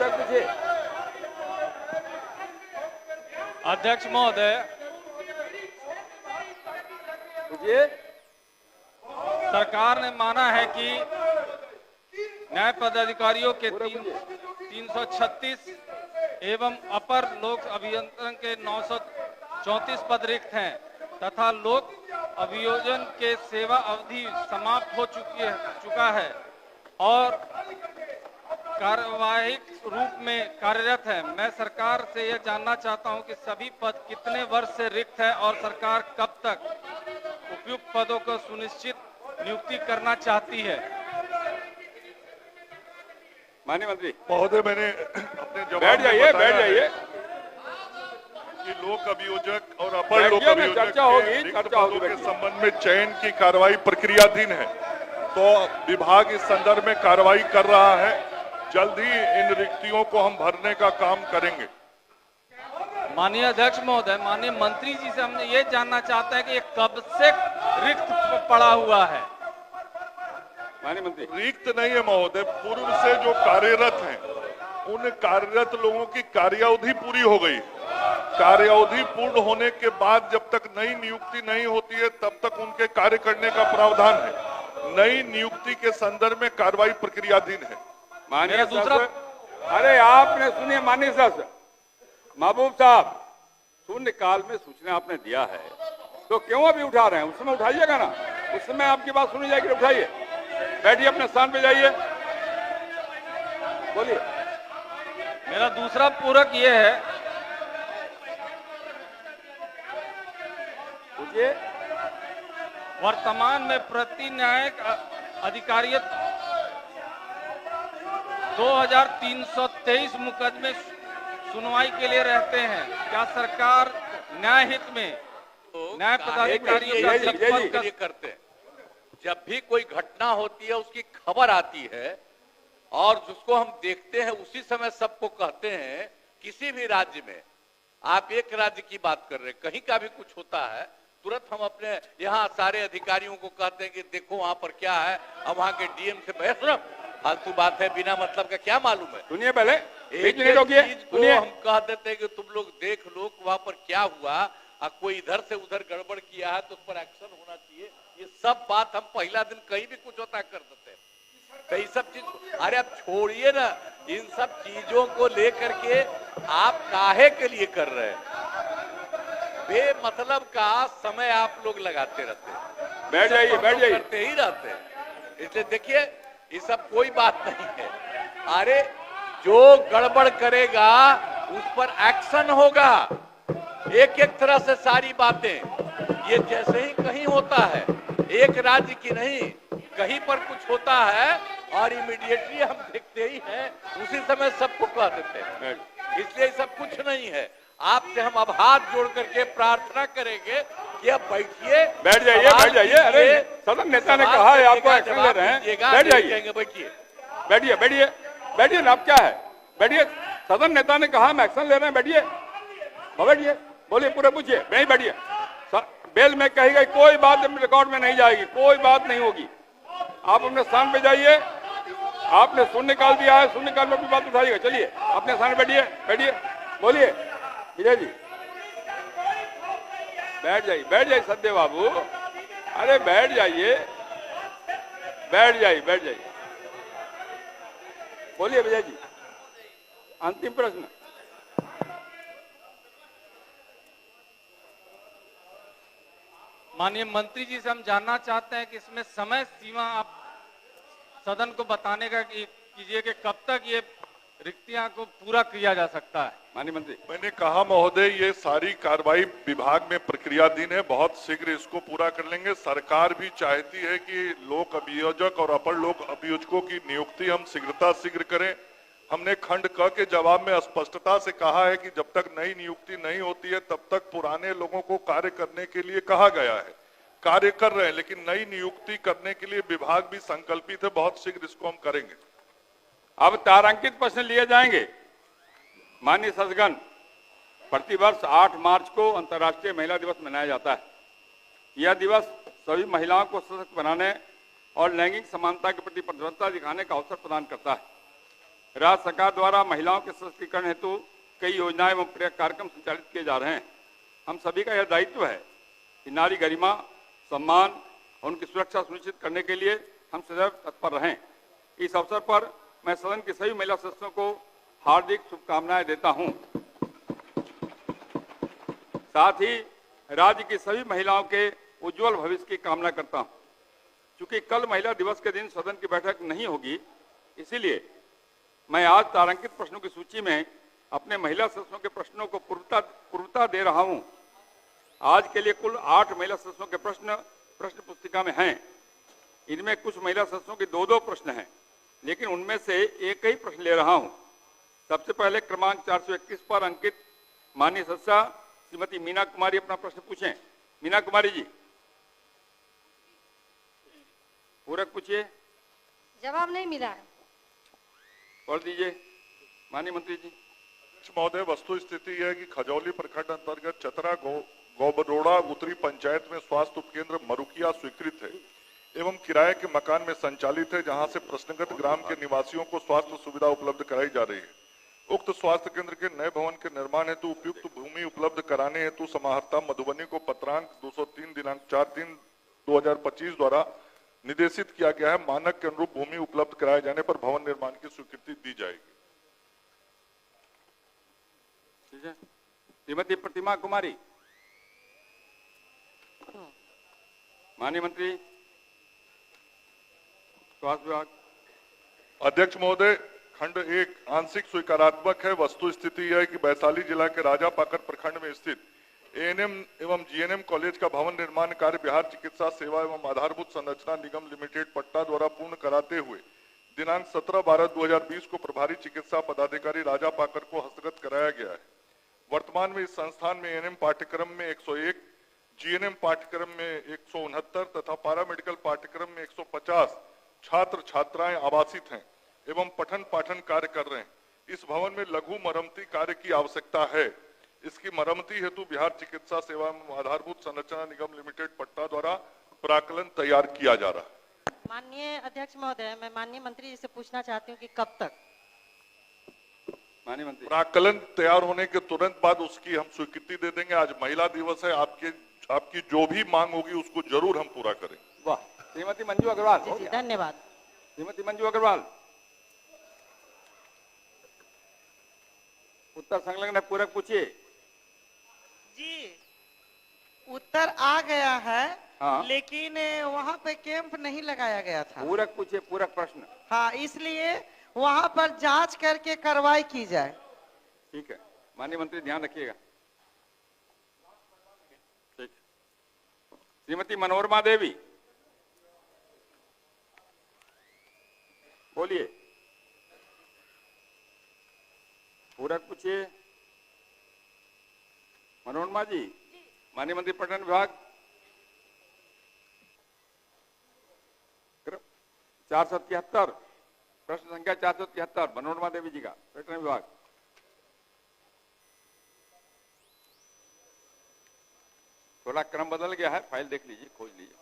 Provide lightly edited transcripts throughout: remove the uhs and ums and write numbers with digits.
पूरक पूछिए। अध्यक्ष महोदय, पूछिए। सरकार ने माना है कि न्याय पदाधिकारियों के 336 एवं अपर लोक अभियंत्रण के 934 पद रिक्त हैं तथा लोक अभियोजन के सेवा अवधि समाप्त हो चुका है और कार्यवाहिक रूप में कार्यरत है। मैं सरकार से यह जानना चाहता हूं कि सभी पद कितने वर्ष से रिक्त है और सरकार कब तक उपयुक्त पदों को सुनिश्चित नियुक्ति करना चाहती है। माननीय मंत्री महोदय, मैंने अपने जवाब बैठ जाइए, बैठ जाइए। कि लोक अभियोजक और अपर लोक अभियोजक चर्चा होगी, के रिक्त चर्चा होगी। पदों के संबंध में चयन की कार्रवाई प्रक्रियाधीन है, तो विभाग इस संदर्भ में कार्रवाई कर रहा है। जल्द ही इन रिक्तियों को हम भरने का काम करेंगे। माननीय अध्यक्ष महोदय, माननीय मंत्री जी से हम ये जानना चाहते हैं कि ये कब से रिक्त पड़ा हुआ है। माननीय मंत्री रिक्त नहीं है महोदय, पूर्व से जो कार्यरत हैं उन कार्यरत लोगों की कार्यावधि पूरी हो गई। कार्यावधि पूर्ण होने के बाद जब तक नई नियुक्ति नहीं होती है तब तक उनके कार्य करने का प्रावधान है। नई नियुक्ति के संदर्भ में कार्रवाई प्रक्रियाधीन है। माननीय दूसरा, अरे आपने सुनिए माननीय सदस्य महबूब साहब, शून्यकाल में सूचना आपने दिया है तो क्यों अभी उठा रहे हैं? उस समय उठाइएगा ना, उस समय आपकी बात सुनी जाएगी। उठाइए, बैठिए, अपने स्थान पे जाइए, बोलिए। मेरा दूसरा पूरक ये है, पूछिए। वर्तमान में प्रति न्यायिक अधिकारी 2323 मुकदमे सुनवाई के लिए रहते हैं। क्या सरकार न्याय हित में न्याय पदाधिकारियों का करते हैं? जब भी कोई घटना होती है उसकी खबर आती है और जिसको हम देखते हैं उसी समय सबको कहते हैं। किसी भी राज्य में, आप एक राज्य की बात कर रहे हैं, कहीं का भी कुछ होता है तुरंत हम अपने यहाँ सारे अधिकारियों को कहते हैं कि देखो वहां पर क्या है, अब वहां के डीएम से बहस। फालतू बात है, बिना मतलब का क्या मालूम है। सुनिए, पहले एक चीज को हम कह देते हैं कि तुम लोग देख लो वहां पर क्या हुआ, कोई इधर से उधर गड़बड़ किया है तो उस पर एक्शन होना चाहिए। ये सब बात हम पहला दिन कहीं भी कुछ होता कर देते हैं। तो ये सब चीज, अरे आप छोड़िए ना, इन सब चीजों को लेकर के आप काहे के लिए कर रहे हैं? बेमतलब का समय आप लोग लगाते रहते हैं। बैठ जाइए, बैठ जाइए, करते ही रहते हैं। इसलिए देखिए, ये सब कोई बात नहीं है। अरे जो गड़बड़ करेगा उस पर एक्शन होगा। एक एक तरह से सारी बातें, ये जैसे ही कहीं होता है, एक राज्य की नहीं, कहीं पर कुछ होता है और इमीडिएटली हम देखते ही हैं, उसी समय सबको कह देते हैं। इसलिए सब कुछ नहीं है। आपसे हम अब हाथ जोड़ करके प्रार्थना करेंगे कि अब बैठिए, बैठ जाइए, बैठ जाइए। अरे सदन नेता ने कहा है आपको एक्शन ले रहे हैं, बैठ जाइए, बैठिए, बैठिए, बैठिए, बैठिए ना, आप क्या है, बैठिए। सदन नेता ने कहा हम एक्शन ले रहे हैं, बैठिए, बैठिए, बोलिए, पूरे पूछिए, नहीं बैठिए। बेल में कही गई कोई बात रिकॉर्ड में नहीं जाएगी, कोई बात नहीं होगी। आप अपने स्थान पे जाइए। आपने शून्यकाल दिया है, शून्यकाल में अपनी बात उठाइएगा। चलिए, अपने स्थान बैठिए, बैठिए, बोलिए। विजय जी, बैठ जाइए, बैठ जाइए सत्य बाबू, अरे बैठ जाइए, बैठ जाइए, बैठ जाइए, बोलिए विजय जी। अंतिम प्रश्न। माननीय मंत्री जी से हम जानना चाहते हैं कि इसमें समय सीमा आप सदन को बताने का कीजिए कि कब तक ये रिक्तियां को पूरा किया जा सकता है। माननीय मंत्री, मैंने कहा महोदय, ये सारी कार्रवाई विभाग में प्रक्रियाधीन है, बहुत शीघ्र इसको पूरा कर लेंगे। सरकार भी चाहती है कि लोक अभियोजक और अपर लोक अभियोजकों की नियुक्ति हम शीघ्र करें। हमने खंड क के जवाब में स्पष्टता से कहा है कि जब तक नई नियुक्ति नहीं होती है तब तक पुराने लोगों को कार्य करने के लिए कहा गया है। कार्य कर रहे हैं, लेकिन नई नियुक्ति करने के लिए विभाग भी संकल्पित है। बहुत शीघ्र इसको हम करेंगे। अब तारांकित प्रश्न लिए जाएंगे। माननीय सदस्यगण, प्रतिवर्ष 8 मार्च को अंतर्राष्ट्रीय महिला दिवस मनाया जाता है। यह दिवस सभी महिलाओं को सशक्त बनाने और लैंगिक समानता के प्रति प्रतिबद्धता दिखाने का अवसर प्रदान करता है। राज्य सरकार द्वारा महिलाओं के सशक्तिकरण हेतु कई योजनाएं एवं कार्यक्रम संचालित किए जा रहे हैं। हम सभी का यह दायित्व है कि नारी गरिमा, सम्मान और उनकी सुरक्षा सुनिश्चित करने के लिए हम सदैव तत्पर रहें। इस अवसर पर मैं सदन की सभी महिला सदस्यों को हार्दिक शुभकामनाएं देता हूं। साथ ही राज्य की सभी महिलाओं के उज्जवल भविष्य की कामना करता हूं। चूंकि कल महिला दिवस के दिन सदन की बैठक नहीं होगी, इसीलिए मैं आज तारांकित प्रश्नों की सूची में अपने महिला सदस्यों के प्रश्नों को पूर्वता दे रहा हूं। आज के लिए कुल 8 महिला सदस्यों के प्रश्न पुस्तिका में हैं। इनमें कुछ महिला सदस्यों के 2-2 प्रश्न हैं, लेकिन उनमें से एक ही प्रश्न ले रहा हूं। सबसे पहले क्रमांक 431 पर अंकित माननीय सदस्या श्रीमती मीना कुमारी अपना प्रश्न पूछें। मीना कुमारी जी, पूरक पूछिए। जवाब नहीं मिला है। पढ़ दीजिए माननीय मंत्री जी। महोदय, वस्तु स्थिति यह है कि खजौली प्रखंड अंतर्गत चतरा गौबरोड़ा उत्तरी पंचायत में स्वास्थ्य उपकेंद्र मरुकिया स्वीकृत है एवं किराए के मकान में संचालित है, जहां से प्रश्नगत ग्राम के निवासियों को स्वास्थ्य सुविधा उपलब्ध कराई जा रही है। उक्त स्वास्थ्य केंद्र के नए भवन के निर्माण हेतु उपयुक्त भूमि उपलब्ध कराने हेतु समाहर्ता मधुबनी को पत्रांक 203 दिनांक 4/3/2025 द्वारा निर्देशित किया गया है। मानक के अनुरूप भूमि उपलब्ध कराए जाने पर भवन निर्माण की स्वीकृति दी जाएगी। ठीक है। श्रीमती प्रतिमा कुमारी। माननीय मंत्री स्वास्थ्य विभाग। अध्यक्ष महोदय, खंड 1 आंशिक स्वीकारात्मक है। वस्तु स्थिति यह है कि वैशाली जिला के राजापाकर प्रखंड में स्थित एएनएम एवं जीएनएम कॉलेज का भवन निर्माण कार्य बिहार चिकित्सा सेवा एवं आधारभूत संरचना निगम लिमिटेड पट्टा द्वारा पूर्ण कराते हुए दिनांक 17/12/2020 को प्रभारी चिकित्सा पदाधिकारी राजापाकर को हस्तगत कराया गया है। वर्तमान में इस संस्थान में एएनएम पाठ्यक्रम में 101, जीएनएम पाठ्यक्रम में 169 तथा पैरामेडिकल पाठ्यक्रम में 150 छात्र छात्राएं आवासित हैं एवं पठन पाठन कार्य कर रहे हैं। इस भवन में लघु मरम्मती कार्य की आवश्यकता है। इसकी मरम्मती हेतु बिहार चिकित्सा सेवा एवं आधारभूत संरचना निगम लिमिटेड पट्टा द्वारा प्राक्कलन तैयार किया जा रहा है। माननीय अध्यक्ष महोदय, मैं माननीय मंत्री जी से पूछना चाहती हूँ कि कब तक? माननीय मंत्री, प्राक्कलन तैयार होने के तुरंत बाद उसकी हम स्वीकृति दे देंगे। आज महिला दिवस है, आपकी जो भी मांग होगी उसको जरूर हम पूरा करेंगे। वाह। श्रीमती मंजू अग्रवाल। जी जी, धन्यवाद। श्रीमती मंजू अग्रवाल। उत्तर संलग्न पूरक पूछिए। जी, उत्तर आ गया है। हाँ। लेकिन वहाँ पे कैंप नहीं लगाया गया था। पूरक पूछिए, पूरक प्रश्न। हाँ, इसलिए वहाँ पर जांच करके कार्रवाई की जाए। ठीक है, माननीय मंत्री ध्यान रखिएगा। ठीक। श्रीमती मनोरमा देवी, बोलिए। पूरक पूछिए। मनोरमा जी। माननीय मंत्री पर्यटन विभाग। 473 प्रश्न संख्या 473 मनोरमा देवी जी का, पर्यटन विभाग। थोड़ा क्रम बदल गया है, फाइल देख लीजिए, खोज लीजिए।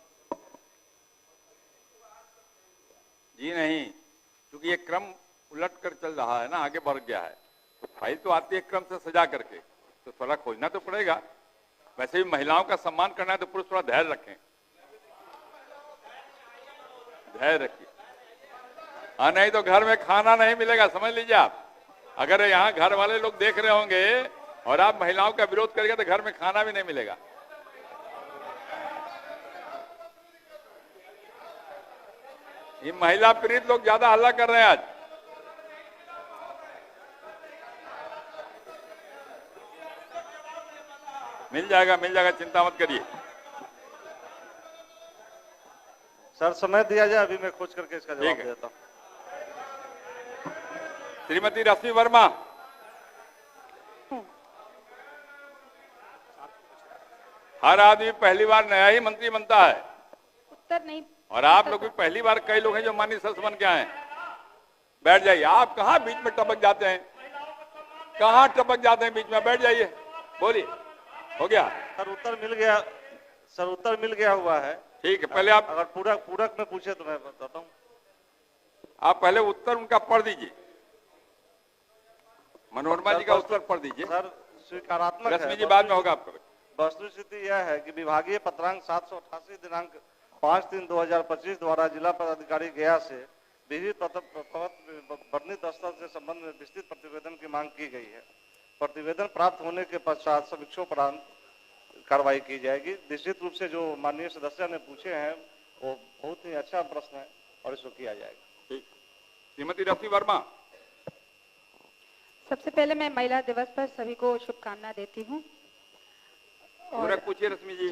जी नहीं, क्योंकि ये क्रम उलट कर चल रहा है ना, आगे बढ़ गया है। फाइल तो आती है क्रम से सजा करके, तो थोड़ा खोजना तो पड़ेगा। वैसे भी महिलाओं का सम्मान करना है तो पुरुष थोड़ा धैर्य रखें, धैर्य रखिए। हाँ, नहीं तो घर में खाना नहीं मिलेगा, समझ लीजिए आप। अगर यहाँ घर वाले लोग देख रहे होंगे और आप महिलाओं का विरोध करेंगे तो घर में खाना भी नहीं मिलेगा। ये महिला पीड़ित लोग ज्यादा हल्ला कर रहे हैं आज। मिल जाएगा, चिंता मत करिए। सर समय दिया जाए, अभी मैं खोज करके इसका जवाब देता हूं। श्रीमती रश्मि वर्मा। हर आदमी पहली बार नया ही मंत्री बनता है। उत्तर नहीं। और आप लोग भी पहली बार, कई लोग हैं जो माननीय सदस्य बन के आए। बैठ जाइए। आप कहाँ बीच में टपक जाते हैं, कहाँ टपक जाते हैं बीच में? बैठ जाइए, बोलिए। हो गया सर? उत्तर मिल गया सर, उत्तर मिल गया हुआ है। ठीक है, पहले आप, अगर पूरक में पूछे तो मैं बताता हूँ। आप पहले उत्तर उनका पढ़ दीजिए। मनोरमा जी का उत्तर पढ़ दीजिए। सर स्वीकारात्मक रश्मि है। जी बाद में होगा आपका। वस्तुस्थिति यह है कि विभागीय पत्रांक 788 दिनांक 5/3/2025 द्वारा जिला पदाधिकारी गया से विविध वर्णित स्तर से संबंध में विस्तृत प्रतिवेदन की मांग की गई है। प्रतिवेदन प्राप्त होने के पश्चात समीक्षोपरांत कार्रवाई की जाएगी। निश्चित रूप से जो माननीय सदस्य ने पूछे हैं वो बहुत ही अच्छा प्रश्न है और इसको किया जाएगा। ठीक। श्रीमती रश्मि वर्मा। सबसे पहले मैं महिला दिवस पर सभी को शुभकामना देती हूँ। पूरा पूछिए रश्मि जी।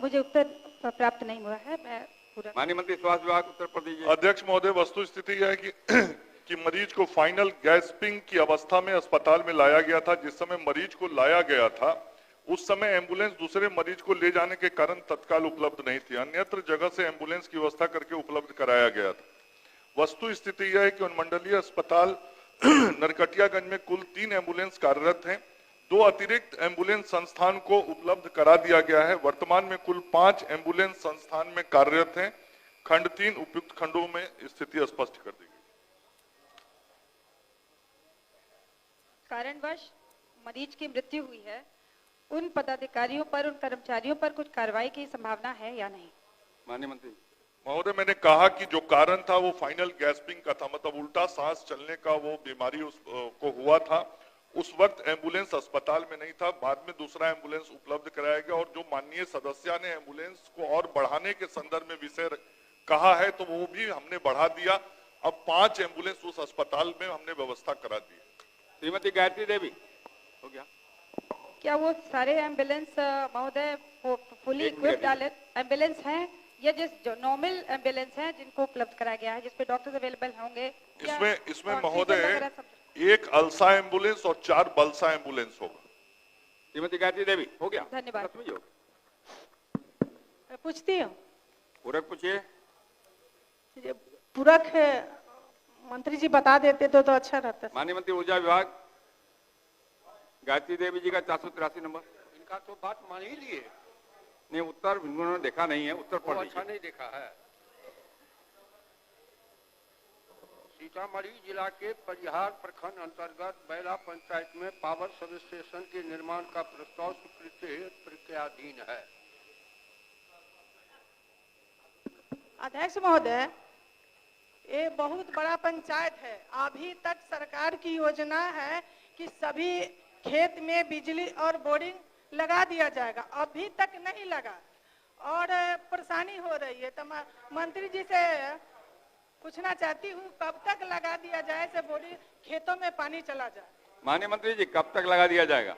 मुझे उत्तर प्राप्त नहीं हुआ है, मैं पूरा। माननीय मंत्री स्वास्थ्य विभाग उत्तर पढ़ दीजिए। अध्यक्ष महोदय, वस्तु स्थिति यह है कि मरीज को फाइनल गैस्पिंग की अवस्था में अस्पताल में लाया गया था। जिस समय मरीज को लाया गया था उस समय एम्बुलेंस दूसरे मरीज को ले जाने के कारण तत्काल उपलब्ध नहीं थी। अन्यत्र जगह से एम्बुलेंस की व्यवस्था करके उपलब्ध कराया गया था। वस्तु स्थिति यह है कि अनुमंडलीय अस्पताल नरकटियागंज में कुल 3 एम्बुलेंस कार्यरत हैं। 2 अतिरिक्त एम्बुलेंस संस्थान को उपलब्ध करा दिया गया है। वर्तमान में कुल 5 एम्बुलेंस संस्थान में कार्यरत हैं। खंड 3 उपयुक्त खंडों में स्थिति स्पष्ट कर दी गई। कारणवश मरीज की मृत्यु हुई है, उन पदाधिकारियों पर, उन कर्मचारियों पर कुछ कार्रवाई की संभावना है या नहीं? माननीय मंत्री। महोदय, मैंने कहा कि जो कारण था वो फाइनल गैस्पिंग का था, मतलब उल्टा सांस चलने का वो बीमारी उसको हुआ था। उस वक्त एम्बुलेंस अस्पताल में नहीं था। बाद में दूसरा एम्बुलेंस उपलब्ध कराया गया और जो माननीय सदस्य ने एम्बुलेंस को और बढ़ाने के संदर्भ में विषय कहा है तो वो भी हमने बढ़ा दिया। अब 5 एम्बुलेंस उस अस्पताल में हमने व्यवस्था करा दी। श्रीमती गायत्री देवी हो गया। क्या वो सारे एम्बुलेंस महोदय फुली इक्विप्ड एम्बुलेंस हैं या जो नॉर्मल एम्बुलेंस हैं जिनको उपलब्ध कराया गया है, जिसपे डॉक्टर्स अवेलेबल होंगे? इसमें महोदय 1 अलसा एम्बुलेंस और 4 बलसा एम्बुलेंस होगा। श्रीमती गायत्री देवी हो गया। धन्यवाद। पूछती हूँ। पूरक पूछिए। पूरक मंत्री जी बता देते तो अच्छा रहता। माननीय मंत्री ऊर्जा विभाग गायत्री देवी जी का 483 नंबर। इनका तो बात मान ही लिए। नहीं, उत्तर उन्होंने देखा नहीं है, उत्तर पढ़ अच्छा नहीं देखा है। सीतामढ़ी जिला के परिहार प्रखंड अंतर्गत बैला पंचायत में पावर सब स्टेशन के निर्माण का प्रस्ताव स्वीकृति प्रक्रियाधीन है। अध्यक्ष महोदय, ये बहुत बड़ा पंचायत है। अभी तक सरकार की योजना है कि सभी खेत में बिजली और बोरिंग लगा दिया जाएगा, अभी तक नहीं लगा और परेशानी हो रही है। तो मंत्री जी से पूछना चाहती हूँ कब तक लगा दिया जाए से बोरिंग खेतों में पानी चला जाए। माननीय मंत्री जी कब तक लगा दिया जाएगा?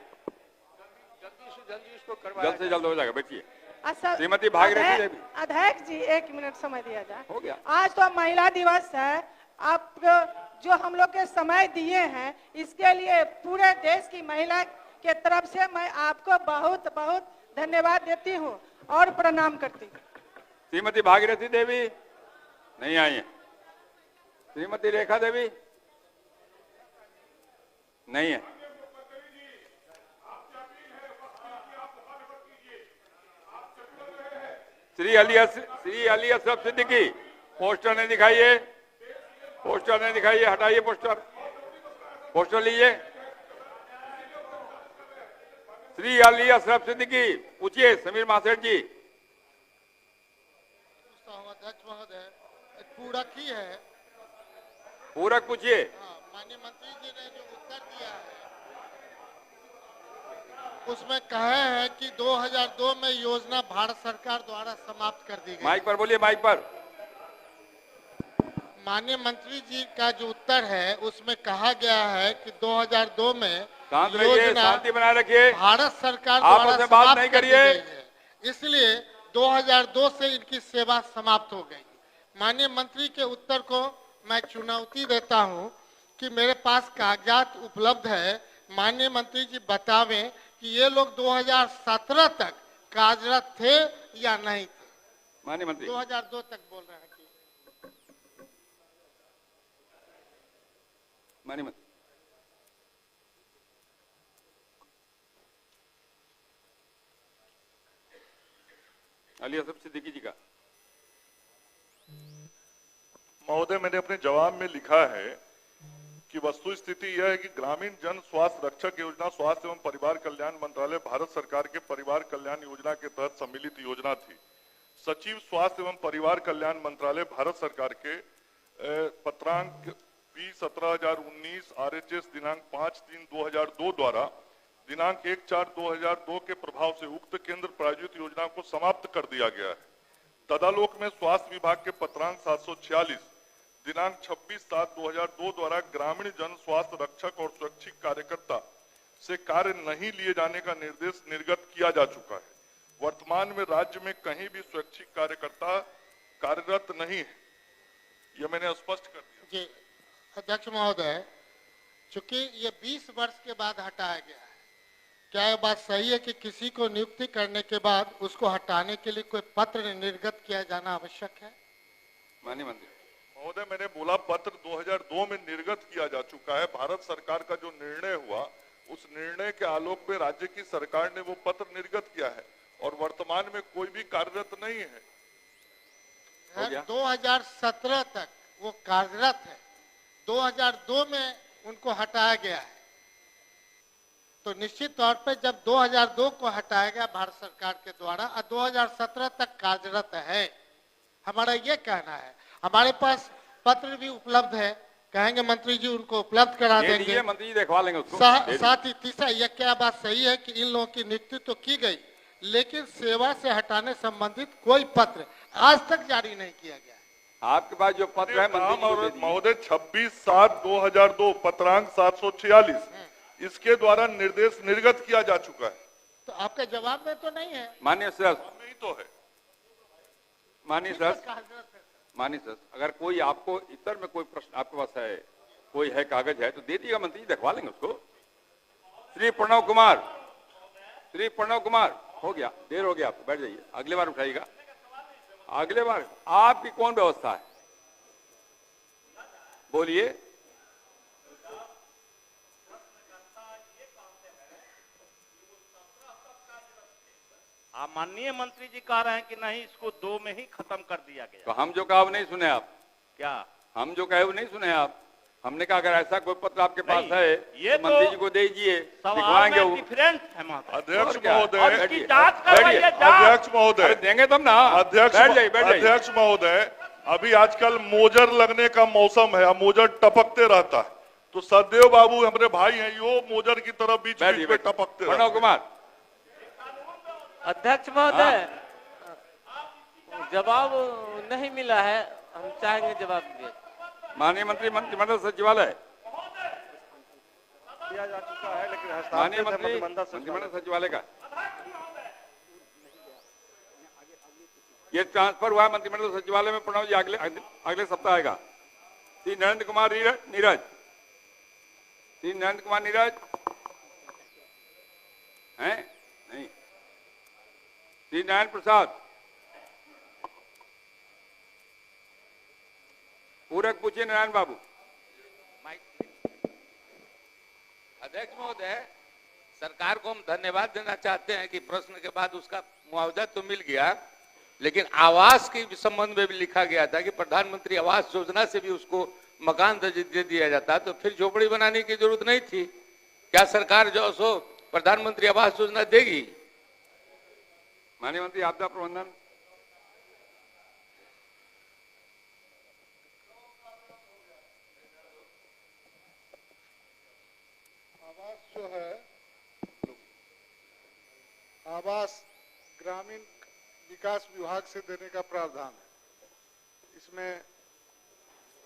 जल्दी से जल्दी इसको करवाया जल्द से जल्द हो जाएगा। बैठिए। अच्छा श्रीमती भागीरथी देवी। अध्यक्ष जी 1 मिनट समय दिया जाए। हो गया। आज तो महिला दिवस है, आप जो हम लोग के समय दिए हैं इसके लिए पूरे देश की महिला के तरफ से मैं आपको बहुत बहुत धन्यवाद देती हूँ और प्रणाम करती हूँ। श्रीमती भागीरथी देवी नहीं आई है। श्रीमती रेखा देवी नहीं है। श्री अली अशरफ सिद्दीकी पोस्टर नहीं दिखाइए, पोस्टर नहीं दिखाइए, हटाइए पोस्टर, पोस्टर लीजिए। श्री अली अशरफ सिद्दीकी पूछिए। समीर मासेठ जी। अध्यक्ष महोदय, पूरक ही है। पूरक पूछिए। माननीय मंत्री जी ने जो उत्तर दिया है उसमें कहे हैं कि 2002 में योजना भारत सरकार द्वारा समाप्त कर दी गई। माइक पर बोलिए, माइक पर। माननीय मंत्री जी का जो उत्तर है उसमें कहा गया है कि 2002 में योजना शांति बनाए रखिए, भारत सरकार आपस में बात समाप्त नहीं कर दी करिए। गई है, इसलिए 2002 से इनकी सेवा समाप्त हो गई। माननीय मंत्री के उत्तर को मैं चुनौती देता हूं कि मेरे पास कागजात उपलब्ध है। माननीय मंत्री जी बतावें कि ये लोग 2017 तक कार्यरत थे या नहीं थे। माननीय मंत्री 2002 तक बोल रहे हैं कि माननीय मंत्री अली असफ सिद्दीकी जी का। महोदय, मैंने अपने जवाब में लिखा है कि वस्तु स्थिति यह है कि ग्रामीण जन स्वास्थ्य रक्षक योजना स्वास्थ्य एवं परिवार कल्याण मंत्रालय भारत सरकार के परिवार कल्याण योजना के तहत सम्मिलित योजना थी। सचिव स्वास्थ्य एवं परिवार कल्याण मंत्रालय भारत सरकार के पत्रांक P17/2019 RHS दिनांक 5/3/2002 द्वारा दिनांक 1/4/2002 के प्रभाव से उक्त केंद्र प्रायोजित योजना को समाप्त कर दिया गया है। तदालोक में स्वास्थ्य विभाग के पत्रांक 746 दिनांक 26/7/2002 द्वारा ग्रामीण जन स्वास्थ्य रक्षक और स्वैच्छिक कार्यकर्ता से कार्य नहीं लिए जाने का निर्देश निर्गत किया जा चुका है। वर्तमान में राज्य में कहीं भी स्वैच्छिक कार्यकर्ता कार्यरत नहीं है, यह मैंने स्पष्ट कर दिया। जी अध्यक्ष महोदय, चूंकि ये 20 वर्ष के बाद हटाया गया है, क्या यह बात सही है कि किसी को नियुक्ति करने के बाद उसको हटाने के लिए कोई पत्र निर्गत किया जाना आवश्यक है? माननीय मंत्री महोदय, मैंने बोला पत्र 2002 में निर्गत किया जा चुका है। भारत सरकार का जो निर्णय हुआ उस निर्णय के आलोक में राज्य की सरकार ने वो पत्र निर्गत किया है और वर्तमान में कोई भी कार्यरत नहीं है। 2017 तक वो कार्यरत है, 2002 में उनको हटाया गया है, तो निश्चित तौर पे जब 2002 को हटाया गया भारत सरकार के द्वारा और 2017 तक कार्यरत है, हमारा ये कहना है। हमारे पास पत्र भी उपलब्ध है, कहेंगे मंत्री जी उनको उपलब्ध करा देंगे, मंत्री जी देखवा लेंगे उसको। साथ ही तीसरा, यह क्या बात सही है कि इन लोगों की नियुक्ति तो की गई लेकिन सेवा से हटाने संबंधित कोई पत्र आज तक जारी नहीं किया गया है? आपके पास जो पत्र है महोदय 26/7/2002 पत्रांक 746 इसके द्वारा निर्देश निर्गत किया जा चुका है। तो आपके जवाब में तो नहीं है? माननीय सर, नहीं तो है। माननीय सर, अगर कोई आपको इतर में कोई प्रश्न आपके पास है, कोई है कागज है तो दे दीजिएगा, मंत्री जी देखवा लेंगे उसको। श्री प्रणव कुमार, हो गया, देर हो गया, आपको बैठ जाइए, अगले बार उठाइएगा। अगले बार आपकी कौन व्यवस्था है, बोलिए। आप माननीय मंत्री जी कह रहे हैं कि नहीं, इसको 2 में ही खत्म कर दिया गया। तो हम जो कहा वो नहीं सुने आप? क्या हम जो कहे वो नहीं सुने आप? हमने कहा अगर ऐसा कोई पत्र आपके पास है ये तो मंत्री जी को दे दीजिए, दिखवाएंगे वो। डिफरेंस है अध्यक्ष महोदय, अध्यक्ष महोदय देंगे तब ना। अध्यक्ष महोदय, अभी आजकल मोजर लगने का मौसम है, मोजर टपकते रहता है, तो सदैव बाबू हमारे भाई हैं, यो मोजर की तरफ बीच बीच में टपकते। प्रणव कुमार अध्यक्ष महोदय, जवाब नहीं मिला है, हम चाहेंगे जवाब दिए। माननीय मंत्री मंत्रिमंडल सचिवालय दिया जा चुका है, लेकिन माननीय मंत्री मंत्रिमंडल सचिवालय का ये ट्रांसफर हुआ है मंत्रिमंडल सचिवालय में। प्रणव जी अगले सप्ताह आएगा। श्री नरेंद्र कुमार नीरज हैं? नहीं। श्री नारायण प्रसाद, पूरक पूछिए नारायण बाबू। अध्यक्ष महोदय, सरकार को हम धन्यवाद देना चाहते हैं कि प्रश्न के बाद उसका मुआवजा तो मिल गया, लेकिन आवास के संबंध में भी लिखा गया था कि प्रधानमंत्री आवास योजना से भी उसको मकान दे दिया जाता, तो फिर झोपड़ी बनाने की जरूरत नहीं थी। क्या सरकार जो सो प्रधानमंत्री आवास योजना देगी? माननीय मंत्री आपदा प्रबंधन। आवास जो है, आवास ग्रामीण विकास विभाग से देने का प्रावधान है। इसमें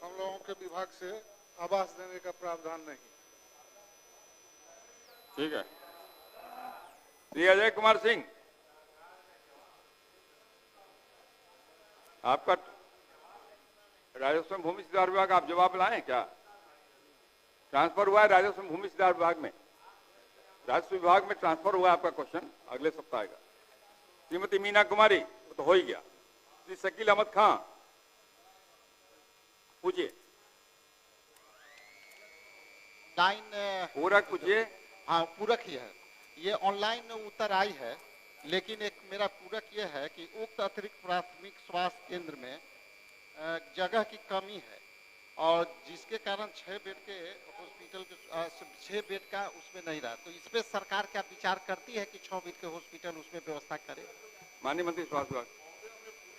हम लोगों के विभाग से आवास देने का प्रावधान नहीं। ठीक है। श्री अजय कुमार सिंह, आपका राजस्व भूमि सुधार विभाग, आप जवाब लाएं क्या? ट्रांसफर हुआ है राजस्व भूमि सुधार विभाग में, राजस्व विभाग में ट्रांसफर हुआ है आपका क्वेश्चन, अगले सप्ताह आएगा। श्रीमती मीना कुमारी, तो हो ही गया। श्री शकील अहमद खां, पूछिए। पूरक पूछिए। हाँ, पूरक ही है। ये ऑनलाइन उत्तर आई है, लेकिन एक मेरा पूरक ये है कि उक्त अतिरिक्त प्राथमिक स्वास्थ्य केंद्र में जगह की कमी है और जिसके कारण 6 बेड के हॉस्पिटल के 6 बेड का उसमें नहीं रहा, तो इस पे सरकार क्या विचार करती है कि 6 बेड के हॉस्पिटल उसमें व्यवस्था करे? माननीय मंत्री स्वास्थ्य विभाग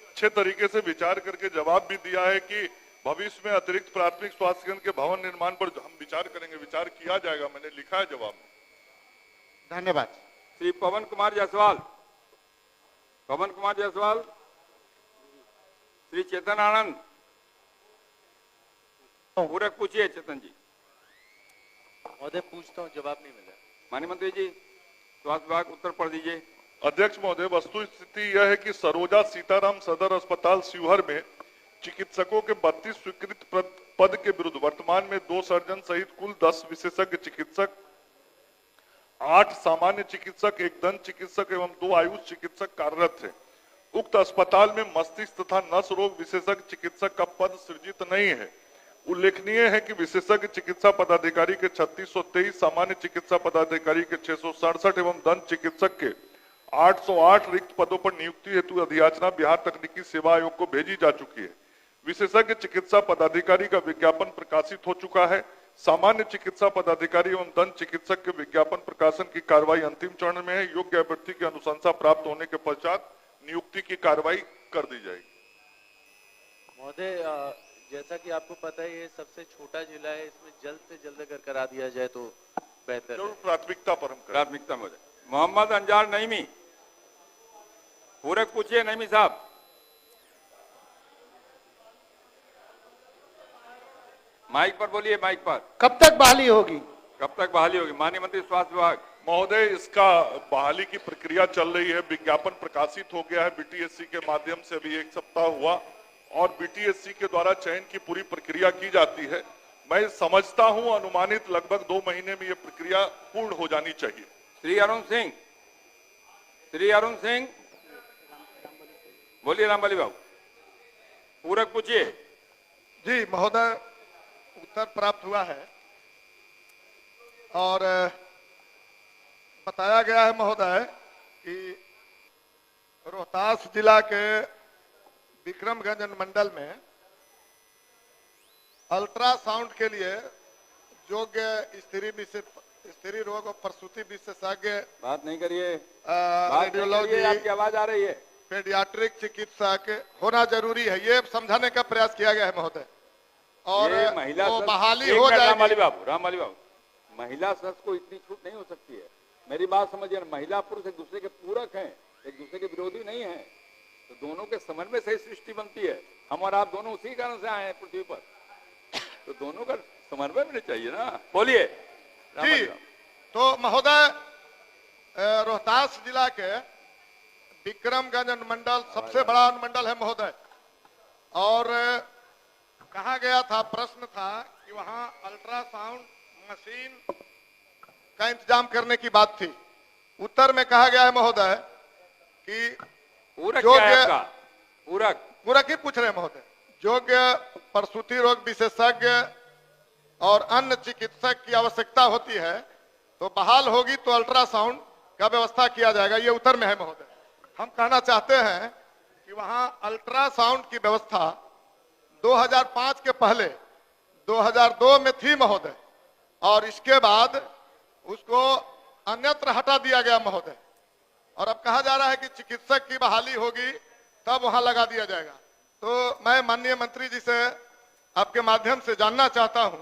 अच्छे तरीके से विचार करके जवाब भी दिया है कि भविष्य में अतिरिक्त प्राथमिक स्वास्थ्य केंद्र के भवन निर्माण पर हम विचार करेंगे, विचार किया जाएगा, मैंने लिखा है जवाब में। धन्यवाद। श्री पवन कुमार जायसवाल, पवन कुमार जायसवाल, श्री चेतन आनंद, पूरा पूछिए चेतन जी। महोदय पूछता हूँ, जवाब नहीं मिला। माननीय मंत्री जी स्वास्थ्य विभाग उत्तर पढ़ दीजिए। अध्यक्ष महोदय, वस्तु स्थिति यह है कि सरोजा सीताराम सदर अस्पताल शिवहर में चिकित्सकों के 32 स्वीकृत पद के विरुद्ध वर्तमान में 2 सर्जन सहित कुल 10 विशेषज्ञ चिकित्सक, 8 सामान्य चिकित्सक, 1 दंत चिकित्सक एवं 2 आयुष चिकित्सक कार्यरत थे। उक्त अस्पताल में मस्तिष्क तथा नस रोग विशेषज्ञ चिकित्सक का पद सृजित नहीं है। उल्लेखनीय है कि विशेषज्ञ चिकित्सा पदाधिकारी के 3623, सामान्य चिकित्सा पदाधिकारी के 667 एवं दंत चिकित्सक के 808 रिक्त पदों पर नियुक्ति हेतु अधियाचना बिहार तकनीकी सेवा आयोग को भेजी जा चुकी है। विशेषज्ञ चिकित्सा पदाधिकारी का विज्ञापन प्रकाशित हो चुका है। सामान्य चिकित्सा पदाधिकारी एवं दंत चिकित्सक के विज्ञापन प्रकाशन की कार्रवाई अंतिम चरण में है। योग्य अभ्यर्थी की अनुशंसा प्राप्त होने के पश्चात नियुक्ति की कार्रवाई कर दी जाएगी। महोदय, जैसा कि आपको पता है ये सबसे छोटा जिला है, इसमें जल्द से जल्द अगर करा दिया जाए तो बेहतर है। प्राथमिकता पर हम प्राथमिकता में मोहम्मद अंजार नईमी, पूरे पूछिए नईमी साहब। माइक पर बोलिए, माइक पर। कब तक बहाली होगी? कब तक बहाली होगी? माननीय मंत्री स्वास्थ्य विभाग। महोदय, इसका बहाली की प्रक्रिया चल रही है, विज्ञापन प्रकाशित हो गया है बीटीएससी के माध्यम से, अभी 1 सप्ताह हुआ और बीटीएससी के द्वारा चयन की पूरी प्रक्रिया की जाती है। मैं समझता हूं अनुमानित लगभग 2 महीने में यह प्रक्रिया पूर्ण हो जानी चाहिए। श्री अरुण सिंह, श्री अरुण सिंह बोलिए। रामबली बाबू, पूरक पूछिए। जी महोदय, उत्तर प्राप्त हुआ है और बताया गया है महोदय कि रोहतास जिला के विक्रमगंज मंडल में अल्ट्रासाउंड के लिए योग्य स्त्री रोग और प्रसूति विशेषज्ञ, बात नहीं करिए, रेडियोलॉजी, आपकी आवाज आ रही है, पेडियाट्रिक चिकित्सक होना जरूरी है, ये समझाने का प्रयास किया गया है महोदय। और महिला तो बहाली हो जाएगी। रामबली बाबू, महिला सदस्य को इतनी छूट नहीं हो सकती है। मेरी बात समझिए, महिला पुरुष एक दूसरे के पूरक हैं, एक दूसरे के विरोधी नहीं है, तो दोनों के समन्वय से सृष्टि बनती है। हम और आप दोनों उसी कारण से आए हैं पृथ्वी पर, तो दोनों का समन्वय होना चाहिए ना। बोलिए। जी, तो महोदय रोहतास जिला के विक्रमगंज अनुमंडल सबसे बड़ा अनुमंडल है महोदय, और कहा गया था, प्रश्न था कि वहां अल्ट्रासाउंड मशीन का इंतजाम करने की बात थी। उत्तर में कहा गया है महोदय कि पूरक ही पूछ रहे हैं महोदय, योग्य प्रसूति रोग विशेषज्ञ और अन्य चिकित्सक की आवश्यकता होती है, तो बहाल होगी तो अल्ट्रासाउंड का व्यवस्था किया जाएगा, ये उत्तर में है महोदय। हम कहना चाहते हैं कि वहां अल्ट्रासाउंड की व्यवस्था 2005 के पहले 2002 में थी महोदय, और इसके बाद उसको अन्यत्र हटा दिया गया महोदय, और अब कहा जा रहा है कि चिकित्सक की बहाली होगी तब वहां लगा दिया जाएगा। तो मैं माननीय मंत्री जी से आपके माध्यम से जानना चाहता हूं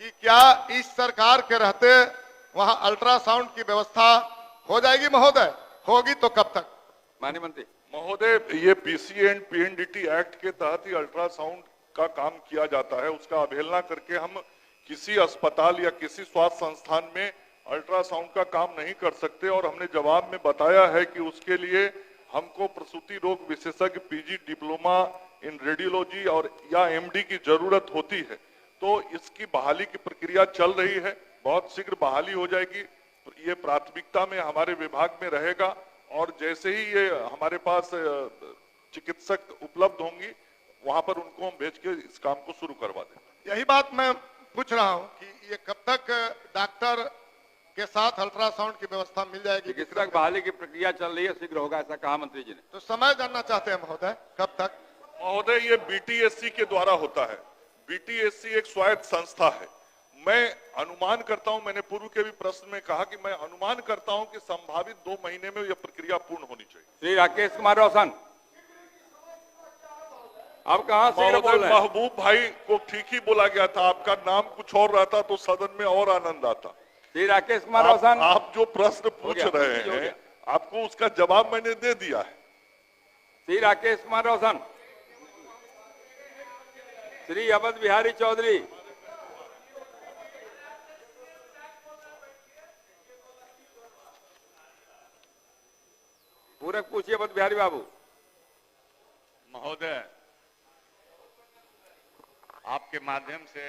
कि क्या इस सरकार के रहते वहां अल्ट्रासाउंड की व्यवस्था हो जाएगी महोदय? होगी तो कब तक? माननीय मंत्री महोदय, ये पीसी एंड पीएनडीटी एक्ट के तहत ही अल्ट्रासाउंड का काम किया जाता है। उसका अवहेलना करके हम किसी अस्पताल या किसी स्वास्थ्य संस्थान में अल्ट्रासाउंड का काम नहीं कर सकते, और हमने जवाब में बताया है कि उसके लिए हमको प्रसूति रोग विशेषज्ञ पीजी डिप्लोमा इन रेडियोलॉजी और या एमडी की जरूरत होती है। तो इसकी बहाली की प्रक्रिया चल रही है, बहुत शीघ्र बहाली हो जाएगी। ये प्राथमिकता में हमारे विभाग में रहेगा, और जैसे ही ये हमारे पास चिकित्सक उपलब्ध होंगी वहां पर उनको हम भेज के इस काम को शुरू करवा देंगे। यही बात मैं पूछ रहा हूं कि ये कब तक डॉक्टर के साथ अल्ट्रासाउंड की व्यवस्था मिल जाएगी? चिकित्सक बहाली की प्रक्रिया चल रही है, शीघ्र होगा, ऐसा कहा मंत्री जी ने। तो समय जानना चाहते हैं महोदय, कब तक? महोदय, ये बीटीएससी के द्वारा होता है। बीटीएससी एक स्वायत्त संस्था है। मैं अनुमान करता हूं, मैंने पूर्व के भी प्रश्न में कहा कि मैं अनुमान करता हूं कि संभावित 2 महीने में यह प्रक्रिया पूर्ण होनी चाहिए। श्री राकेश कुमार रोशन, आप कहां से बोल रहे हैं? महबूब भाई को ठीक ही बोला गया था, आपका नाम कुछ और रहता तो सदन में और आनंद आता। श्री राकेश कुमार रोशन, आप जो प्रश्न पूछ रहे हैं आपको उसका जवाब मैंने दे दिया है। श्री राकेश कुमार रोशन, श्री अवध बिहारी चौधरी, पूरक पूछिए अवध बिहारी बाबू। महोदय, आपके माध्यम से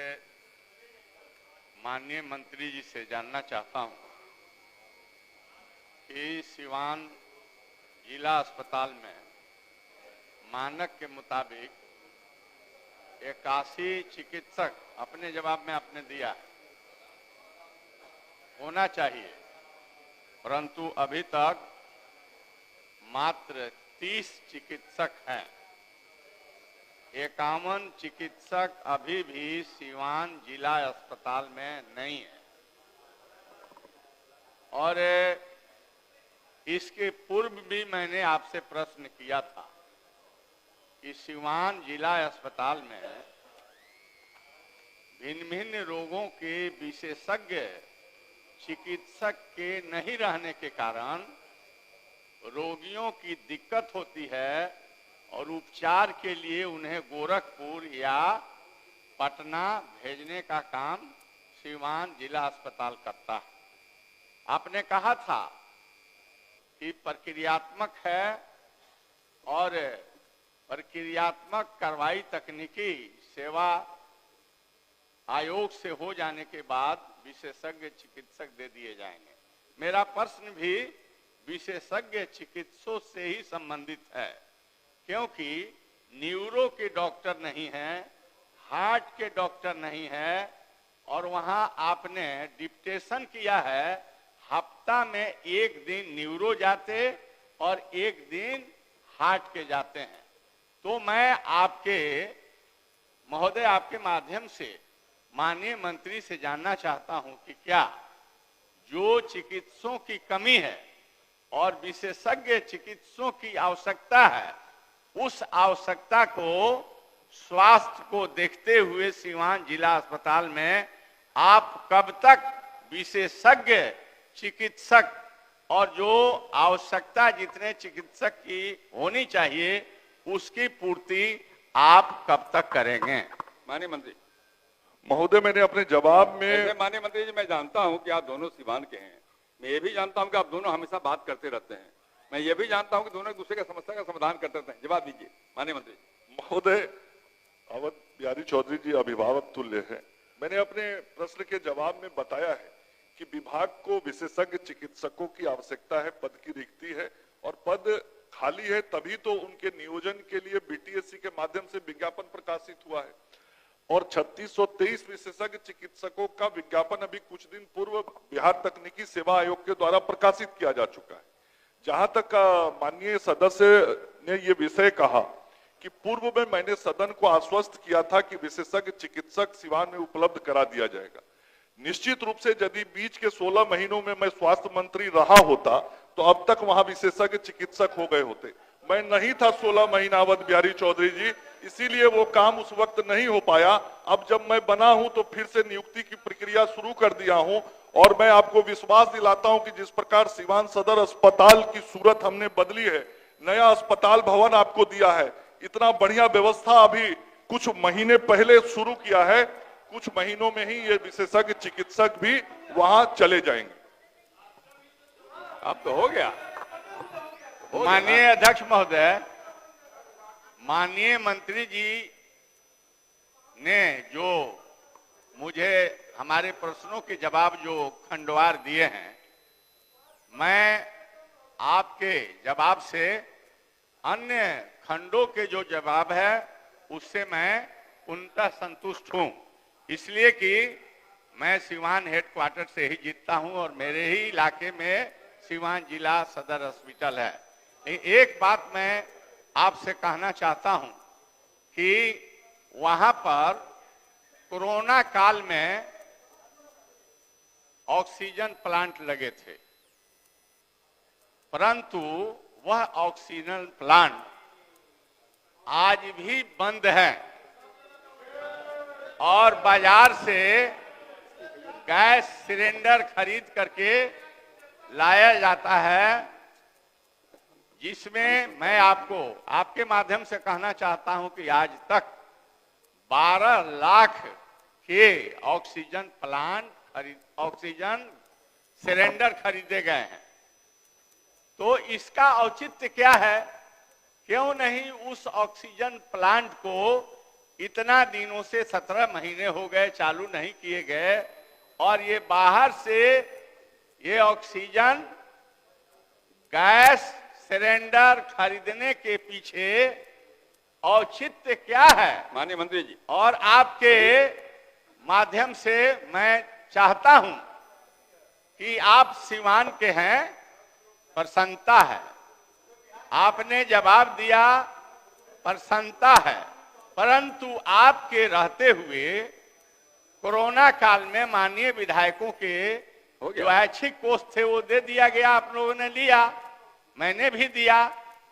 माननीय मंत्री जी से जानना चाहता हूं कि सिवान जिला अस्पताल में मानक के मुताबिक 81 चिकित्सक, अपने जवाब में आपने दिया है, होना चाहिए, परंतु अभी तक मात्र 30 चिकित्सक हैं। 51 चिकित्सक अभी भी सिवान जिला अस्पताल में नहीं है। और इसके पूर्व भी मैंने आपसे प्रश्न किया था कि सिवान जिला अस्पताल में भिन्न भिन्न रोगों के विशेषज्ञ चिकित्सक के नहीं रहने के कारण रोगियों की दिक्कत होती है और उपचार के लिए उन्हें गोरखपुर या पटना भेजने का काम सिवान जिला अस्पताल करता है। आपने कहा था कि प्रक्रियात्मक है और प्रक्रियात्मक कार्रवाई तकनीकी सेवा आयोग से हो जाने के बाद विशेषज्ञ चिकित्सक दे दिए जाएंगे। मेरा प्रश्न भी विशेषज्ञ चिकित्सकों से ही संबंधित है, क्योंकि न्यूरो के डॉक्टर नहीं हैं, हार्ट के डॉक्टर नहीं है, और वहां आपने डिप्टेशन किया है, हफ्ता में 1 दिन न्यूरो जाते और 1 दिन हार्ट के जाते हैं। तो मैं आपके महोदय, आपके माध्यम से माननीय मंत्री से जानना चाहता हूं कि क्या जो चिकित्सकों की कमी है और विशेषज्ञ चिकित्सकों की आवश्यकता है, उस आवश्यकता को, स्वास्थ्य को देखते हुए सिवान जिला अस्पताल में आप कब तक विशेषज्ञ चिकित्सक और जो आवश्यकता जितने चिकित्सक की होनी चाहिए उसकी पूर्ति आप कब तक करेंगे? माननीय मंत्री महोदय, मैंने अपने जवाब में, माननीय मंत्री जी, मैं जानता हूं कि आप दोनों सिवान के हैं, मैं ये भी जानता हूं कि आप दोनों हमेशा बात करते रहते हैं, मैं ये भी जानता हूं कि दोनों एक दूसरे की समस्या का समाधान करते रहते हैं। जवाब दीजिए माननीय मंत्री। महोदय, अवध बिहारी चौधरी जी अभिभावक तुल्य है। मैंने अपने प्रश्न के जवाब में बताया है कि विभाग को विशेषज्ञ चिकित्सकों की आवश्यकता है, पद की रिक्ति है और पद खाली है, तभी तो उनके नियोजन के लिए बीटीएससी के माध्यम से विज्ञापन प्रकाशित हुआ है और 3623 विशेषज्ञ चिकित्सकों का विज्ञापन अभी कुछ दिन पूर्व बिहार तकनीकी सेवा आयोग के द्वारा प्रकाशित किया जा चुका है। जहां तक माननीय सदस्य ने ये विषय कहा कि पूर्व में मैंने सदन को आश्वस्त किया था कि विशेषज्ञ चिकित्सक सिवान में उपलब्ध करा दिया जाएगा। निश्चित रूप से यदि बीच के 16 महीनों में मैं स्वास्थ्य मंत्री रहा होता तो अब तक वहां विशेषज्ञ चिकित्सक हो गए होते। मैं नहीं था 16 महीना अवध बिहारी चौधरी जी, इसीलिए वो काम उस वक्त नहीं हो पाया। अब जब मैं बना हूं तो फिर से नियुक्ति की प्रक्रिया शुरू कर दिया हूं और मैं आपको विश्वास दिलाता हूं कि जिस प्रकार सिवान सदर अस्पताल की सूरत हमने बदली है, नया अस्पताल भवन आपको दिया है, इतना बढ़िया व्यवस्था अभी कुछ महीने पहले शुरू किया है, कुछ महीनों में ही ये विशेषज्ञ चिकित्सक भी वहां चले जाएंगे। अब तो हो गया। माननीय अध्यक्ष महोदय, माननीय मंत्री जी ने जो मुझे हमारे प्रश्नों के जवाब जो खंडवार दिए हैं, मैं आपके जवाब से अन्य खंडों के जो जवाब है उससे मैं पूर्णतः संतुष्ट हूं, इसलिए कि मैं सिवान हेडक्वार्टर से ही जीतता हूं और मेरे ही इलाके में सिवान जिला सदर हॉस्पिटल है। एक बात मैं आपसे कहना चाहता हूं कि वहां पर कोरोना काल में ऑक्सीजन प्लांट लगे थे, परंतु वह ऑक्सीजन प्लांट आज भी बंद है और बाजार से गैस सिलेंडर खरीद करके लाया जाता है, जिसमें मैं आपको आपके माध्यम से कहना चाहता हूं कि आज तक 12 लाख के ऑक्सीजन ऑक्सीजन सिलेंडर खरीदे गए हैं। तो इसका औचित्य क्या है? क्यों नहीं उस ऑक्सीजन प्लांट को इतना दिनों से 17 महीने हो गए चालू नहीं किए गए, और ये बाहर से ये ऑक्सीजन गैस सिलेंडर खरीदने के पीछे औचित्य क्या है? माननीय मंत्री जी, और आपके माध्यम से मैं चाहता हूं कि आप सिवान के हैं, प्रसन्नता है, आपने जवाब दिया, प्रसन्नता है, परंतु आपके रहते हुए कोरोना काल में माननीय विधायकों के जो ऐच्छिक कोष थे वो दे दिया गया, आप लोगों ने लिया, मैंने भी दिया,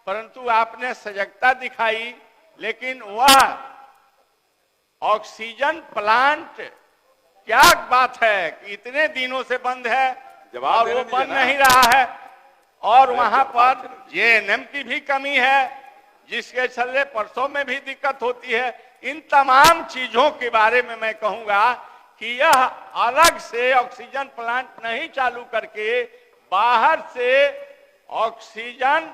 परंतु आपने सजगता दिखाई, लेकिन वह ऑक्सीजन प्लांट क्या बात है कि इतने दिनों से बंद है और वो बन नहीं रहा है, और वहां पर जेएनएम की भी कमी है, जिसके चलते परसों में भी दिक्कत होती है। इन तमाम चीजों के बारे में मैं कहूंगा कि यह अलग से ऑक्सीजन प्लांट नहीं चालू करके बाहर से ऑक्सीजन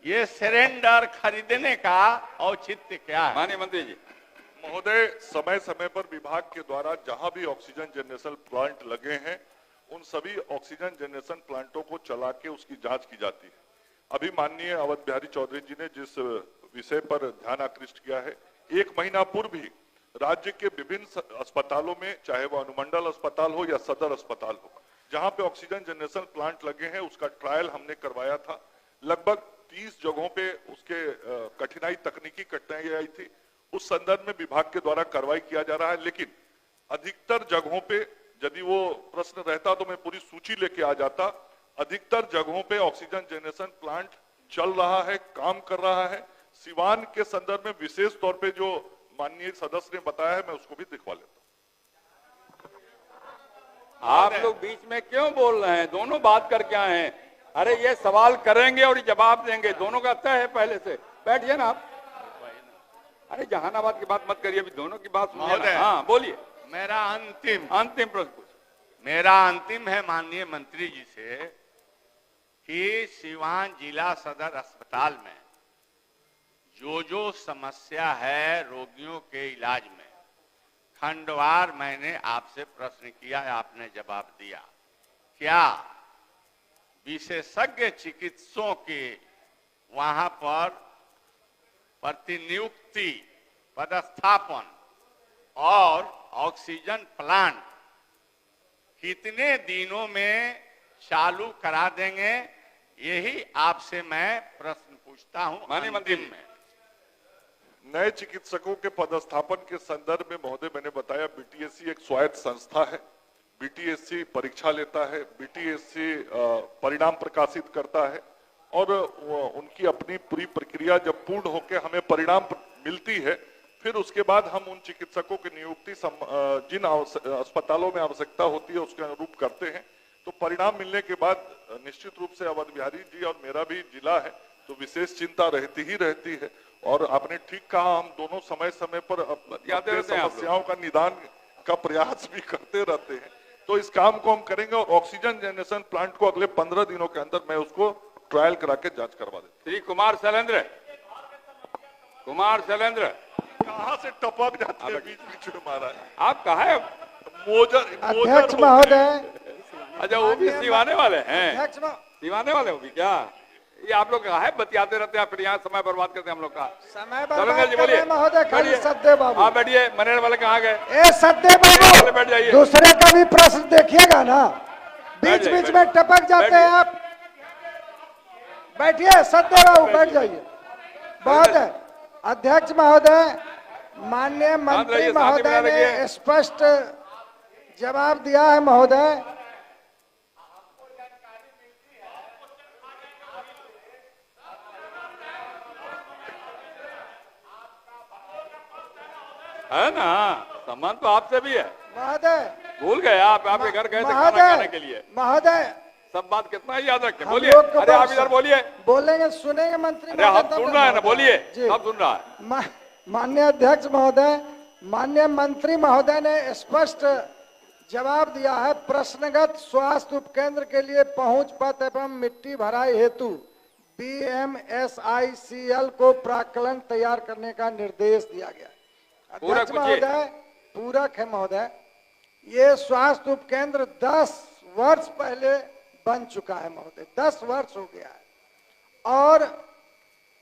ये सिलेंडर खरीदने का औचित्य क्या है? माननीय मंत्री जी। महोदय, समय समय पर विभाग के द्वारा जहां भी ऑक्सीजन जनरेशन प्लांट लगे हैं उन सभी ऑक्सीजन जनरेशन प्लांटों को चला के उसकी जांच की जाती है। अभी माननीय अवध बिहारी चौधरी जी ने जिस विषय पर ध्यान आकृष्ट किया है, 1 महीना पूर्व भी राज्य के विभिन्न अस्पतालों में, चाहे वो अनुमंडल अस्पताल हो या सदर अस्पताल हो, जहां पे ऑक्सीजन जनरेशन प्लांट लगे हैं उसका ट्रायल हमने करवाया था। लगभग 30 जगहों पे उसके कठिनाई, तकनीकी कठिनाई आई थी, उस संदर्भ में विभाग के द्वारा कार्रवाई किया जा रहा है। लेकिन अधिकतर जगहों पे, यदि वो प्रश्न रहता तो मैं पूरी सूची लेके आ जाता, अधिकतर जगहों पे ऑक्सीजन जनरेशन प्लांट चल रहा है, काम कर रहा है। सिवान के संदर्भ में विशेष तौर पे जो माननीय सदस्य ने बताया है, मैं उसको भी दिखवा लेता हूं। आप लोग बीच में क्यों बोल रहे हैं? दोनों बात करके आए हैं। अरे ये सवाल करेंगे और जवाब देंगे, दोनों का तय है पहले से। बैठिए ना आप। अरे जहानाबाद की बात मत करिए, अभी दोनों की बात सुनिए। हाँ बोलिए। मेरा अंतिम प्रश्न मेरा अंतिम है माननीय मंत्री जी से कि सिवान जिला सदर अस्पताल में जो समस्या है रोगियों के इलाज में, खंडवार मैंने आपसे प्रश्न किया, आपने जवाब दिया। क्या विशेषज्ञ चिकित्सकों के वहां पर प्रतिनियुक्ति, पदस्थापन और ऑक्सीजन प्लांट कितने दिनों में चालू करा देंगे? यही आपसे मैं प्रश्न पूछता हूं। माननीय मंत्री में नए चिकित्सकों के पदस्थापन के संदर्भ में महोदय मैंने बताया, बीटीएससी एक स्वायत्त संस्था है। बीटीएससी परीक्षा लेता है, बीटीएससी परिणाम प्रकाशित करता है और उनकी अपनी पूरी प्रक्रिया जब पूर्ण होकर हमें परिणाम मिलती है, फिर उसके बाद हम उन चिकित्सकों की नियुक्ति जिन अस्पतालों में आवश्यकता होती है उसके अनुरूप करते हैं। तो परिणाम मिलने के बाद निश्चित रूप से अवध बिहारी जी और मेरा भी जिला है तो विशेष चिंता रहती ही रहती है। और आपने ठीक कहा, हम दोनों समय समय पर अपने समस्याओं का निदान का प्रयास भी करते रहते हैं। तो इस काम को हम करेंगे और ऑक्सीजन जनरेशन प्लांट को अगले 15 दिनों के अंदर मैं उसको ट्रायल करा के जांच करवा देता। श्री कुमार शैलेंद्र कहाँ से टपक जाते हैं बीच में महाराज? आप कहा है अध्यक्ष महोदय। अच्छा, वो भी सिवाने वाले हैं? सिवाने वाले हो भी क्या? ये आप लोग कहा है बतियाते रहते हैं, फिर यहाँ समय बर्बाद करते हैं हम लोग का। समय बर्बाद कर रहे हैं महोदय। खाली सद्दे बाबू। हाँ बैठिए। मनेर वाले कहाँ गए? ए सद्दे बाबू, बैठ जाइए। दूसरे का भी प्रश्न देखिएगा ना, बीच बीच में टपक जाते हैं आप। बैठिए सद्दे बाबू, बैठ जाइए। बहुत है। अध्यक्ष महोदय, माननीय मंत्री रहिए, शांति महोदय बना रखिए। ने स्पष्ट जवाब दिया है महोदय। है ना, सम्मान तो आपसे भी है। महोदय भूल गए आप, आपके घर गए थे खाना महोदय खाने के लिए। महोदय सब बात कितना ही याद रखें। हम बोलिए, लोग को अरे आप बस- इधर बोलिए। बोलेंगे सुनेंगे मंत्री अरे हम महोदय, सुन तब रहे हैं ना, महोदय। बोलिए, जी। सब सुन रहा है। माननीय अध्यक्ष महोदय, माननीय मंत्री महोदय ने स्पष्ट जवाब दिया है। प्रश्नगत स्वास्थ्य उपकेंद्र के लिए पहुंच पथ एवं मिट्टी भराई हेतु BMSICL को प्राक्कलन तैयार करने का निर्देश दिया गया है। पूरक अध्यक्ष पूछिए। महोदय, पूरक है महोदय, ये स्वास्थ्य उपकेंद्र 10 वर्ष पहले बन चुका है महोदय, 10 वर्ष हो गया है। और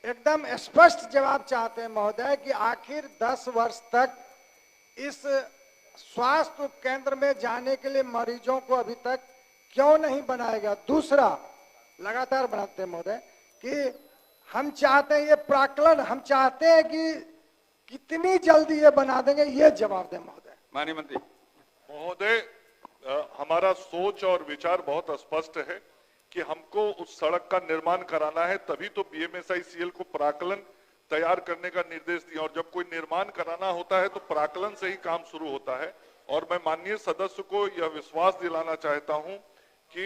एकदम स्पष्ट जवाब चाहते हैं महोदय कि आखिर 10 वर्ष तक इस स्वास्थ्य उपकेंद्र में जाने के लिए मरीजों को अभी तक क्यों नहीं बनाया गया। दूसरा, लगातार बनाते हैं महोदय कि हम चाहते हैं ये प्राक्कलन, हम चाहते हैं कि कितनी जल्दी ये बना देंगे, ये जवाब दें महोदय। माननीय मंत्री महोदय, हमारा सोच और विचार बहुत स्पष्ट है कि हमको उस सड़क का निर्माण कराना है, तभी तो BMSICL को प्राक्कलन तैयार करने का निर्देश दिया। और जब कोई निर्माण कराना होता है तो प्राक्कलन से ही काम शुरू होता है। और मैं माननीय सदस्य को यह विश्वास दिलाना चाहता हूं कि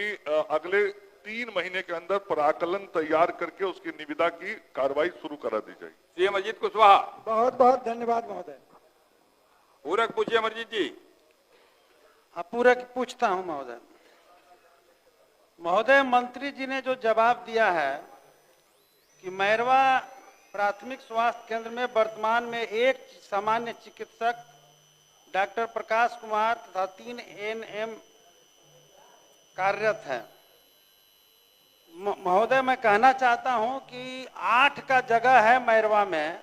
अगले 3 महीने के अंदर प्राक्कलन तैयार करके उसकी निविदा की कार्रवाई शुरू करा दी जाएगी। CM अजीत कुशवाहा। बहुत बहुत धन्यवाद महोदय। पूरक पूछिए अमरजीत जी। हाँ, पूरक पूछता हूं महोदय। महोदय, मंत्री जी ने जो जवाब दिया है कि मैरवा प्राथमिक स्वास्थ्य केंद्र में वर्तमान में एक सामान्य चिकित्सक डॉक्टर प्रकाश कुमार तथा 3 ANM कार्यरत हैं। महोदय, मैं कहना चाहता हूं कि 8 का जगह है मैरवा में।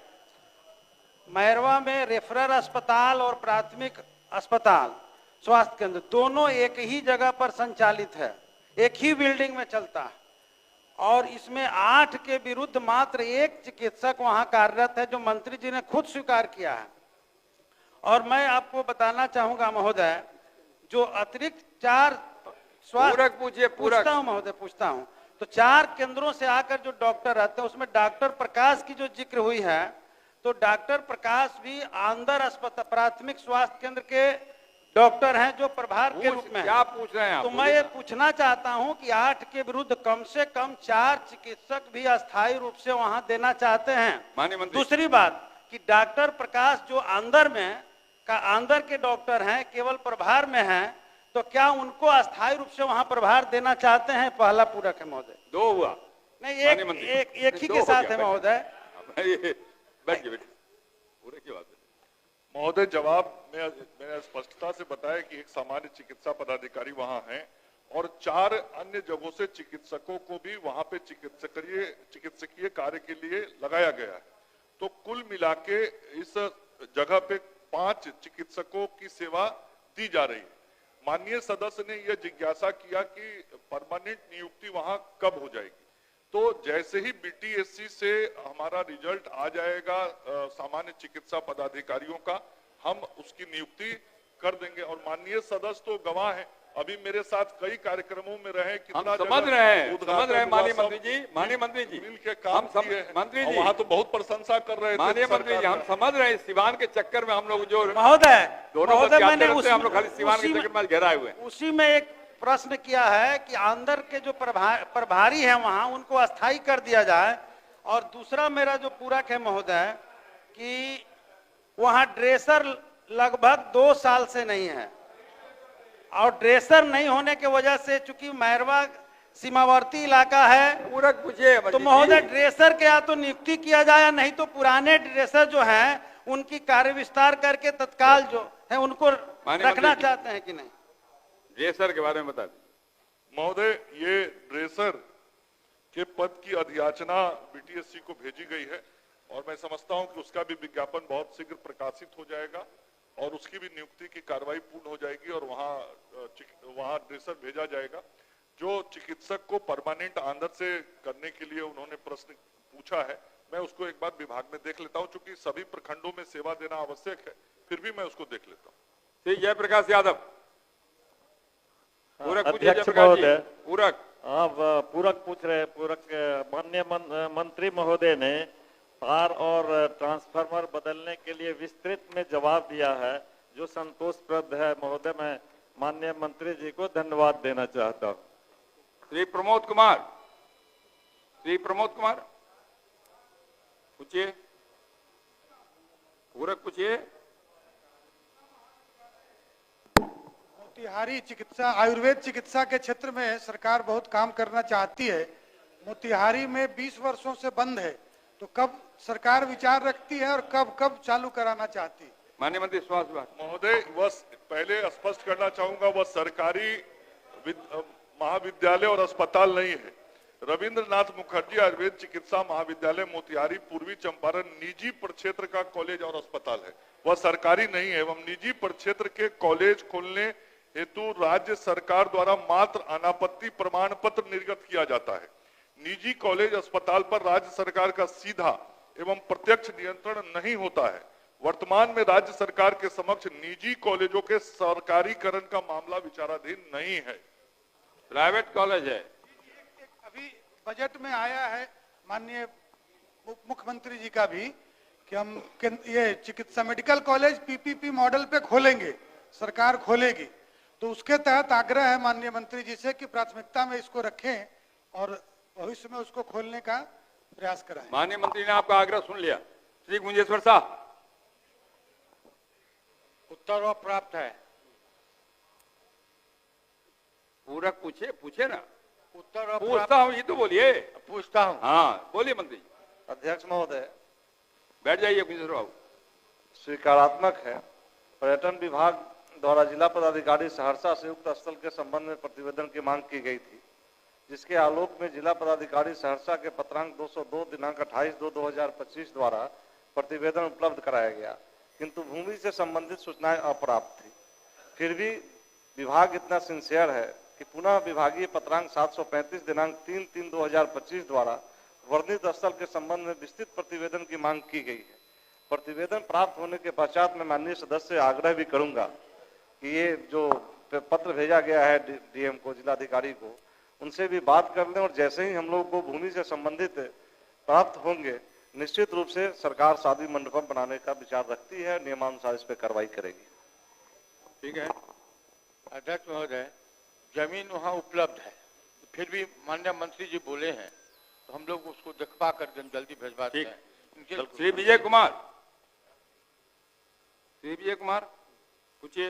मैरवा में रेफरल अस्पताल और प्राथमिक अस्पताल स्वास्थ्य केंद्र दोनों एक ही जगह पर संचालित है, एक ही बिल्डिंग में चलता है। और इसमें 8 के विरुद्ध मात्र एक चिकित्सक वहां कार्यरत है, जो मंत्री जी ने खुद स्वीकार किया है। और मैं आपको बताना चाहूंगा महोदय, जो अतिरिक्त 4 पूरक पूछिए, पूरक। पूछता हूं महोदय, पूछता हूं। तो 4 केंद्रों से आकर जो डॉक्टर रहते हैं, उसमें डॉक्टर प्रकाश की जो जिक्र हुई है, तो डॉक्टर प्रकाश भी आंदर अस्पताल प्राथमिक स्वास्थ्य केंद्र के डॉक्टर हैं, जो प्रभार के रूप में क्या पूछ रहे हैं आप? तो मैं ये पूछना चाहता हूं कि 8 के विरुद्ध कम से कम 4 चिकित्सक भी अस्थायी रूप से वहां देना चाहते हैं। माननीय मंत्री। दूसरी बात कि डॉक्टर प्रकाश जो अंदर के डॉक्टर हैं, केवल प्रभार में हैं, तो क्या उनको अस्थायी रूप से वहां प्रभार देना चाहते हैं? पहला पूरक है महोदय। 2 हुआ नहीं, एक ही के साथ है महोदय। बैठिए, पूरे की बात है महोदय। जवाब मैंने स्पष्टता से बताया कि एक सामान्य चिकित्सा पदाधिकारी वहां हैं और 4 अन्य जगहों से चिकित्सकों को भी वहां पे चिकित्सकीय कार्य के लिए लगाया गया है। तो कुल मिला के इस जगह पे 5 चिकित्सकों की सेवा दी जा रही है। माननीय सदस्य ने यह जिज्ञासा किया कि परमानेंट नियुक्ति वहां कब हो जाएगी। तो जैसे ही BTSC से हमारा रिजल्ट आ जाएगा सामान्य चिकित्सा पदाधिकारियों का, हम उसकी नियुक्ति कर देंगे। और माननीय सदस्य तो गवाह हैं, अभी मेरे साथ कई कार्यक्रमों में रहे, कितना हम समझ रहे हैं माननीय मंत्री जी, माननीय मंत्री जी मिल के काम किए हैं। मंत्री जी वहाँ तो बहुत प्रशंसा कर रहे थे माननीय मंत्री जी, हम समझ रहे हैं सिवान के चक्कर में हम लोग जो महोदय मैंने हम लोग खाली सिवान के चक्कर में घेराए हुए हैं। उसी में एक प्रश्न किया है कि अंदर के जो प्रभारी हैं वहां, उनको अस्थायी कर दिया जाए। और दूसरा मेरा जो पूरक है महोदय कि वहां ड्रेसर लगभग 2 साल से नहीं है, और ड्रेसर नहीं होने की वजह से, चूंकि मैरवा सीमावर्ती इलाका है, पूरक पूछिए तो महोदय ड्रेसर के या तो नियुक्ति किया जाए, नहीं तो पुराने ड्रेसर जो हैं उनकी कार्य विस्तार करके तत्काल जो है उनको रखना चाहते हैं कि नहीं? ड्रेसर के बारे में बता दें महोदय। ये ड्रेसर के पद की अधियाचना BTSC को भेजी गई है और मैं समझता हूं कि उसका भी विज्ञापन बहुत शीघ्र प्रकाशित हो जाएगा और उसकी भी नियुक्ति की कार्रवाई पूर्ण हो जाएगी और वहां ड्रेसर भेजा जाएगा। जो चिकित्सक को परमानेंट आंदर से करने के लिए उन्होंने प्रश्न पूछा है, मैं उसको एक बार विभाग में देख लेता हूं, चूंकि सभी प्रखंडों में सेवा देना आवश्यक है, फिर भी मैं उसको देख लेता हूं। श्री जयप्रकाश यादव। पूरक पूछिए अध्यक्ष जयप्रकाश जी। महोदय, पूरक। आप पूरक पूछ रहे हैं। पूरक माननीय मंत्री महोदय ने तार और ट्रांसफार्मर बदलने के लिए विस्तृत में जवाब दिया है, जो संतोषप्रद है। महोदय, मैं माननीय मंत्री जी को धन्यवाद देना चाहता हूँ। श्री प्रमोद कुमार। श्री प्रमोद कुमार पूछिए। पूरक पूछिए। मोतिहारी चिकित्सा, आयुर्वेद चिकित्सा के क्षेत्र में सरकार बहुत काम करना चाहती है। मोतिहारी में 20 वर्षों से बंद है, तो कब सरकार विचार रखती है और कब कब चालू कराना चाहती है? माननीय मंत्री स्वास्थ्य विभाग। महोदय, वह पहले स्पष्ट करना चाहूंगा, वह सरकारी महाविद्यालय और अस्पताल नहीं है। रविंद्रनाथ मुखर्जी आयुर्वेद चिकित्सा महाविद्यालय मोतिहारी पूर्वी चंपारण निजी प्रक्षेत्र का कॉलेज और अस्पताल है। वह सरकारी नहीं है एवं निजी प्रक्षेत्र के कॉलेज खोलने हेतु राज्य सरकार द्वारा मात्र अनापत्ति प्रमाण पत्र निर्गत किया जाता है। निजी कॉलेज अस्पताल पर राज्य सरकार का सीधा एवं प्रत्यक्ष नियंत्रण नहीं होता है। वर्तमान में राज्य सरकार के समक्ष निजी कॉलेजों के सरकारीकरण का मामला विचाराधीन नहीं है, प्राइवेट कॉलेज है। अभी बजट में आया है माननीय मुख्यमंत्री जी का भी कि हम ये चिकित्सा मेडिकल कॉलेज पीपीपी मॉडल पे खोलेंगे, सरकार खोलेगी। तो उसके तहत आग्रह है माननीय मंत्री जी से कि प्राथमिकता में इसको रखें और भविष्य में उसको खोलने का प्रयास कराएं। माननीय मंत्री ने आपका आग्रह सुन लिया। श्री गुंजेश्वर साहब। उत्तर और प्राप्त है। पूरक पूछे, पूछे ना। उत्तर और पूछता हूँ, ये तो बोलिए। पूछता हूँ। हाँ बोलिए मंत्री। अध्यक्ष महोदय, बैठ जाइए गुंजेश्वर बाबू। स्वीकारात्मक है। पर्यटन विभाग द्वारा जिला पदाधिकारी सहरसा से उक्त स्थल के संबंध में प्रतिवेदन की मांग की गई थी, जिसके आलोक में जिला पदाधिकारी सहरसा के पत्रांक 202 दिनांक 28/2/2025 द्वारा प्रतिवेदन उपलब्ध कराया गया, किंतु भूमि से संबंधित सूचनाएं अप्राप्त थी। फिर भी विभाग इतना सिंसियर है कि पुनः विभागीय पत्रांक 735 दिनांक 3/3/2025 द्वारा वर्णित स्थल के संबंध में विस्तृत प्रतिवेदन की मांग की गई है। प्रतिवेदन प्राप्त होने के पश्चात मैं माननीय सदस्य से आग्रह भी करूंगा कि ये जो पत्र भेजा गया है डीएम को, जिलाधिकारी को, उनसे भी बात कर लें और जैसे ही हम लोग को भूमि से संबंधित प्राप्त होंगे, निश्चित रूप से सरकार शादी मंडपम बनाने का विचार रखती है, नियमानुसार इस पर कार्रवाई करेगी। ठीक है अध्यक्ष महोदय, जमीन वहाँ उपलब्ध है, फिर भी माननीय मंत्री जी बोले हैं तो हम लोग उसको दिखवा कर जल्दी भिजवाते हैं। श्री विजय कुमार। श्री विजय कुमार पूछिए।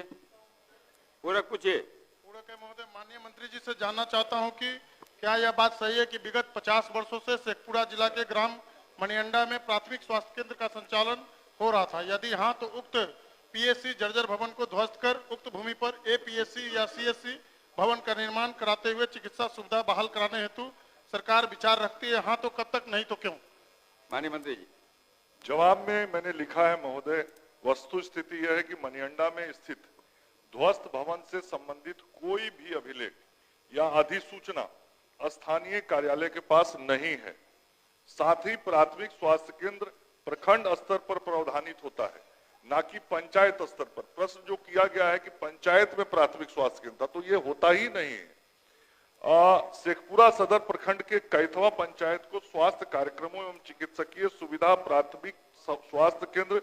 पूरक पूछिए। पूरक महोदय, माननीय मंत्री जी से जानना चाहता हूं कि क्या यह बात सही है कि विगत 50 वर्षों से शेखपुरा जिला के ग्राम मणियंडा में प्राथमिक स्वास्थ्य केंद्र का संचालन हो रहा था? यदि हाँ, तो उक्त पीएससी जर्जर भवन को ध्वस्त कर उक्त भूमि पर एपीएससी या सीएससी भवन का निर्माण कराते हुए चिकित्सा सुविधा बहाल कराने हेतु सरकार विचार रखती है? हाँ तो कब तक, नहीं तो क्यों? माननीय मंत्री जी। जवाब में मैंने लिखा है महोदय, वस्तु स्थिति यह है कि मणियंडा में स्थित ध्वस्त भवन से संबंधित कोई भी अभिलेख या अधिसूचना स्थानीय कार्यालय के पास नहीं है। साथ ही प्राथमिक स्वास्थ्य केंद्र प्रखंड स्तर पर प्रावधानित होता है, ना कि पंचायत स्तर पर। प्रश्न जो किया गया है कि पंचायत में प्राथमिक स्वास्थ्य केंद्र, तो ये होता ही नहीं है। शेखपुरा सदर प्रखंड के कैथवा पंचायत को स्वास्थ्य कार्यक्रमों एवं चिकित्सकीय सुविधा प्राथमिक स्वास्थ्य केंद्र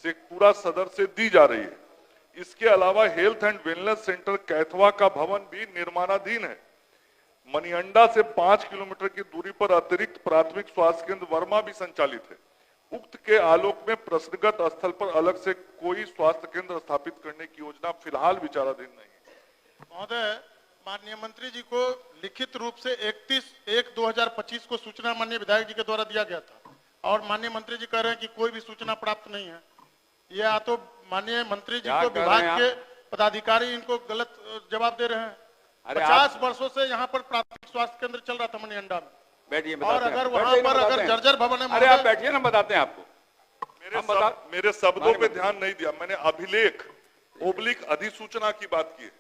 शेखपुरा सदर से दी जा रही है। इसके अलावा health and wellness centre Kaithwa का भवन भी निर्माणाधीन है। मणियंडा से 5 किलोमीटर की दूरी पर अतिरिक्त प्राथमिक स्वास्थ्य केंद्र वर्मा भी संचालित है। उक्त के आलोक में प्रश्नगत स्थल पर अलग से कोई स्वास्थ्य केंद्र स्थापित करने की योजना फिलहाल विचाराधीन नहीं है। महोदय, माननीय मंत्री जी को लिखित रूप से 31/1/2025 को सूचना माननीय विधायक जी के द्वारा दिया गया था और माननीय मंत्री जी कह रहे हैं कि कोई भी सूचना प्राप्त नहीं है। ये या तो माननीय मंत्री जी को विभाग के पदाधिकारी इनको गलत जवाब दे रहे हैं। 50 वर्षों से यहाँ पर प्राथमिक स्वास्थ्य केंद्र चल रहा था मणियंडा में। बैठिए, और अगर वहाँ पर अगर जर्जर भवन है, अरे आप बैठिए ना, बताते हैं आपको। मेरे शब्दों पे ध्यान नहीं दिया, मैंने अभिलेख ओब्लिक अधिसूचना की बात की है।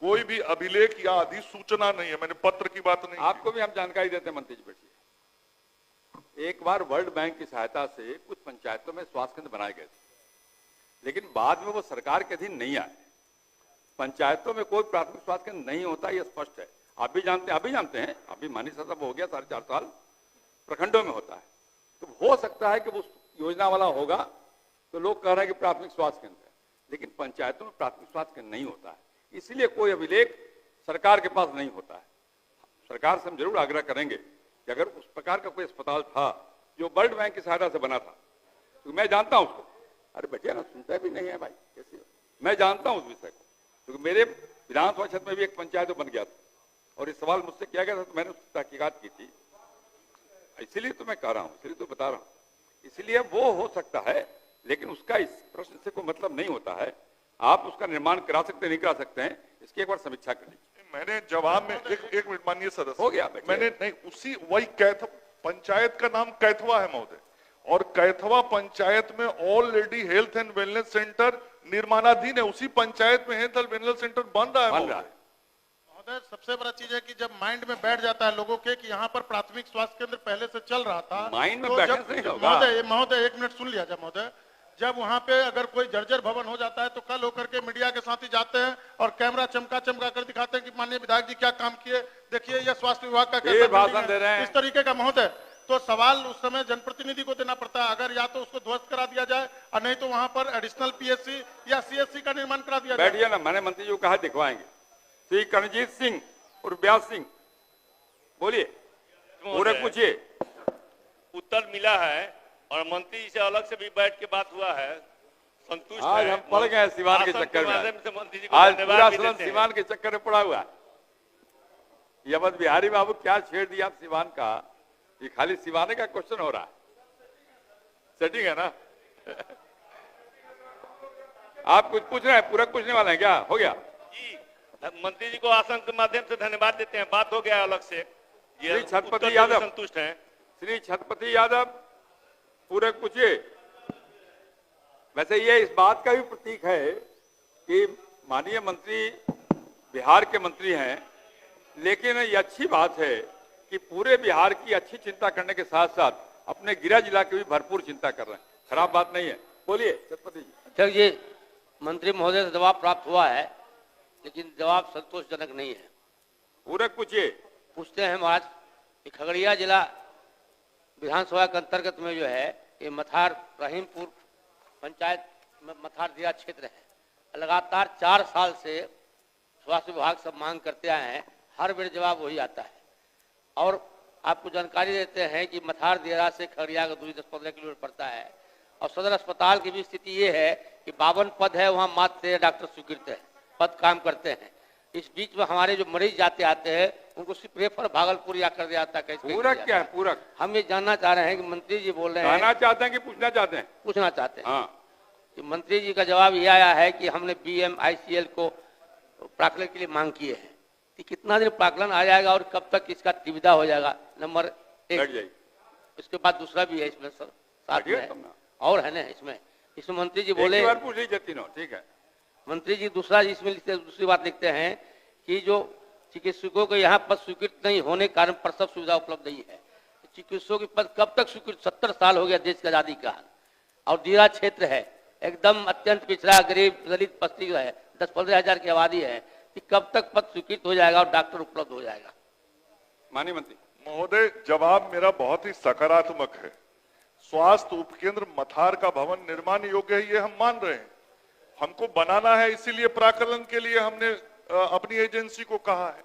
कोई भी अभिलेख या अधिसूचना नहीं है, मैंने पत्र की बात नहीं। आपको भी हम जानकारी देते हैं मंत्री जी, बैठिए। एक बार वर्ल्ड बैंक की सहायता से कुछ पंचायतों में स्वास्थ्य केंद्र बनाए गए थे, लेकिन बाद में वो सरकार के अधीन नहीं आए। पंचायतों में कोई प्राथमिक स्वास्थ्य केंद्र नहीं होता, ये स्पष्ट है। आप भी जानते हैं, अभी मानी साहब हो गया 4.5 साल, प्रखंडों में होता है। तो हो सकता है कि वो योजना वाला होगा तो लोग कह रहे हैं कि प्राथमिक स्वास्थ्य केंद्र है, लेकिन पंचायतों में प्राथमिक स्वास्थ्य केंद्र नहीं होता है, इसलिए कोई अभिलेख सरकार के पास नहीं होता है। सरकार से हम जरूर आग्रह करेंगे कि अगर उस प्रकार का कोई अस्पताल था जो वर्ल्ड बैंक की सहायता से बना था, तो मैं जानता हूं उसको, अरे बच्चे ना सुनता भी नहीं है भाई, कैसे मैं जानता हूं उस विषय को, क्योंकि मेरे विधानसभा क्षेत्र में भी एक पंचायत बन गया था और ये सवाल मुझसे किया गया था, तो मैंने उसकी तहकीकात की थी। इसीलिए तो मैं कह रहा हूँ, इसलिए तो बता रहा हूँ, इसलिए वो हो सकता है, लेकिन उसका इस प्रश्न से कोई मतलब नहीं होता है। आप उसका निर्माण करा सकते नहीं करा सकते हैं, इसकी एक बार समीक्षा कर लीजिए। मैंने जवाब में एक मिनट माननीय सदस्य हो गया, मैंने नहीं उसी वही पंचायत का नाम कैथवा है महोदय, और कैथवा पंचायत में already health and wellness centre निर्माणाधीन है, उसी पंचायत में हेल्थ एंड वेलनेस सेंटर बन रहा है। सबसे बड़ा चीज है कि जब माइंड में बैठ जाता है लोगों के कि यहाँ पर प्राथमिक स्वास्थ्य केंद्र पहले से चल रहा था, माइंड में तो बैठने जब से नहीं होगा। महोदय 1 मिनट सुन लिया जाए महोदय, जब वहाँ पे अगर कोई जर्जर भवन हो जाता है तो कल होकर के मीडिया के साथ ही जाते हैं और कैमरा चमका कर दिखाते हैं कि माननीय विधायक जी क्या काम किए, देखिए यह स्वास्थ्य विभाग का कैसा भाषण दे रहे हैं, इस तरीके का महोदय। तो सवाल उस समय जनप्रतिनिधि को देना पड़ता है, अगर या तो उसको ध्वस्त करा दिया जाए और नहीं तो वहाँ पर एडिशनल पीएससी या सीएससी का निर्माण करा दिया जाए। बैठिए ना, मैंने मंत्री जी को कहा दिखवाएंगे। श्री करणजीत सिंह और व्यास सिंह बोलिए, पूरे पूछिए। उत्तर मिला है और मंत्री जी से अलग से भी बैठ के बात हुआ है, संतुष्ट आज है। हम पड़ गए सिवान के चक्कर में, मंत्री जी को आज धन्यवाद पूरा भी सदन देते हैं। सिवान के चक्कर में पड़ा हुआ है। ये अवध बिहारी बाबू क्या छेड़ दिया आप सिवान का, ये खाली सिवाने का क्वेश्चन हो रहा है, सेटिंग है ना। आप कुछ पूछ रहे हैं, पूरा पूछने वाले हैं क्या? हो गया मंत्री जी को आसन के माध्यम से धन्यवाद देते हैं, बात हो गया अलग से। श्री छत्रपति यादव संतुष्ट हैं। श्री छत्रपति यादव पूरे पूछिए। वैसे ये इस बात का भी प्रतीक है कि माननीय मंत्री बिहार के मंत्री हैं, लेकिन ये अच्छी बात है कि पूरे बिहार की अच्छी चिंता करने के साथ साथ अपने गृह जिला की भी भरपूर चिंता कर रहे हैं, खराब बात नहीं है। बोलिए छत्रपति जी। अध्यक्ष जी, मंत्री महोदय से जवाब प्राप्त हुआ है, लेकिन जवाब संतोषजनक नहीं है। पूरे पूछिए। पूछते हैं महाराज कि खगड़िया जिला विधानसभा के अंतर्गत में जो है ये मथार रहीमपुर पंचायत में मथार दिया क्षेत्र है, लगातार 4 साल से स्वास्थ्य विभाग सब मांग करते आए हैं, हर बेर जवाब वही आता है। और आपको जानकारी देते हैं कि मथार दियारा से खगड़िया का दूरी 10-15 किलोमीटर पड़ता है, और सदर अस्पताल की भी स्थिति ये है कि 52 पद है, वहाँ मात्र 13 डॉक्टर स्वीकृत है, पद काम करते हैं। इस बीच में हमारे जो मरीज जाते आते हैं उनको सिर्फ रेफर भागलपुर या कर दिया जाता है। पूरक क्या है? पूरक हम ये जानना चाह रहे हैं कि मंत्री जी बोल रहे हैं, कहना चाहते हैं कि पूछना चाहते हैं? पूछना चाहते हैं। हाँ। कि मंत्री जी का जवाब ये आया है कि हमने BMICL को प्राकलन के लिए मांग की है, कि कितना दिन प्राकलन आ जाएगा और कब तक इसका निविदा हो जाएगा, नंबर 1। इसके बाद दूसरा भी है इसमें साथ में और है ना, इसमें मंत्री जी बोले, पूछ लीजिए तीनों, ठीक है। मंत्री जी दूसरा इसमें दूसरी बात लिखते हैं कि जो चिकित्सकों के यहाँ पद स्वीकृत नहीं होने के कारण प्रसव सुविधा उपलब्ध नहीं है। चिकित्सकों के पद कब तक स्वीकृत? 70 साल हो गया देश की आजादी का, और दियारा क्षेत्र है, एकदम अत्यंत पिछड़ा गरीब दलित बस्ती है, 10-15 हजार की आबादी है, कि कब तक पद स्वीकृत हो जाएगा और डॉक्टर उपलब्ध हो जाएगा? माननीय मंत्री महोदय, जवाब मेरा बहुत ही सकारात्मक है। स्वास्थ्य उपकेंद्र मथार का भवन निर्माण योग्य है, ये हम मान रहे हैं। हमको बनाना है, इसीलिए प्राकलन के लिए हमने अपनी एजेंसी को कहा है,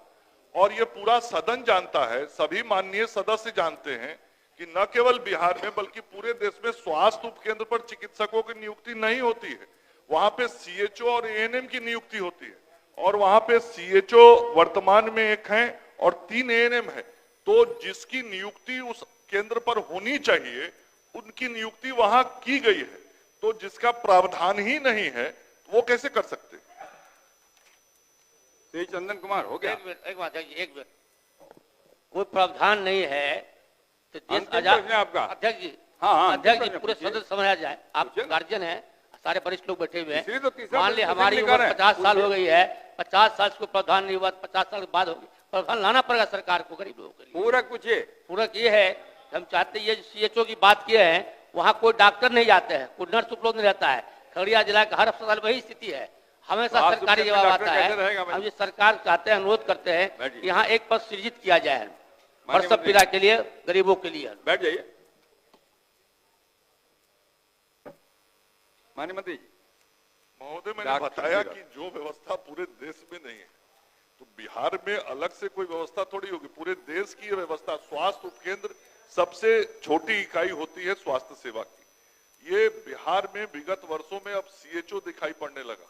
और ये पूरा सदन जानता है, सभी माननीय सदस्य जानते हैं कि न केवल बिहार में बल्कि पूरे देश में स्वास्थ्य उपकेंद्र पर चिकित्सकों की नियुक्ति नहीं होती है। वहां पे CHO और ANM की नियुक्ति होती है, और वहां पे CHO वर्तमान में 1 है और 3 ANM है। तो जिसकी नियुक्ति उस केंद्र पर होनी चाहिए उनकी नियुक्ति वहां की गई है, तो जिसका प्रावधान ही नहीं है वो कैसे कर सकते? श्री चंदन कुमार, हो गया। एक बात है, एक मिनट, कोई प्रावधान नहीं है तो देश आजाद। आपका अध्यक्ष जी, हाँ, अध्यक्ष जी, पूरे सदस्य समझा जाए, आप गार्जियन हैं, सारे वरिष्ठ लोग बैठे हुए हैं, तो मान ली हमारी उम्र 50 साल हो गई है, 50 साल से प्रावधान नहीं हुआ, 50 साल के बाद होगी, प्रावधान लाना पड़ेगा सरकार को गरीब लोगों के लिए। पूरक पूछिए। पूरक ये है कि हम चाहते हैं ये सीएचओ की बात किए हैं, वहाँ कोई डॉक्टर नहीं जाते हैं, कोई नर्स उपलब्ध नहीं रहता है। खगड़िया जिला का हर अस्पताल में वही स्थिति है, हमेशा आप सरकारी सुप्रीम जवाब डॉक्टर आता कैसे रहेगा है। भाई? हम ये सरकार चाहते हैं, अनुरोध करते हैं बैठिए। कि यहाँ एक पद सृजित किया जाए माननीय प्रसव मंत्री। पीड़ा के लिए, गरीबों के लिए। बैठ जाइए। माननीय मंत्री जी, महोदय मैंने डॉक्टर बताया जी का। कि जो व्यवस्था पूरे देश में नहीं है, तो बिहार में अलग से कोई व्यवस्था थोड़ी होगी, पूरे देश की ये व्यवस्था। स्वास्थ्य उपकेंद्र सबसे छोटी इकाई होती है स्वास्थ्य सेवा की। ये बिहार में विगत वर्षों में अब सीएचओ दिखाई पड़ने लगा,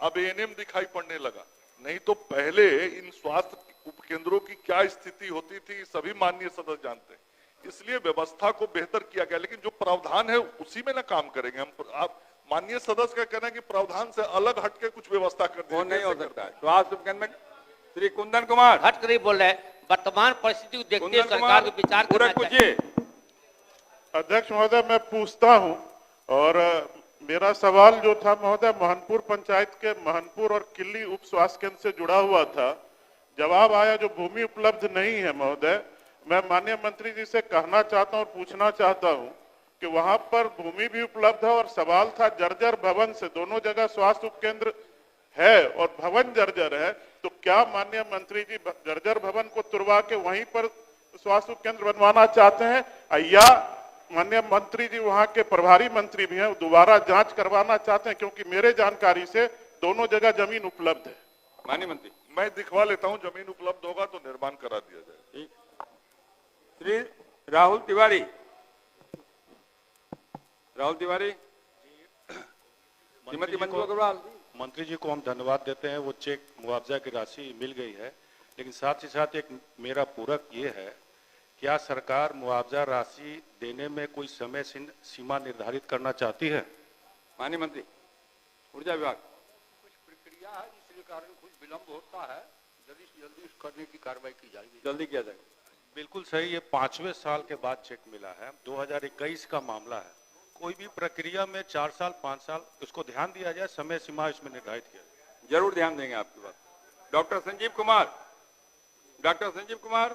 अब एएनएम दिखाई पड़ने लगा। नहीं तो पहले इन स्वास्थ्य उपकेंद्रों की क्या स्थिति होती थी सभी माननीय सदस्य जानते हैं। इसलिए व्यवस्था को बेहतर किया गया, लेकिन जो प्रावधान है उसी में ना काम करेंगे हम। आप माननीय सदस्य का कहना है कि प्रावधान से अलग हटके कुछ व्यवस्था कर दी, वो नहीं हो सकता है। स्वास्थ्य उपकेंद्र में श्री कुंदन कुमार हट कर ही बोल रहे हैं, वर्तमान परिस्थिति को देखते हुए कुंदन सरकार कुमार, को विचार पूरा करना चाहिए। पूछिए। अध्यक्ष महोदय, मैं पूछता हूं, और मेरा सवाल जो था महोदय महनपुर पंचायत के महनपुर और किल्ली उप स्वास्थ्य केंद्र से जुड़ा हुआ था। जवाब आया जो भूमि उपलब्ध नहीं है महोदय। मैं माननीय मंत्री जी से कहना चाहता हूं और पूछना चाहता हूं कि वहां पर भूमि भी उपलब्ध है, और सवाल था जर्जर भवन से। दोनों जगह स्वास्थ्य उपकेंद्र है और भवन जर्जर है, तो क्या माननीय मंत्री जी जर्जर भवन को तुड़वा के वहीं पर स्वास्थ्य उपकेंद्र बनवाना चाहते हैं, या माननीय मंत्री जी वहां के प्रभारी मंत्री भी हैं, दोबारा जांच करवाना चाहते हैं? क्योंकि मेरे जानकारी से दोनों जगह जमीन उपलब्ध है। माननीय मंत्री, मैं दिखवा लेता हूं, जमीन उपलब्ध होगा तो निर्माण करा दिया जाए। श्री राहुल तिवारी। राहुल तिवारी। श्रीमती मंजू अग्रवाल। मंत्री जी को हम धन्यवाद देते हैं, वो चेक मुआवजा की राशि मिल गई है, लेकिन साथ ही साथ एक मेरा पूरक ये है, क्या सरकार मुआवजा राशि देने में कोई समय सीमा निर्धारित करना चाहती है? माननीय मंत्री ऊर्जा विभाग। कुछ प्रक्रिया है जिसके कारण कुछ विलंब होता है, जल्दी से जल्दी करने की कार्रवाई की जाएगी। जल्दी किया जाएगा। बिल्कुल सही। ये 5वें साल के बाद चेक मिला है, 2021 का मामला है। कोई भी प्रक्रिया में 4 साल 5 साल उसको ध्यान दिया जाए, समय सीमा इसमें निर्धारित किया जाए। जरूर ध्यान देंगे आपकी बात। डॉक्टर संजीव कुमार। डॉक्टर संजीव कुमार,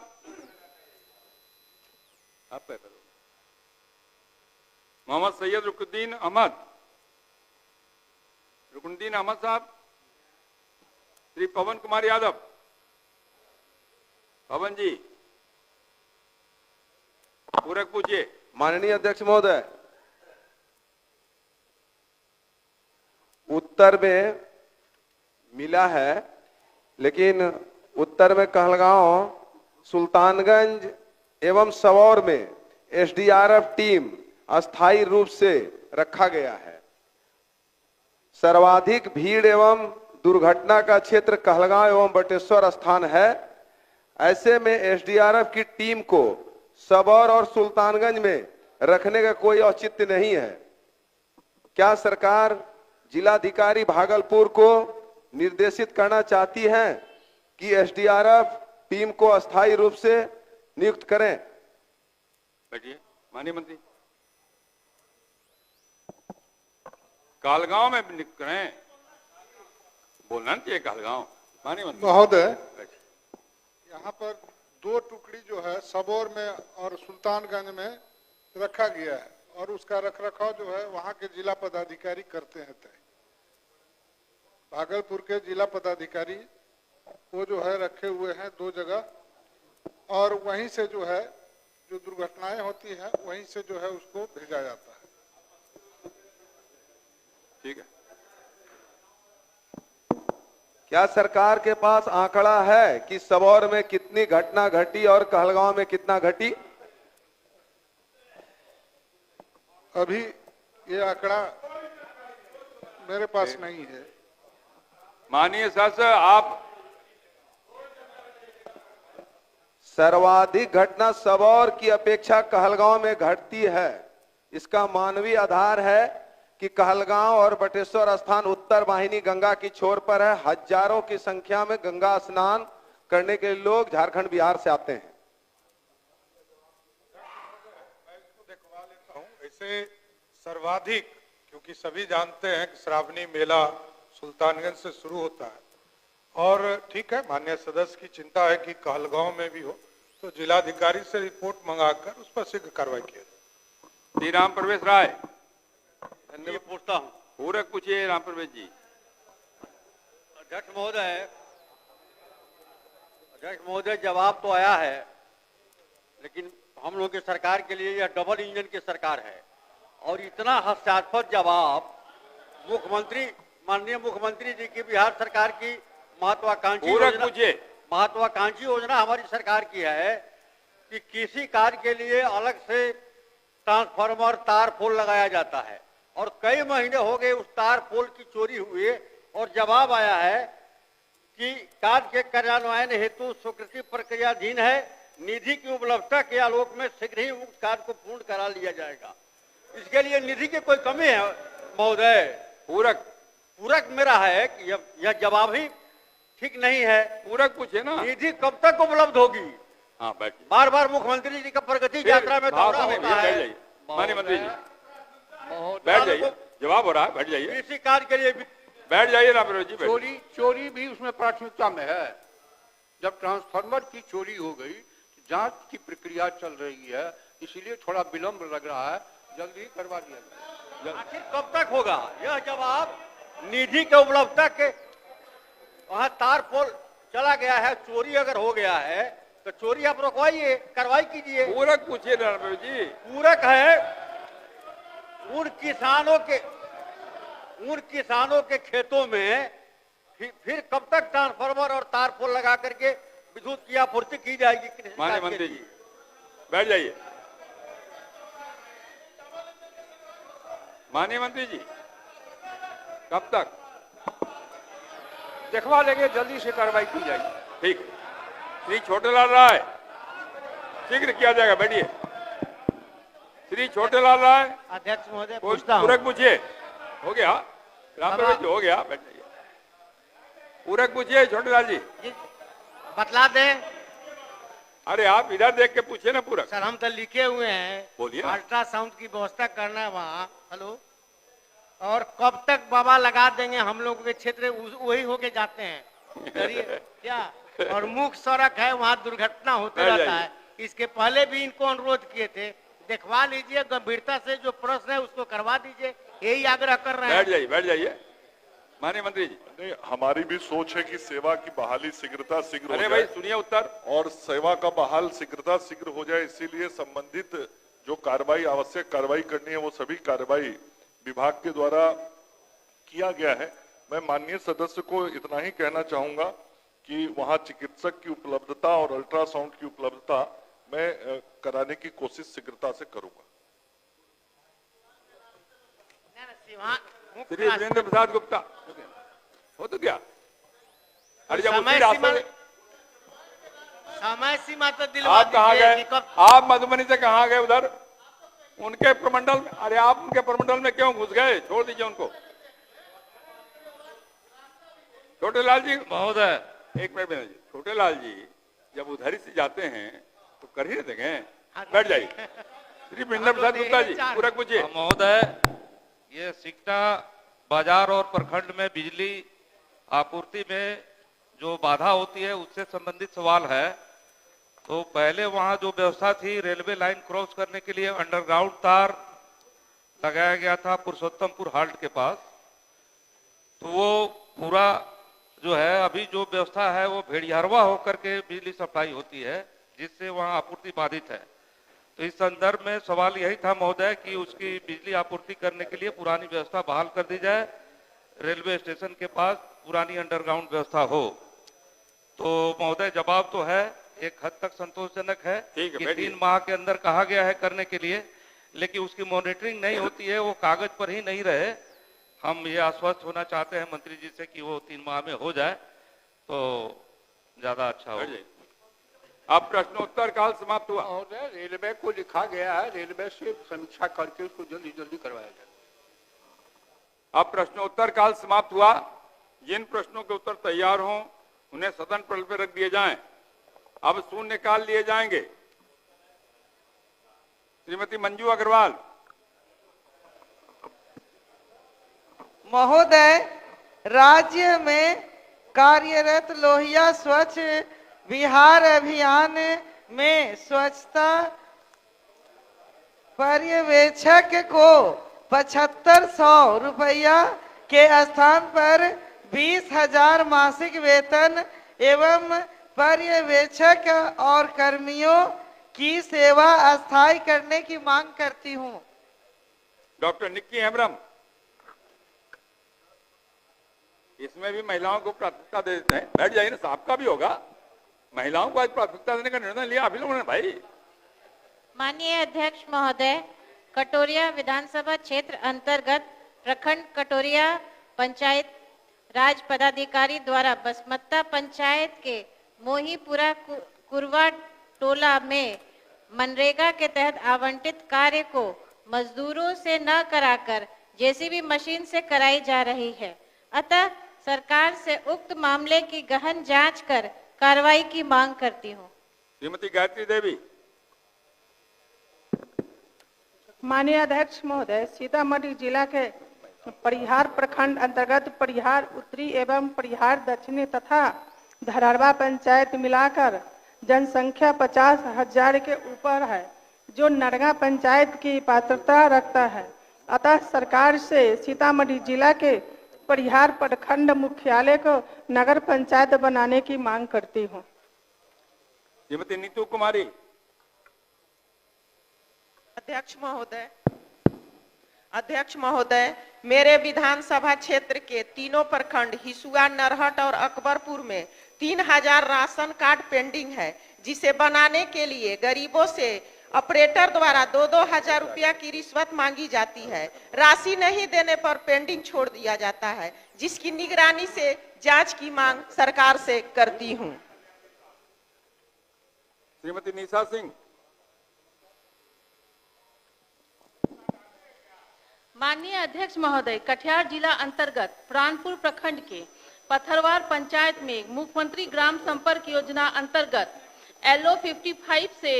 आप क्या करो? मोहम्मद सैयद रुकनुद्दीन अहमद। रुकनुद्दीन अहमद साहब। श्री पवन कुमार यादव। पवन जी पूरक पूछिए। माननीय अध्यक्ष महोदय, उत्तर में मिला है, लेकिन उत्तर में कहलगांव, सुल्तानगंज एवं सबौर में एसडीआरएफ टीम अस्थायी रूप से रखा गया है। सर्वाधिक भीड़ एवं दुर्घटना का क्षेत्र कहलगांव एवं बटेश्वर स्थान है। ऐसे में एसडीआरएफ की टीम को सबौर और सुल्तानगंज में रखने का कोई औचित्य नहीं है। क्या सरकार जिलाधिकारी भागलपुर को निर्देशित करना चाहती है कि एसडीआरएफ टीम को अस्थायी रूप से नियुक्त करें? बैठिए। माननीय मंत्री, कालगांव में नियुक्त करें, बोलना चाहिए कालगांव। माननीय मंत्री महोदय, यहाँ पर 2 टुकड़ी जो है सबौर में और सुल्तानगंज में रखा गया है, और उसका रखरखाव जो है वहाँ के जिला पदाधिकारी करते हैं तय। भागलपुर के जिला पदाधिकारी वो जो है रखे हुए हैं 2 जगह, और वहीं से जो है जो दुर्घटनाएं होती हैं वहीं से जो है उसको भेजा जाता है। ठीक है। क्या सरकार के पास आंकड़ा है कि सबौर में कितनी घटना घटी और कहलगांव में कितना घटी? अभी ये आंकड़ा मेरे पास नहीं है। माननीय शासक, आप सर्वाधिक घटना सबौर की अपेक्षा कहलगांव में घटती है। इसका मानवीय आधार है कि कहलगांव और बटेश्वर स्थान उत्तर वाहिनी गंगा की छोर पर है। हजारों की संख्या में गंगा स्नान करने के लिए लोग झारखंड बिहार से आते हैं। देखवा लेता हूं। ऐसे सर्वाधिक, क्योंकि सभी जानते हैं कि श्रावणी मेला सुल्तानगंज से शुरू होता है, और ठीक है, माननीय सदस्य की चिंता है कि कहलगांव में भी हो, तो जिलाधिकारी से रिपोर्ट मंगाकर उस पर शीघ्र कार्रवाई की जाए। श्री राम प्रवेश राय ये पूछता हूँ। पूरक पूछिए राम प्रवेश जी। अध्यक्ष महोदय जवाब तो आया है, लेकिन हम लोग की सरकार के लिए यह डबल इंजन की सरकार है और इतना हास्यास्पद जवाब माननीय मुख्यमंत्री जी की बिहार सरकार की महत्वाकांक्षी योजना हमारी सरकार की है कि किसी कार्य के लिए अलग से ट्रांसफार्मर तार पोल लगाया जाता है और कई महीने हो गए उस तार पोल की चोरी हुए और जवाब आया है कि कार्य के कार्यान्वयन हेतु स्वीकृति प्रक्रियाधीन है, निधि की उपलब्धता के आलोक में शीघ्र ही उक्त कार्य को पूर्ण करा लिया जाएगा। इसके लिए निधि की कोई कमी है महोदय? पूरक मेरा है कि यह जवाब ही ठीक नहीं है। पूरक पूछे ना, निधि कब तक उपलब्ध होगी? हाँ बैठ। बार बार मुख्यमंत्री जी का प्रगति यात्रा में दौरा होता है। माननीय मंत्री जी बैठ जाइए, जवाब हो रहा है, बैठ जाइए। कृषि कार्य के लिए बैठ जाइए राम प्रवेश जी। चोरी भी उसमें प्राथमिकता में है। जब ट्रांसफार्मर की चोरी हो गई, जांच की प्रक्रिया चल रही है, इसलिए थोड़ा विलंब लग रहा है, जल्दी करवा दिया जाए। आखिर कब तक होगा यह जवाब? निधि के उपलब्धता के वहाँ तार पोल चला गया है, चोरी अगर हो गया है तो चोरी आप रुकवाइए, कार्रवाई कीजिए। पूरक पूछिए राम प्रवेश जी। पूरक है उन किसानों के खेतों में फिर कब तक ट्रांसफार्मर और तार पोल लगा करके विद्युत की आपूर्ति की जाएगी? माननीय मंत्री जी बैठ जाइए। माननीय मंत्री जी कब तक? दिखवा लेंगे, जल्दी से कार्रवाई की जाएगी। ठीक। श्री छोटेलाल राय शीघ्र किया जाएगा, बैठिए। श्री छोटेलाल राय। अध्यक्ष महोदय पूरक पूछिए। हो गया राम प्रवेश जी, हो गया, बैठ जाइए। पूरक पूछिए छोटेलाल जी। बतला दें। अरे आप इधर देख के पूछिए ना पूरक। सर हम तो लिखे हुए हैं, बोलिए। अल्ट्रासाउंड की व्यवस्था करना है वहाँ। हेलो, और कब तक बाबा लगा देंगे? हम लोग के क्षेत्र वही होके जाते हैं। करिए क्या? और मुख्य सड़क है, वहाँ दुर्घटना होते रहता है। इसके पहले भी इनको अनुरोध किए थे, दिखवा लीजिए, गंभीरता से जो प्रश्न है उसको करवा दीजिए, यही आग्रह कर रहे हैं। बैठ जाइए। माननीय मंत्री जी नहीं, हमारी भी सोच है कि सेवा की बहाली शीघ्र हो जाए। अरे भाई सुनिए उत्तर। और सेवा का बहाल शीघ्र हो जाए, इसीलिए संबंधित जो कार्रवाई आवश्यक कार्रवाई करनी है वो सभी कार्रवाई विभाग के द्वारा किया गया है। मैं माननीय सदस्य को इतना ही कहना चाहूंगा कि वहां चिकित्सक की उपलब्धता और अल्ट्रासाउंड की उपलब्धता मैं कराने की कोशिश शीघ्रता से करूंगा। श्री वीरेंद्र प्रसाद गुप्ता हो तो क्या? अरे जब समय सीमा तो दिलवा आप कहाँ गए? आप मधुबनी से कहाँ गए? उधर उनके प्रमंडल में। अरे आप उनके प्रमंडल में क्यों घुस गए? छोड़ दीजिए उनको। छोटेलाल जी महोदय एक मिनट में। छोटेलाल जी जब उधर ही से जाते हैं तो कर ही देंगे। बैठ जाइए। श्री वीरेंद्र प्रसाद गुप्ता जी पूरक पूछिए। महोदय, ये सिकटा बाजार और प्रखंड में बिजली आपूर्ति में जो बाधा होती है उससे संबंधित सवाल है। तो पहले वहां जो व्यवस्था थी, रेलवे लाइन क्रॉस करने के लिए अंडरग्राउंड तार लगाया गया था पुरुषोत्तमपुर हाल्ट के पास, तो वो पूरा जो है अभी जो व्यवस्था है वो भेड़ियारवा होकर के बिजली सप्लाई होती है, जिससे वहां आपूर्ति बाधित है। तो इस संदर्भ में सवाल यही था महोदय कि उसकी बिजली आपूर्ति करने के लिए पुरानी व्यवस्था बहाल कर दी जाए, रेलवे स्टेशन के पास पुरानी अंडरग्राउंड व्यवस्था हो। तो महोदय जवाब तो है, एक हद तक संतोषजनक है कि 3 माह के अंदर कहा गया है करने के लिए, लेकिन उसकी मॉनिटरिंग नहीं होती है, वो कागज पर ही नहीं रहे। हम ये आश्वस्त होना चाहते हैं मंत्री जी से कि वो 3 माह में हो जाए तो ज्यादा अच्छा हो। अब प्रश्नोत्तर काल समाप्त हुआ। रेलवे को लिखा गया है, रेलवे से समीक्षा करके उसको जल्दी करवाया जाए। अब प्रश्नोत्तर काल समाप्त हुआ। जिन प्रश्नों के उत्तर तैयार हों उन्हें सदन पटल पर रख दिए जाएं। अब शून्यकाल लिए जाएंगे। श्रीमती मंजू अग्रवाल। महोदय, राज्य में कार्यरत लोहिया स्वच्छ बिहार अभियान में स्वच्छता पर्यवेक्षक को 7500 रुपया के स्थान पर 20,000 मासिक वेतन एवं पर्यवेक्षक और कर्मियों की सेवा अस्थायी करने की मांग करती हूँ। डॉक्टर निक्की हेम्ब्रम, इसमें भी महिलाओं को प्राथमिकता दे देते हैं। बैठ जाइए ना, साहब का भी होगा। महिलाओं को आज प्राथमिकता देने का निर्णय लिया आप लोगों ने भाई। माननीय अध्यक्ष महोदय, कटोरिया विधानसभा क्षेत्र अंतर्गत प्रखंड कटोरिया पंचायत राज पदाधिकारी द्वारा बसमत्ता पंचायत के मोहीपुरा कुरवा टोला में मनरेगा के तहत आवंटित कार्य को मजदूरों से न कराकर जेसीबी मशीन से कराई जा रही है। अतः सरकार से उक्त मामले की गहन जांच कर कार्रवाई की मांग करती हूँ। श्रीमती गायत्री देवी। माननीय अध्यक्ष महोदय, सीतामढ़ी जिला के परिहार प्रखंड अंतर्गत परिहार उत्तरी एवं परिहार दक्षिणी तथा धरारवा पंचायत मिलाकर जनसंख्या 50,000 के ऊपर है, जो नरगा पंचायत की पात्रता रखता है। अतः सरकार से सीतामढ़ी जिला के परिहार प्रखंड मुख्यालय को नगर पंचायत बनाने की मांग करती हूँ। श्रीमती नीतू कुमारी। अध्यक्ष महोदय, मेरे विधानसभा क्षेत्र के तीनों प्रखंड हिसुआ, नरहट और अकबरपुर में 3,000 राशन कार्ड पेंडिंग है, जिसे बनाने के लिए गरीबों से ऑपरेटर द्वारा 2-2 हजार रुपया की रिश्वत मांगी जाती है। राशि नहीं देने पर पेंडिंग छोड़ दिया जाता है, जिसकी निगरानी से जांच की मांग सरकार से करती हूं। श्रीमती निशा सिंह। माननीय अध्यक्ष महोदय, कटिहार जिला अंतर्गत प्राणपुर प्रखंड के पथरवार पंचायत में मुख्यमंत्री ग्राम संपर्क योजना अंतर्गत LO 55 से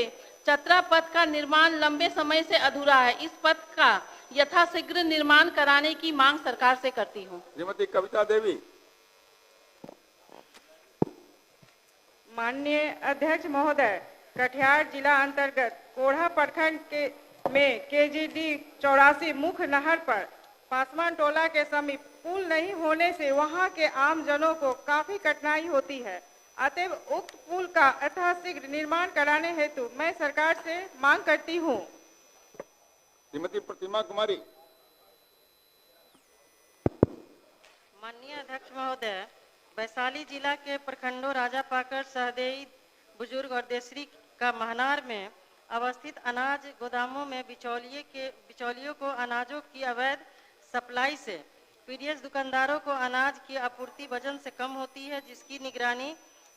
चतरा पथ का निर्माण लंबे समय से अधूरा है। इस पथ का यथाशीघ्र निर्माण कराने की मांग सरकार से करती हूँ। श्रीमती कविता देवी। माननीय अध्यक्ष महोदय, कटिहार जिला अंतर्गत कोढ़ा प्रखंड के में KGD 84 मुख्य नहर पर पासवान टोला के समीप पुल नहीं होने से वहां के आम जनों को काफी कठिनाई होती है। अतएव उक्त पुल का यथाशीघ्र निर्माण कराने हेतु मैं सरकार से मांग करती हूं। श्रीमती प्रतिमा कुमारी। माननीय अध्यक्ष महोदय, वैशाली जिला के प्रखंडों राजापाकर, सहदेई, बुजुर्ग और देसरी का महनार में अवस्थित अनाज गोदामों में बिचौलियों को अनाजों की अवैध सप्लाई से पीडीएस दुकानदारों को अनाज की आपूर्ति वजन से कम होती है, जिसकी निगरानी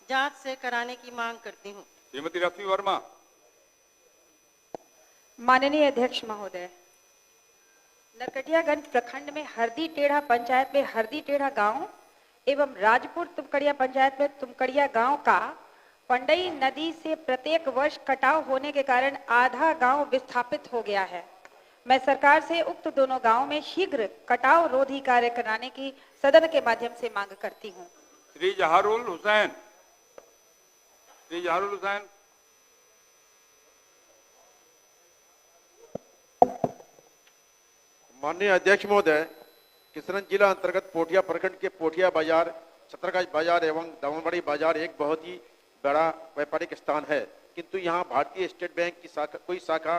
जांच से कराने की मांग करती हूं। श्रीमती रश्मि वर्मा। माननीय अध्यक्ष महोदय, नरकटियागंज प्रखंड में हरदी टेढ़ा पंचायत में हरदी टेढ़ा गांव एवं राजपुर तुमकड़िया पंचायत में तुमकड़िया गांव का पंडई नदी से प्रत्येक वर्ष कटाव होने के कारण आधा गांव विस्थापित हो गया है। मैं सरकार से उक्त दोनों गांव में शीघ्र कटाव रोधी कार्य कराने की सदन के माध्यम से मांग करती हूं। श्री जहारुल हुसैन। श्री जहारुल हुसैन। माननीय अध्यक्ष महोदय, किशनगंज जिला अंतर्गत पोठिया प्रखंड के पोठिया बाजार, छतरगंज बाजार एवं दामनबाड़ी बाजार एक बहुत ही बड़ा व्यापारिक स्थान है, किंतु यहाँ भारतीय स्टेट बैंक की कोई शाखा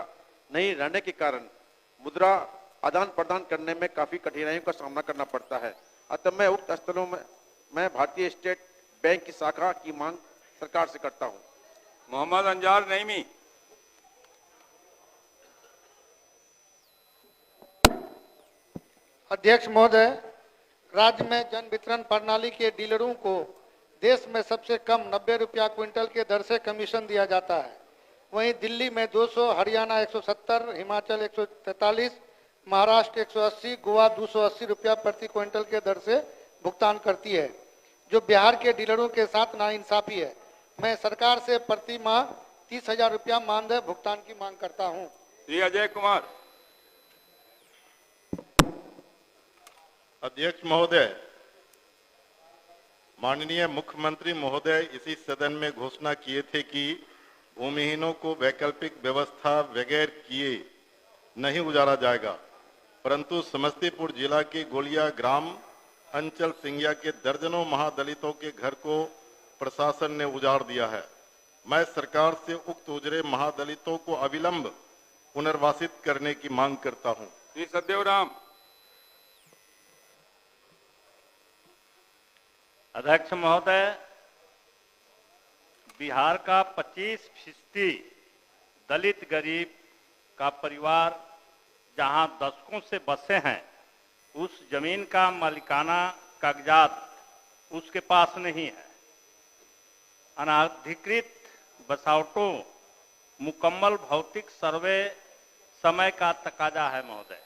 नहीं रहने के कारण मुद्रा आदान प्रदान करने में काफी कठिनाइयों का सामना करना पड़ता है। अतः मैं उक्त स्थलों में भारतीय स्टेट बैंक की शाखा की मांग सरकार से करता हूँ। मोहम्मद अंजार नईमी। अध्यक्ष महोदय, राज्य में जन वितरण प्रणाली के डीलरों को देश में सबसे कम 90 रुपया क्विंटल के दर से कमीशन दिया जाता है। वहीं दिल्ली में 200, हरियाणा 170, हिमाचल 143, महाराष्ट्र 180, गोवा 280 रुपया प्रति क्विंटल के दर से भुगतान करती है, जो बिहार के डीलरों के साथ नाइंसाफी है। मैं सरकार से प्रति माह 30,000 रुपया मानदेय भुगतान की मांग करता हूँ। श्री अजय कुमार। अध्यक्ष महोदय, माननीय मुख्यमंत्री महोदय इसी सदन में घोषणा किए थे कि भूमिहीनों को वैकल्पिक व्यवस्था बगैर किए नहीं गुजारा जाएगा, परंतु समस्तीपुर जिला के गोलिया ग्राम अंचल सिंगिया के दर्जनों महादलितों के घर को प्रशासन ने उजाड़ दिया है। मैं सरकार से उक्त उजड़े महादलितों को अविलंब पुनर्वासित करने की मांग करता हूं। श्री सत्यदेव राम। अध्यक्ष महोदय, बिहार का 25% दलित गरीब का परिवार जहां दशकों से बसे हैं, उस जमीन का मालिकाना कागजात उसके पास नहीं है। अनाधिकृत बसावटों मुकम्मल भौतिक सर्वे समय का तकाजा है महोदय।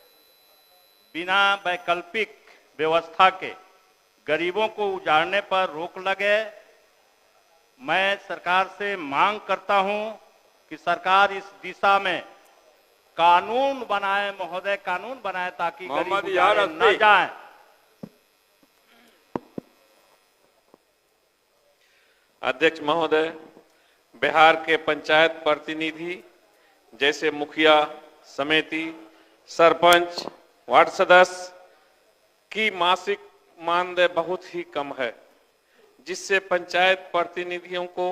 बिना वैकल्पिक व्यवस्था के गरीबों को उजाड़ने पर रोक लगे। मैं सरकार से मांग करता हूं कि सरकार इस दिशा में कानून बनाए महोदय, कानून बनाए ताकि गरीब उजाड़े न जाएं। अध्यक्ष महोदय, बिहार के पंचायत प्रतिनिधि जैसे मुखिया, समिति, सरपंच, वार्ड सदस्य की मासिक मानदेय बहुत ही कम है, जिससे पंचायत प्रतिनिधियों को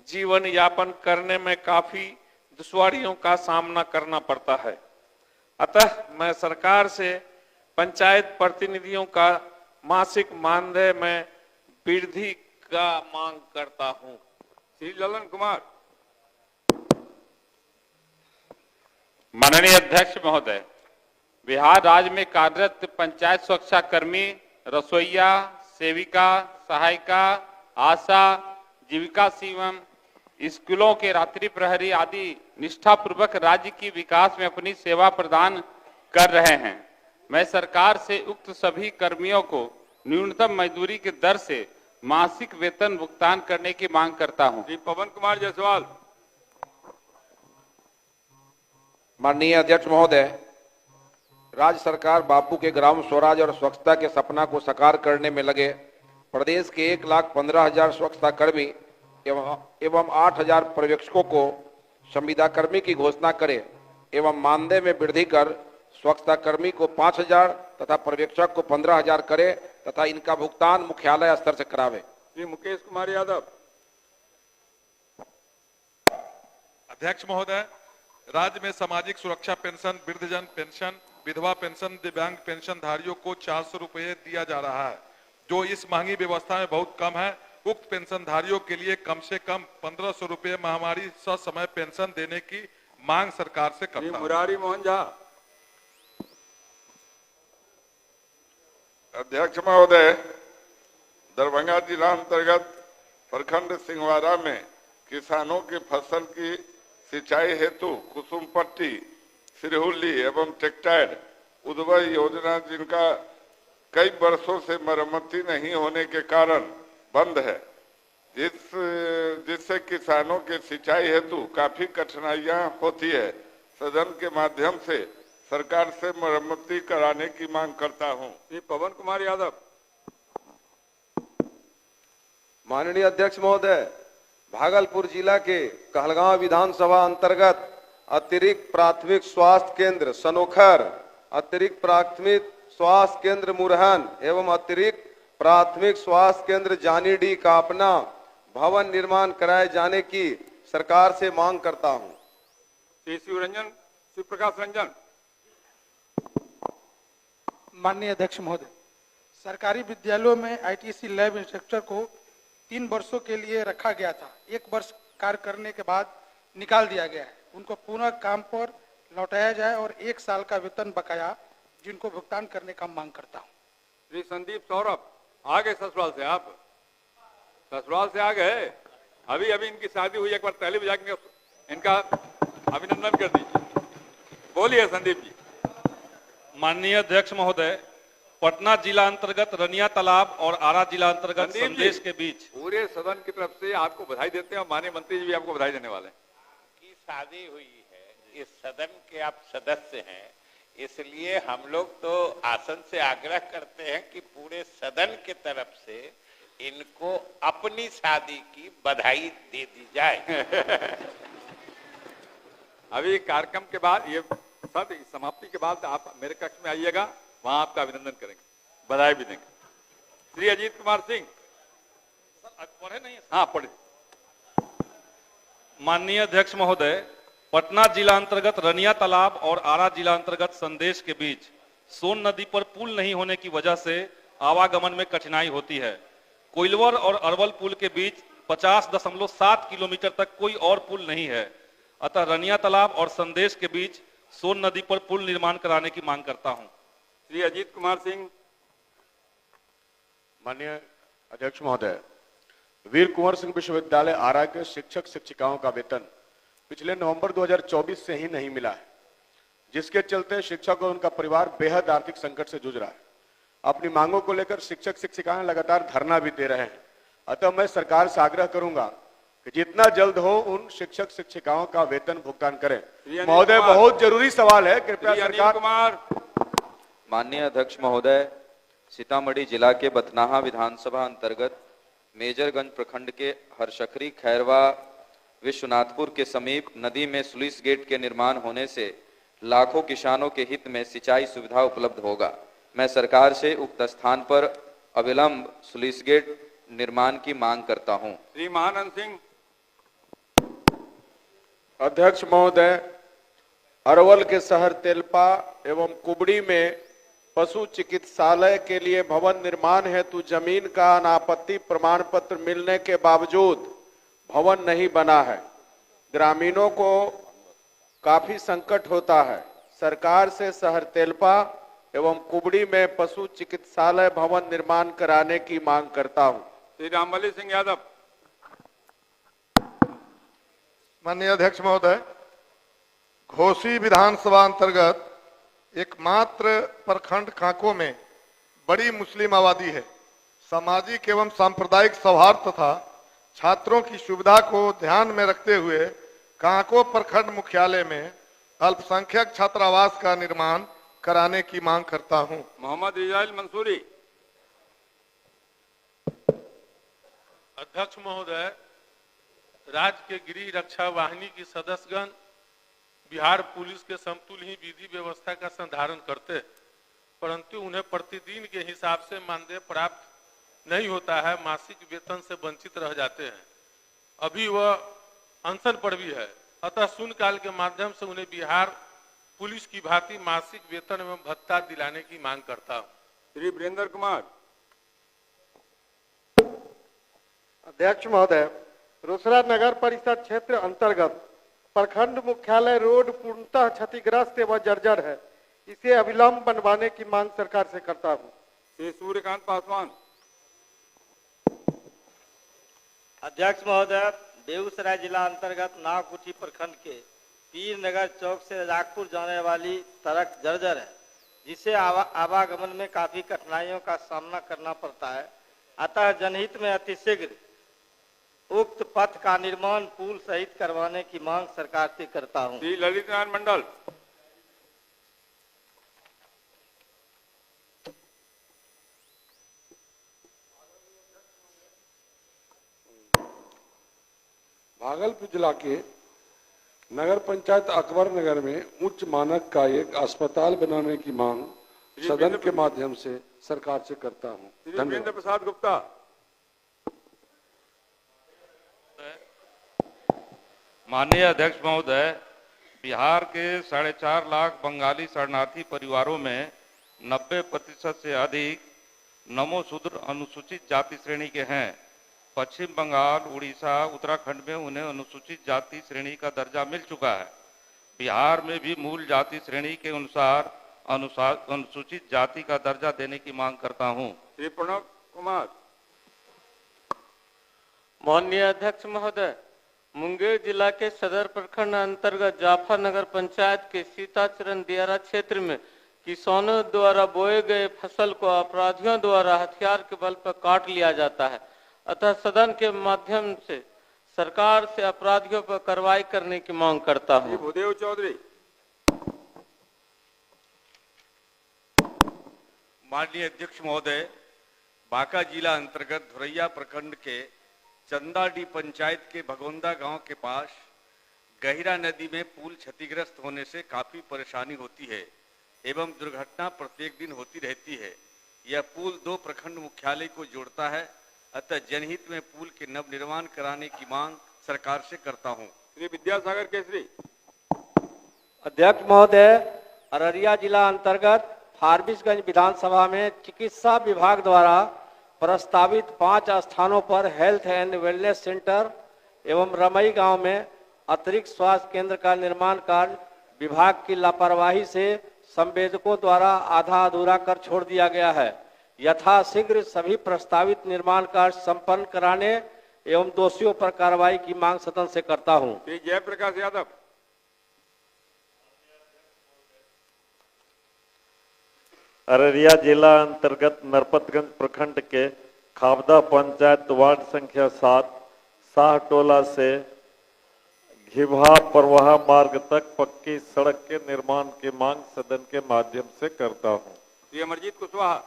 जीवन यापन करने में काफी दुश्वारियों का सामना करना पड़ता है। अतः मैं सरकार से पंचायत प्रतिनिधियों का मासिक मानदेय में वृद्धि का मांग करता हूं। श्री ललन कुमार। माननीय अध्यक्ष महोदय, बिहार राज्य में कार्यरत पंचायत सुरक्षा कर्मी, रसोईया, सेविका, सहायिका, आशा, जीविका एवं स्कूलों के रात्रि प्रहरी आदि निष्ठापूर्वक राज्य की विकास में अपनी सेवा प्रदान कर रहे हैं। मैं सरकार से उक्त सभी कर्मियों को न्यूनतम मजदूरी की दर से मासिक वेतन भुगतान करने की मांग करता हूं। श्री पवन कुमार जायसवाल। माननीय अध्यक्ष महोदय, राज्य सरकार बापू के ग्राम स्वराज और स्वच्छता के सपना को साकार करने में लगे प्रदेश के 1,15,000 स्वच्छता कर्मी एवं 8,000 पर्यवेक्षकों को संविदा कर्मी की घोषणा करे एवं मानदेय में वृद्धि कर स्वच्छता कर्मी को 5,000 तथा पर्यवेक्षक को 15,000 करे तथा इनका भुगतान मुख्यालय स्तर से करावे। श्री मुकेश कुमार यादव। अध्यक्ष महोदय, राज्य में सामाजिक सुरक्षा पेंशन, वृद्धजन पेंशन, विधवा पेंशन, दिव्यांग पेंशन धारियों को 400 रुपये दिया जा रहा है, जो इस महंगी व्यवस्था में बहुत कम है। उक्त पेंशन धारियों के लिए कम से कम 1,500 रुपये महामारी ससमय पेंशन देने की मांग सरकार से करता हूं। मुरारी मोहन झा। अध्यक्ष महोदय, दरभंगा जिला अंतर्गत प्रखंड सिंहवाड़ा में किसानों की फसल की सिंचाई हेतु कुसुम पट्टी, सिरहुली एवं टेक्टाइड उद्वय योजना, जिनका कई वर्षों से मरम्मती नहीं होने के कारण बंद है, जिससे किसानों के सिंचाई हेतु काफी कठिनाइयां होती है। सदन के माध्यम से सरकार से मरम्मती कराने की मांग करता हूं। श्री पवन कुमार यादव। माननीय अध्यक्ष महोदय, भागलपुर जिला के कहलगांव विधानसभा अंतर्गत अतिरिक्त प्राथमिक स्वास्थ्य केंद्र सनोखर, अतिरिक्त प्राथमिक स्वास्थ्य केंद्र मुरहन एवं अतिरिक्त प्राथमिक स्वास्थ्य केंद्र जानीडी का अपना भवन निर्माण कराए जाने की सरकार से मांग करता हूं। श्री शिव प्रकाश रंजन। माननीय अध्यक्ष महोदय, सरकारी विद्यालयों में आईटीसी लैब इंस्ट्रक्टर को 3 वर्षों के लिए रखा गया था। 1 वर्ष कार्य करने के बाद निकाल दिया गया है। उनको पुनः काम पर लौटाया जाए और 1 साल का वेतन बकाया जिनको भुगतान करने का मांग करता हूं। श्री संदीप सौरभ। आ गए ससुराल से, आप ससुराल से आ गए। अभी इनकी शादी हुई, एक बार पहले भी जाके इनका अभिनंदन कर दीजिए। बोलिए संदीप जी। माननीय अध्यक्ष महोदय, पटना जिला अंतर्गत रनिया तालाब और आरा जिला अंतर्गत संदेश के बीच पूरे सदन की तरफ से आपको बधाई देते हैं और माननीय मंत्री जी भी आपको बधाई देने वाले हैं। की शादी हुई है, इस सदन के आप सदस्य हैं, इसलिए हम लोग तो आसन से आग्रह करते हैं कि पूरे सदन के तरफ से इनको अपनी शादी की बधाई दे दी जाए। अभी कार्यक्रम के बाद ये सत्र समाप्ति के बाद आप मेरे कक्ष में आइएगा, वहां आपका अभिनंदन करेंगे, बधाई भी देंगे। श्री अजीत कुमार सिंह। पढ़े नहीं? हाँ पढ़े। माननीय अध्यक्ष महोदय, पटना जिला अंतर्गत रनिया तालाब और आरा जिला अंतर्गत संदेश के बीच सोन नदी पर पुल नहीं होने की वजह से आवागमन में कठिनाई होती है। कोइलवर और अरवल पुल के बीच 50.7 किलोमीटर तक कोई और पुल नहीं है। अतः रनिया तालाब और संदेश के बीच सोन नदी पर पुल निर्माण कराने की मांग करता हूं। श्री अजीत कुमार सिंह। माननीय अध्यक्ष महोदय, वीर कुंवर सिंह विश्वविद्यालय आरा के शिक्षक शिक्षिकाओं का वेतन पिछले नवंबर 2024 से ही नहीं मिला है, जिसके चलते शिक्षक और उनका परिवार बेहद आर्थिक संकट से जूझ रहा है। अपनी मांगों को लेकर शिक्षक शिक्षिकाएं लगातार धरना भी दे रहे हैं। अतः मैं सरकार से आग्रह करूंगा कि जितना जल्द हो उन शिक्षक शिक्षिकाओं का वेतन भुगतान करें। महोदय, बहुत जरूरी सवाल है, कृपया सरकार। माननीय अध्यक्ष महोदय, सीतामढ़ी जिला के बथनाहा विधानसभा अंतर्गत मेजरगंज प्रखंड के हरशखरी खैरवा विश्वनाथपुर के समीप नदी में स्लुइस गेट के निर्माण होने से लाखों किसानों के हित में सिंचाई सुविधा उपलब्ध होगा। मैं सरकार से उक्त स्थान पर अविलंब स्लुइस गेट निर्माण की मांग करता हूं। श्री महानंद सिंह। अध्यक्ष महोदय, अरवल के शहर तेलपा एवं कुबड़ी में पशु चिकित्सालय के लिए भवन निर्माण हेतु जमीन का अनापत्ति प्रमाण पत्र मिलने के बावजूद भवन नहीं बना है। ग्रामीणों को काफी संकट होता है। सरकार से शहर तेलपा एवं कुबड़ी में पशु चिकित्सालय भवन निर्माण कराने की मांग करता हूं। श्री रामबली सिंह यादव। माननीय अध्यक्ष महोदय, घोसी विधानसभा अंतर्गत एकमात्र प्रखंड कांको में बड़ी मुस्लिम आबादी है। सामाजिक एवं सांप्रदायिक सौहार्द तथा छात्रों की सुविधा को ध्यान में रखते हुए कांको प्रखंड मुख्यालय में अल्पसंख्यक छात्रावास का निर्माण कराने की मांग करता हूं। मोहम्मद रिजाइल मंसूरी। अध्यक्ष महोदय, राज्य के गृह रक्षा वाहिनी की सदस्यगण बिहार पुलिस के समतुल्य ही विधि व्यवस्था का संधारण करते, परंतु उन्हें प्रतिदिन के हिसाब से मानदेय प्राप्त नहीं होता है, मासिक वेतन से वंचित रह जाते हैं। अभी वह अनशन पर भी है। अतः शून्यकाल के माध्यम से उन्हें बिहार पुलिस की भांति मासिक वेतन एवं भत्ता दिलाने की मांग करता हूं। श्री वीरेंद्र कुमार। अध्यक्ष महोदय, रोसड़ा नगर परिषद क्षेत्र अंतर्गत प्रखंड मुख्यालय रोड पूर्णतः क्षतिग्रस्त एवं जर्जर है। इसे अविलंब बनवाने की मांग सरकार से करता हूं। श्री सूर्यकांत पासवान। अध्यक्ष महोदय, बेगूसराय जिला अंतर्गत नावकुठी प्रखंड के पीर नगर चौक से राजपुर जाने वाली सड़क जर्जर है, जिससे आवागमन में काफी कठिनाइयों का सामना करना पड़ता है। अतः जनहित में अतिशीघ्र उक्त पथ का निर्माण पुल सहित करवाने की मांग सरकार से करता हूं। श्री ललित नारायण मंडल। भागलपुर जिला के नगर पंचायत अकबर नगर में उच्च मानक का एक अस्पताल बनाने की मांग सदन के माध्यम से सरकार से करता हूं। धन्यवाद। प्रसाद गुप्ता। माननीय अध्यक्ष महोदय, बिहार के 4.5 लाख बंगाली शरणार्थी परिवारों में 90% से अधिक नमोशूद्र अनुसूचित जाति श्रेणी के हैं। पश्चिम बंगाल, उड़ीसा, उत्तराखंड में उन्हें अनुसूचित जाति श्रेणी का दर्जा मिल चुका है। बिहार में भी मूल जाति श्रेणी के अनुसार अनुसूचित जाति का दर्जा देने की मांग करता हूं। श्री प्रणव कुमार। माननीय अध्यक्ष महोदय, मुंगेर जिला के सदर प्रखंड अंतर्गत जाफर नगर पंचायत के सीताचरण दियारा क्षेत्र में किसानों द्वारा बोए गए फसल को अपराधियों द्वारा हथियार के बल पर काट लिया जाता है। अतः सदन के माध्यम से सरकार से अपराधियों पर कार्रवाई करने की मांग करता हूं। भूदेव चौधरी। माननीय अध्यक्ष महोदय, बांका जिला अंतर्गत धुरैया प्रखंड के चंदाडी पंचायत के भगोंदा गांव के पास गहिरा नदी में पुल क्षतिग्रस्त होने से काफी परेशानी होती है एवं दुर्घटना प्रत्येक दिन होती रहती है। यह पुल 2 प्रखंड मुख्यालय को जोड़ता है, अतः जनहित में पुल के नवनिर्माण कराने की मांग सरकार से करता हूं। श्री विद्यासागर केसरी। अध्यक्ष महोदय, अररिया जिला अंतर्गत फारबिसगंज विधानसभा में चिकित्सा विभाग द्वारा प्रस्तावित 5 स्थानों पर हेल्थ एंड वेलनेस सेंटर एवं रमई गांव में अतिरिक्त स्वास्थ्य केंद्र का निर्माण कार्य विभाग की लापरवाही से संवेदकों द्वारा आधा अधूरा कर छोड़ दिया गया है। यथाशीघ्र सभी प्रस्तावित निर्माण कार्य संपन्न कराने एवं दोषियों पर कार्रवाई की मांग सदन से करता हूं। श्री जयप्रकाश यादव। अररिया जिला अंतर्गत नरपतगंज प्रखंड के खाबदा पंचायत वार्ड संख्या 7 शाहटोला से घिबहा परवाहा मार्ग तक पक्की सड़क के निर्माण की मांग सदन के माध्यम से करता हूं। श्री अमरजीत कुशवाहा।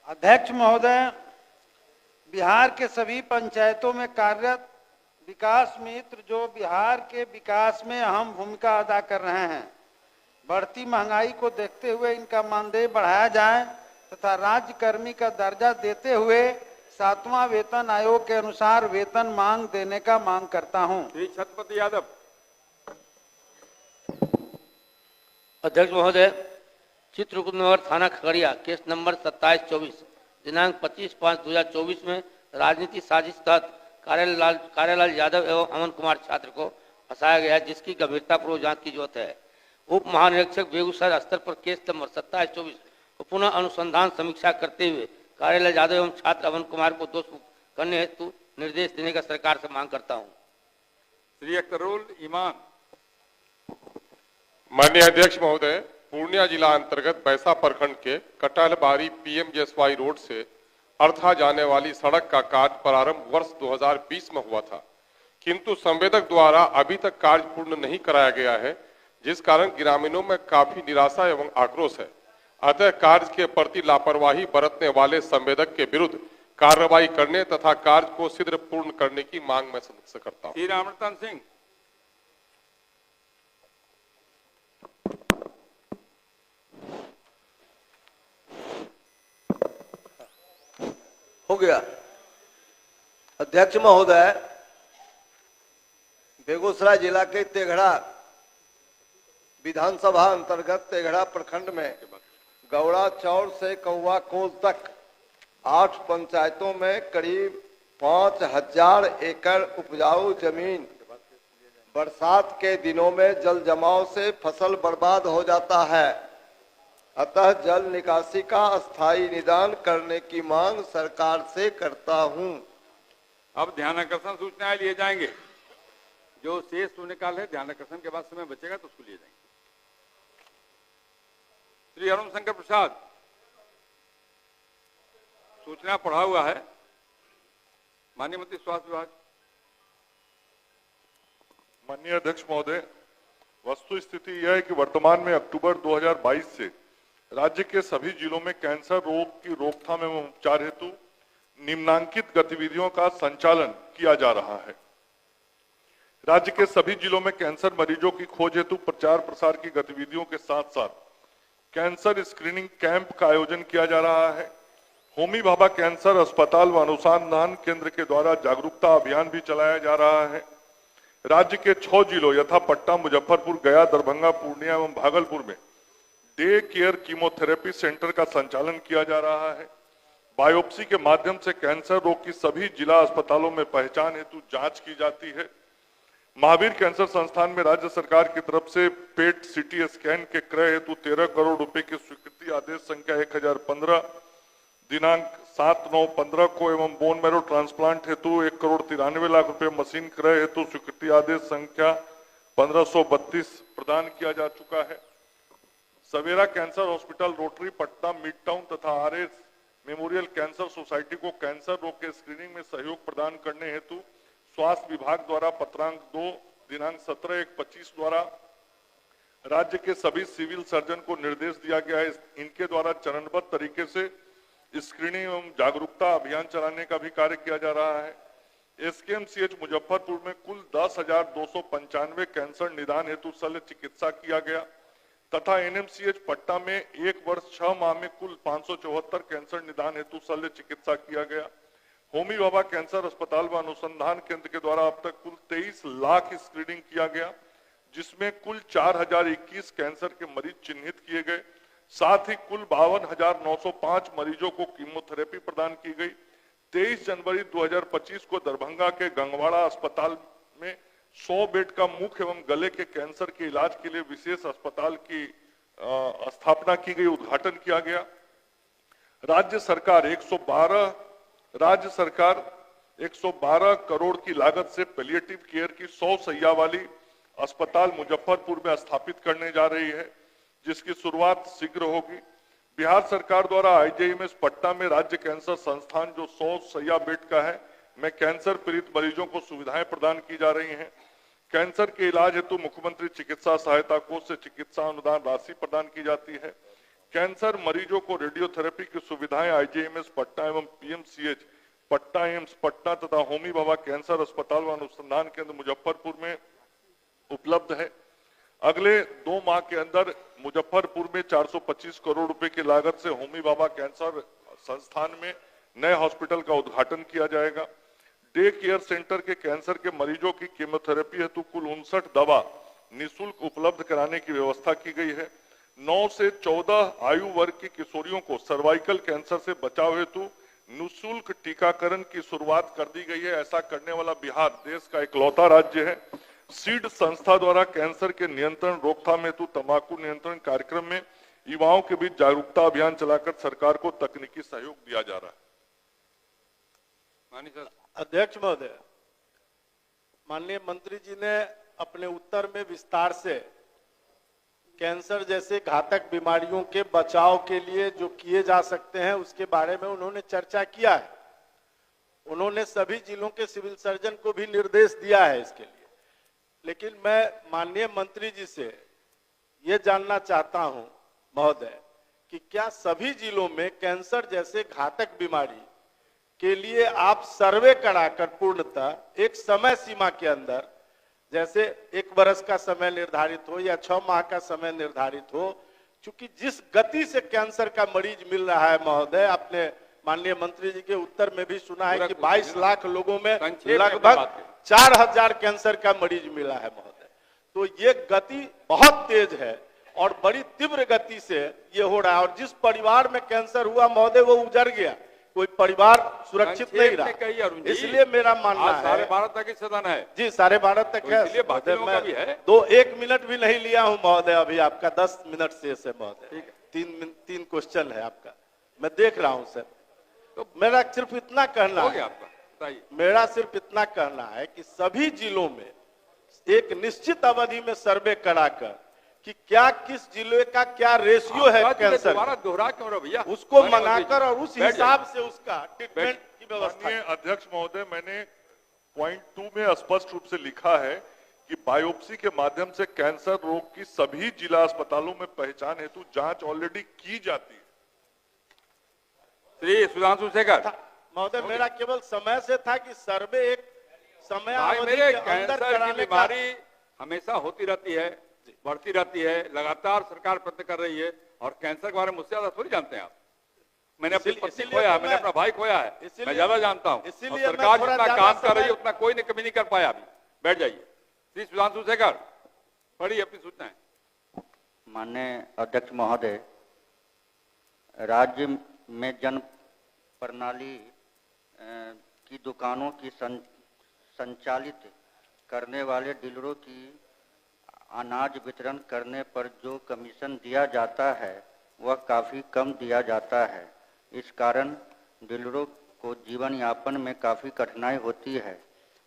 अध्यक्ष महोदय, बिहार के सभी पंचायतों में कार्यरत विकास मित्र जो बिहार के विकास में अहम भूमिका अदा कर रहे हैं, बढ़ती महंगाई को देखते हुए इनका मानदेय बढ़ाया जाए तथा राज्य कर्मी का दर्जा देते हुए 7वां वेतन आयोग के अनुसार वेतन मांग देने का मांग करता हूं। श्री छत्रपति यादव। अध्यक्ष महोदय, चित्रकूट थाना खगड़िया केस नंबर 2724 दिनांक 25/5/2024 में राजनीति साजिश तहत कार्यालाल यादव एवं अमन कुमार छात्र को फंसाया गया है, जिसकी गंभीरतापूर्वक जांच की जरूरत है। उप महानिरीक्षक बेगूसराय स्तर पर केस नंबर 2724 को पुनः अनुसंधान समीक्षा करते हुए कार्यालय यादव एवं छात्र अमन कुमार को दोष मुक्त करने हेतु निर्देश देने का सरकार से मांग करता हूं। श्री अख्तरुल ईमान। माननीय अध्यक्ष महोदय, पूर्णिया जिला अंतर्गत बैसा प्रखंड के कटहलबारी पीएमजेएसवाई रोड से अर्थात जाने वाली सड़क का कार्य प्रारंभ वर्ष 2020 में हुआ था, किंतु संवेदक द्वारा अभी तक कार्य पूर्ण नहीं कराया गया है, जिस कारण ग्रामीणों में काफी निराशा एवं आक्रोश है। अतः कार्य के प्रति लापरवाही बरतने वाले संवेदक के विरुद्ध कार्रवाई करने तथा कार्य को शीघ्र पूर्ण करने की मांग मैं सदन से करता हूं। श्री रामरतन सिंह। हो गया। अध्यक्ष महोदय, बेगूसराय जिला के तेघड़ा विधानसभा अंतर्गत तेघड़ा प्रखंड में गौड़ा चौड़ से कौवा कोल तक 8 पंचायतों में करीब 5000 एकड़ उपजाऊ जमीन बरसात के दिनों में जल जमाव से फसल बर्बाद हो जाता है। अतः जल निकासी का अस्थायी निदान करने की मांग सरकार से करता हूं। अब ध्यानाकर्षण सूचनाएं लिए जाएंगे। जो शेष शून्यकाल है ध्यानाकर्षण के बाद समय बचेगा तो उसको लिए जाएंगे। श्री अरुण शंकर प्रसाद। सूचना पढ़ा हुआ है माननीय मंत्री स्वास्थ्य विभाग। माननीय अध्यक्ष महोदय, वस्तु स्थिति यह है कि वर्तमान में अक्टूबर 2022 से राज्य के सभी जिलों में कैंसर रोग की रोकथाम एवं उपचार हेतु निम्नांकित गतिविधियों का संचालन किया जा रहा है। राज्य के सभी जिलों में कैंसर मरीजों की खोज हेतु प्रचार प्रसार की गतिविधियों के साथ साथ कैंसर स्क्रीनिंग कैंप का आयोजन किया जा रहा है। होमी भाभा कैंसर अस्पताल व अनुसंधान केंद्र के द्वारा जागरूकता अभियान भी चलाया जा रहा है। राज्य के 6 जिलों यथा पटना, मुजफ्फरपुर, गया, दरभंगा, पूर्णिया एवं भागलपुर में डे केयर कीमोथेरेपी सेंटर का संचालन किया जा रहा है। बायोप्सी के माध्यम से कैंसर रोग की सभी जिला अस्पतालों में पहचान हेतु जांच की जाती है। महावीर कैंसर संस्थान में राज्य सरकार की तरफ से पेट सीटी स्कैन के क्रय हेतु 13 करोड़ रुपए की स्वीकृति आदेश संख्या 1015 दिनांक 7/9/15 को एवं बोन मैरो ट्रांसप्लांट हेतु 1,93,00,000 रुपए मशीन क्रय हेतु स्वीकृति आदेश संख्या 1532 प्रदान किया जा चुका है। Savera cancer hospital, Rotary Patna, mid town तथा आरएस मेमोरियल कैंसर सोसाइटी को कैंसर रोग के स्क्रीनिंग में सहयोग प्रदान करने हेतु स्वास्थ्य विभाग द्वारा पत्रांक 2 दिनांक 17/1/25 द्वारा राज्य के सभी सिविल सर्जन को निर्देश दिया गया है इनके द्वारा चरणबद्ध तरीके से स्क्रीनिंग एवं जागरूकता अभियान चलाने का भी कार्य किया जा रहा है। एसकेएमसीएच मुजफ्फरपुर में कुल 10,295 कैंसर निदान हेतु शल्य चिकित्सा किया गया तथा एनएमसीएच पटना में 1 वर्ष 6 माह में कुल 574 कैंसर निदान हेतु शल्य चिकित्सा किया गया। होमी भाभा कैंसर अस्पताल व अनुसंधान केंद्र के द्वारा अब तक कुल 23 लाख स्क्रीनिंग किया गया, जिसमें कुल 4,021 कैंसर के मरीज चिन्हित किए गए। साथ ही कुल 52,905 मरीजों को कीमोथेरेपी प्रदान की गई। 23 जनवरी 2025 को दरभंगा के गंगवाड़ा अस्पताल में 100 बेड का मुख एवं गले के कैंसर के इलाज के लिए विशेष अस्पताल की स्थापना की गई, उद्घाटन किया गया। राज्य सरकार 112 करोड़ की लागत से पैलिएटिव केयर की 100 शैय्या वाली अस्पताल मुजफ्फरपुर में स्थापित करने जा रही है, जिसकी शुरुआत शीघ्र होगी। बिहार सरकार द्वारा आईजीआईएमएस पटना में राज्य कैंसर संस्थान जो 100 शैय्या बेड का है में कैंसर पीड़ित मरीजों को सुविधाएं प्रदान की जा रही हैं। कैंसर के इलाज हेतु मुख्यमंत्री चिकित्सा सहायता कोष से चिकित्सा अनुदान राशि प्रदान की जाती है। कैंसर मरीजों को रेडियोथेरेपी की सुविधाएं आईजीआईएमएस पटना एवं पीएमसीएच पटना एम्स पटना तथा होमी भाभा कैंसर अस्पताल व अनुसंधान केंद्र मुजफ्फरपुर में उपलब्ध है। अगले 2 माह के अंदर मुजफ्फरपुर में 425 करोड़ रुपए की लागत से होमी भाभा कैंसर संस्थान में नए हॉस्पिटल का उद्घाटन किया जाएगा। डे केयर सेंटर के कैंसर के मरीजों की कीमोथेरेपी हेतु कुल 59 दवा निःशुल्क उपलब्ध कराने की व्यवस्था की गई है। 9 से 14 आयु वर्ग की किशोरियों को सर्वाइकल कैंसर से बचाव हेतु निःशुल्क टीकाकरण की शुरुआत कर दी गई है। ऐसा करने वाला बिहार देश का इकलौता राज्य है। सीड संस्था द्वारा कैंसर के नियंत्रण रोकथाम हेतु तंबाकू नियंत्रण कार्यक्रम में युवाओं के बीच जागरूकता अभियान चलाकर सरकार को तकनीकी सहयोग दिया जा रहा है। अध्यक्ष महोदय, माननीय मंत्री जी ने अपने उत्तर में विस्तार से कैंसर जैसे घातक बीमारियों के बचाव के लिए जो किए जा सकते हैं उसके बारे में उन्होंने चर्चा किया है। उन्होंने सभी जिलों के सिविल सर्जन को भी निर्देश दिया है इसके लिए। लेकिन मैं माननीय मंत्री जी से ये जानना चाहता हूं महोदय कि क्या सभी जिलों में कैंसर जैसे घातक बीमारी के लिए आप सर्वे कराकर पूर्णतः एक समय सीमा के अंदर, जैसे 1 वर्ष का समय निर्धारित हो या 6 माह का समय निर्धारित हो, चूंकि जिस गति से कैंसर का मरीज मिल रहा है महोदय, आपने माननीय मंत्री जी के उत्तर में भी सुना है कि 22 लाख लोगों में लगभग 4,000 कैंसर का मरीज मिला है महोदय। तो ये गति बहुत तेज है और बड़ी तीव्र गति से ये हो रहा है। और जिस परिवार में कैंसर हुआ महोदय वो उजड़ गया, कोई परिवार सुरक्षित नहीं रहा। इसलिए मेरा मानना है 12:30 तक ही सदन है जी, 12:30 तक है। इसलिए बाकियों का भी है। 1 मिनट भी नहीं लिया हूं महोदय, अभी आपका 10 मिनट शेष है महोदय। 3 क्वेश्चन है आपका, मैं देख रहा हूं सर। तो मेरा सिर्फ इतना कहना है, मेरा सिर्फ इतना कहना है कि सभी जिलों में एक निश्चित अवधि में सर्वे कराकर कि क्या किस जिले का क्या रेशियो है कैंसर, दोहरा क्यों रहे भैया, उसको मंगाकर और उस हिसाब से उसका ट्रीटमेंट की व्यवस्था। अध्यक्ष महोदय, मैंने पॉइंट 2 में स्पष्ट रूप से लिखा है कि बायोप्सी के माध्यम से कैंसर रोग की सभी जिला अस्पतालों में पहचान हेतु जांच ऑलरेडी की जाती है। श्री सुधांशु शेखर महोदय, मेरा केवल समय से था कि सर्वे एक समय अवधि के अंदर कैंसर की कराने का। बीमारी हमेशा होती रहती है, बढ़ती रहती है, लगातार सरकार प्रयत्न कर रही है। और कैंसर के बारे में मुझसे ज्यादा थोड़ी जानते हैं आप। मैंने अपनी पत्नी खोया, मैंने अपना भाई खोया है, मैं ज्यादा जानता हूँ। सरकार जितना काम कर रही है उतना कोई ने कभी नहीं कर पाया। अभी बैठ जाइए। श्री सुधांशु शेखर, पढ़िए अपनी सूचनाएं। माननीय अध्यक्ष महोदय, राज्य में जन प्रणाली की दुकानों की संचालित करने वाले डीलरों की अनाज वितरण करने पर जो कमीशन दिया जाता है वह काफ़ी कम दिया जाता है। इस कारण डीलरों को जीवन यापन में काफ़ी कठिनाई होती है।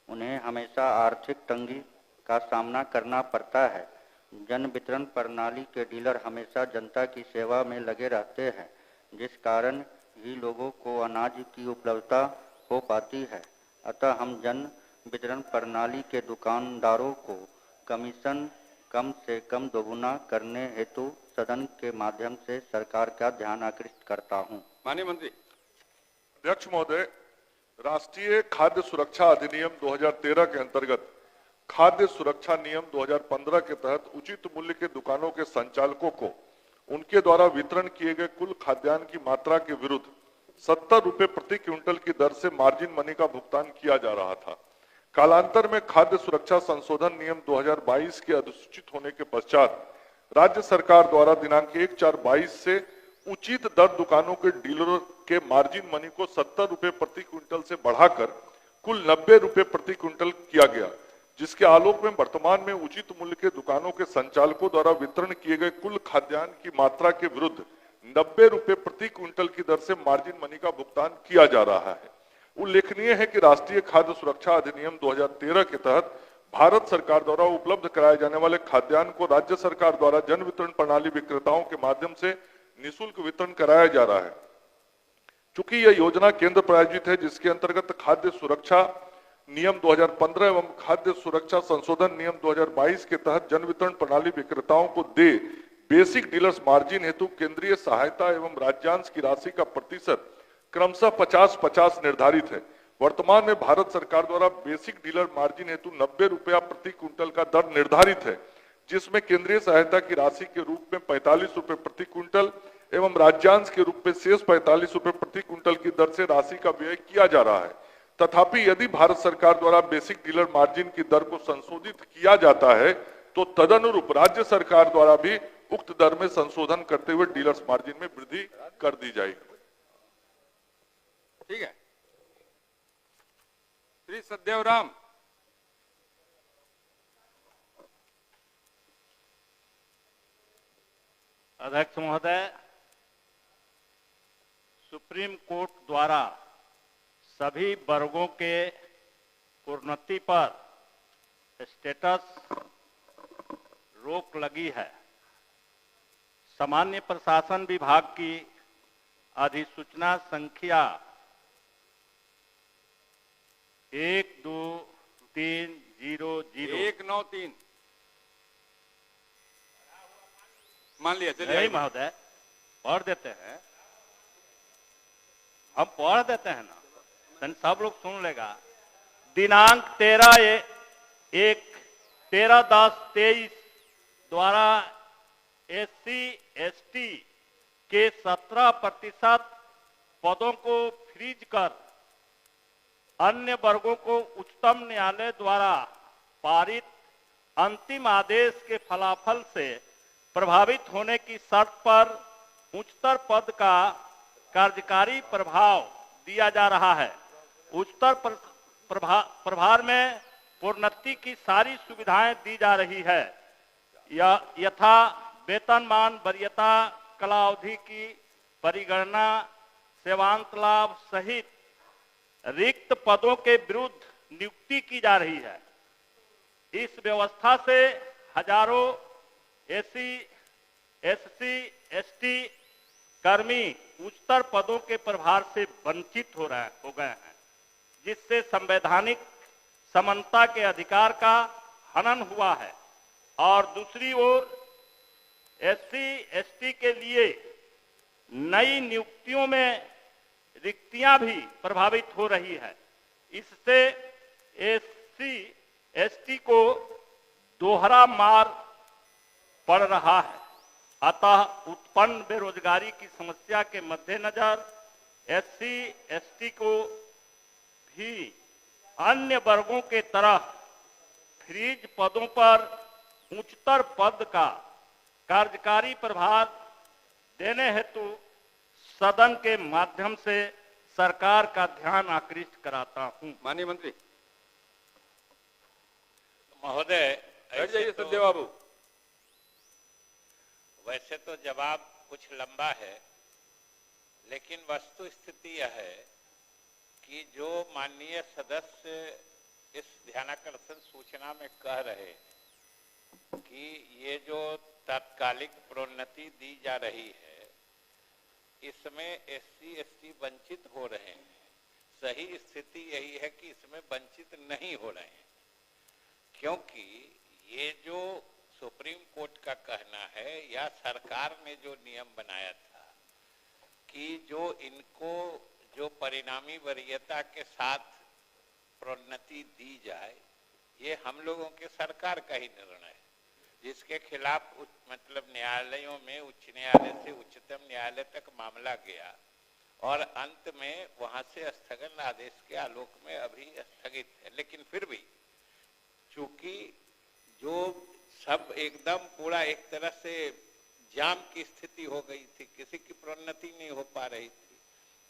उन्हें हमेशा आर्थिक तंगी का सामना करना पड़ता है। जन वितरण प्रणाली के डीलर हमेशा जनता की सेवा में लगे रहते हैं, जिस कारण ही लोगों को अनाज की उपलब्धता हो पाती है। अतः हम जन वितरण प्रणाली के दुकानदारों को कमीशन कम से कम दोगुना करने हेतु सदन के माध्यम से सरकार का ध्यान आकृष्ट करता हूं। माननीय मंत्री। अध्यक्ष महोदय, राष्ट्रीय खाद्य सुरक्षा अधिनियम 2013 के अंतर्गत खाद्य सुरक्षा नियम 2015 के तहत उचित मूल्य के दुकानों के संचालकों को उनके द्वारा वितरण किए गए कुल खाद्यान्न की मात्रा के विरुद्ध 70 रुपए प्रति क्विंटल की दर से मार्जिन मनी का भुगतान किया जा रहा था। कालांतर में खाद्य सुरक्षा संशोधन नियम 2022 के अधिसूचित होने के पश्चात राज्य सरकार द्वारा दिनांक 1/4/22 से उचित दर दुकानों के डीलरों के मार्जिन मनी को 70 रुपए प्रति क्विंटल से बढ़ाकर कुल 90 रुपए प्रति क्विंटल किया गया, जिसके आलोक में वर्तमान में उचित मूल्य के दुकानों के संचालकों द्वारा वितरण किए गए कुल खाद्यान्न की मात्रा के विरुद्ध 90 रुपए प्रति क्विंटल की दर से मार्जिन मनी का भुगतान किया जा रहा है। उल्लेखनीय है कि राष्ट्रीय खाद्य सुरक्षा अधिनियम 2013 के तहत भारत सरकार द्वारा उपलब्ध कराए जाने वाले खाद्यान्न को राज्य सरकार द्वारा जन वितरण प्रणाली विक्रेताओं के माध्यम से निःशुल्क वितरण कराया जा रहा है। चूंकि यह योजना केंद्र प्रायोजित है, जिसके अंतर्गत खाद्य सुरक्षा नियम 2015 एवं खाद्य सुरक्षा संशोधन नियम 2022 के तहत जन वितरण प्रणाली विक्रेताओं को दे बेसिक डीलर्स मार्जिन हेतु केंद्रीय सहायता एवं राज्यांश की राशि का प्रतिशत क्रमशः 50-50 निर्धारित है। वर्तमान में भारत सरकार द्वारा बेसिक डीलर मार्जिन हेतु 90 रुपया प्रति क्विंटल का दर निर्धारित है, जिसमें केंद्रीय सहायता की राशि के रूप में 45 रुपए प्रति क्विंटल एवं राज्यांश के रूप में शेष 45 रुपए प्रति क्विंटल की दर से राशि का व्यय किया जा रहा है। तथापि यदि भारत सरकार द्वारा बेसिक डीलर मार्जिन की दर को संशोधित किया जाता है तो तदनुरूप राज्य सरकार द्वारा भी उक्त दर में संशोधन करते हुए डीलर्स मार्जिन में वृद्धि कर दी जाएगी। ठीक है। श्री सत्यवराम। अध्यक्ष महोदय, सुप्रीम कोर्ट द्वारा सभी वर्गों के प्रोन्नति पर स्टेटस रोक लगी है। सामान्य प्रशासन विभाग की अधिसूचना संख्या 12300 मान लिया। चलिए नहीं महोदय, पढ़ देते हैं, हम पढ़ देते हैं ना, सब लोग सुन लेगा। दिनांक 13/10/23 द्वारा SC/ST के 17% पदों को फ्रीज कर अन्य वर्गों को उच्चतम न्यायालय द्वारा पारित अंतिम आदेश के फलाफल से प्रभावित होने की शर्त पर उच्चतर पद का कार्यकारी प्रभाव दिया जा रहा है। उच्चतर प्रभार में प्रोन्नति की सारी सुविधाएं दी जा रही है, यथा वेतनमान, वरीयता, कला अवधि की परिगणना, सेवांत लाभ सहित रिक्त पदों के विरुद्ध नियुक्ति की जा रही है। इस व्यवस्था से हजारों SC, SC, ST कर्मी उच्चतर पदों के प्रभार से वंचित हो गए हैं, जिससे संवैधानिक समानता के अधिकार का हनन हुआ है। और दूसरी ओर SC, ST के लिए नई नियुक्तियों में रिक्तियां भी प्रभावित हो रही है। इससे SC, ST को दोहरा मार पड़ रहा है। अतः उत्पन्न बेरोजगारी की समस्या के मद्देनजर SC, ST को भी अन्य वर्गों के तरह फ्रीज पदों पर उच्चतर पद का कार्यकारी प्रभार देने हेतु सदन के माध्यम से सरकार का ध्यान आकृष्ट कराता हूं। माननीय मंत्री महोदय, बैठ जाइए। सत्य बाबू, वैसे तो जवाब कुछ लंबा है, लेकिन वस्तु स्थिति यह है कि जो माननीय सदस्य इस ध्यानाकर्षण सूचना में कह रहे हैं कि ये जो तात्कालिक प्रोन्नति दी जा रही है, इसमें SC, ST वंचित हो रहे हैं। सही स्थिति यही है कि इसमें वंचित नहीं हो रहे हैं, क्योंकि ये जो सुप्रीम कोर्ट का कहना है या सरकार ने जो नियम बनाया था कि जो इनको जो परिणामी वरीयता के साथ प्रोन्नति दी जाए, ये हम लोगों के सरकार का ही निर्णय है, जिसके खिलाफ मतलब न्यायालयों में उच्च न्यायालय से उच्चतम न्यायालय तक मामला गया और अंत में वहां से स्थगन आदेश के आलोक में अभी स्थगित है। लेकिन फिर भी चूंकि जो सब एकदम पूरा एक तरह से जाम की स्थिति हो गई थी, किसी की प्रोन्नति नहीं हो पा रही थी,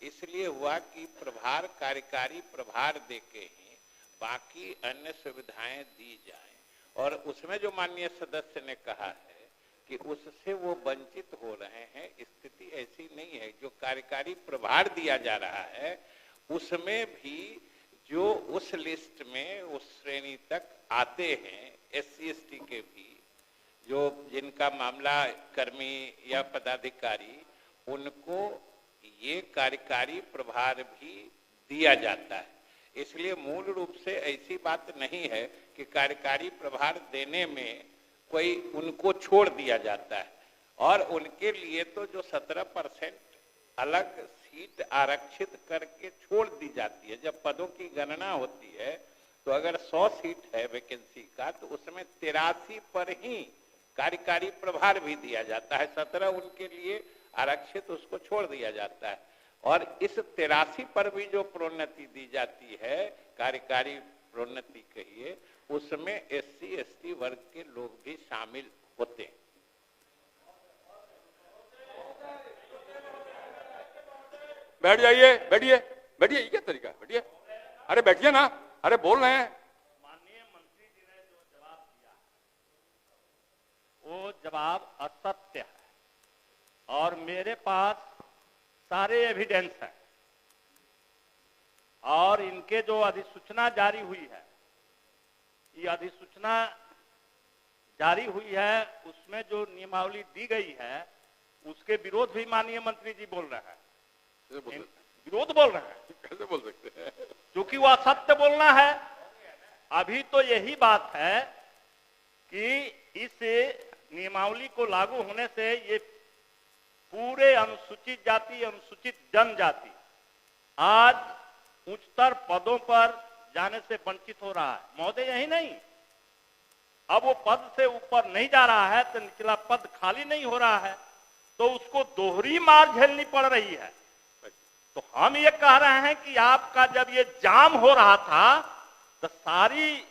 इसलिए हुआ कि प्रभार कार्यकारी प्रभार देके ही बाकी अन्य सुविधाएं दी जाएं। और उसमें जो माननीय सदस्य ने कहा है कि उससे वो वंचित हो रहे हैं, स्थिति ऐसी नहीं है। जो कार्यकारी प्रभार दिया जा रहा है उसमें भी जो उस लिस्ट में उस श्रेणी तक आते हैं SC ST के भी, जो जिनका मामला कर्मी या पदाधिकारी, उनको ये कार्यकारी प्रभार भी दिया जाता है। इसलिए मूल रूप से ऐसी बात नहीं है कि कार्यकारी प्रभार देने में कोई उनको छोड़ दिया जाता है। और उनके लिए तो जो 17% अलग सीट आरक्षित करके छोड़ दी जाती है। जब पदों की गणना होती है तो अगर 100 सीट है वैकेंसी का, तो उसमें 83 पर ही कार्यकारी प्रभार भी दिया जाता है, 17 उनके लिए आरक्षित उसको छोड़ दिया जाता है। और इस 83 पर भी जो प्रोन्नति दी जाती है, कार्यकारी प्रोन्नति कहिए, उसमें SC ST वर्ग के लोग भी शामिल होते हैं। बैठ जाइए, बैठिए, बैठिए, ये क्या तरीका है? बैठिए, अरे बैठिए ना, अरे बोल रहे हैं। माननीय मंत्री जी ने जो जवाब दिया वो जवाब असत्य है और मेरे पास सारे एविडेंस है। और इनके जो अधिसूचना जारी हुई है, ये अधिसूचना जारी हुई है, उसमें जो नियमावली दी गई है उसके विरोध भी माननीय मंत्री जी बोल रहे हैं। विरोध बोल रहे हैं, कैसे बोल सकते हैं? क्योंकि वो असत्य बोलना है। अभी तो यही बात है कि इस नियमावली को लागू होने से ये पूरे अनुसूचित जाति, अनुसूचित जनजाति आज उच्चतर पदों पर जाने से वंचित हो रहा है। महोदय, यही नहीं, अब वो पद से ऊपर नहीं जा रहा है तो निचला पद खाली नहीं हो रहा है, तो उसको दोहरी मार झेलनी पड़ रही है। तो हम ये कह रहे हैं कि आपका जब ये जाम हो रहा था तो सारे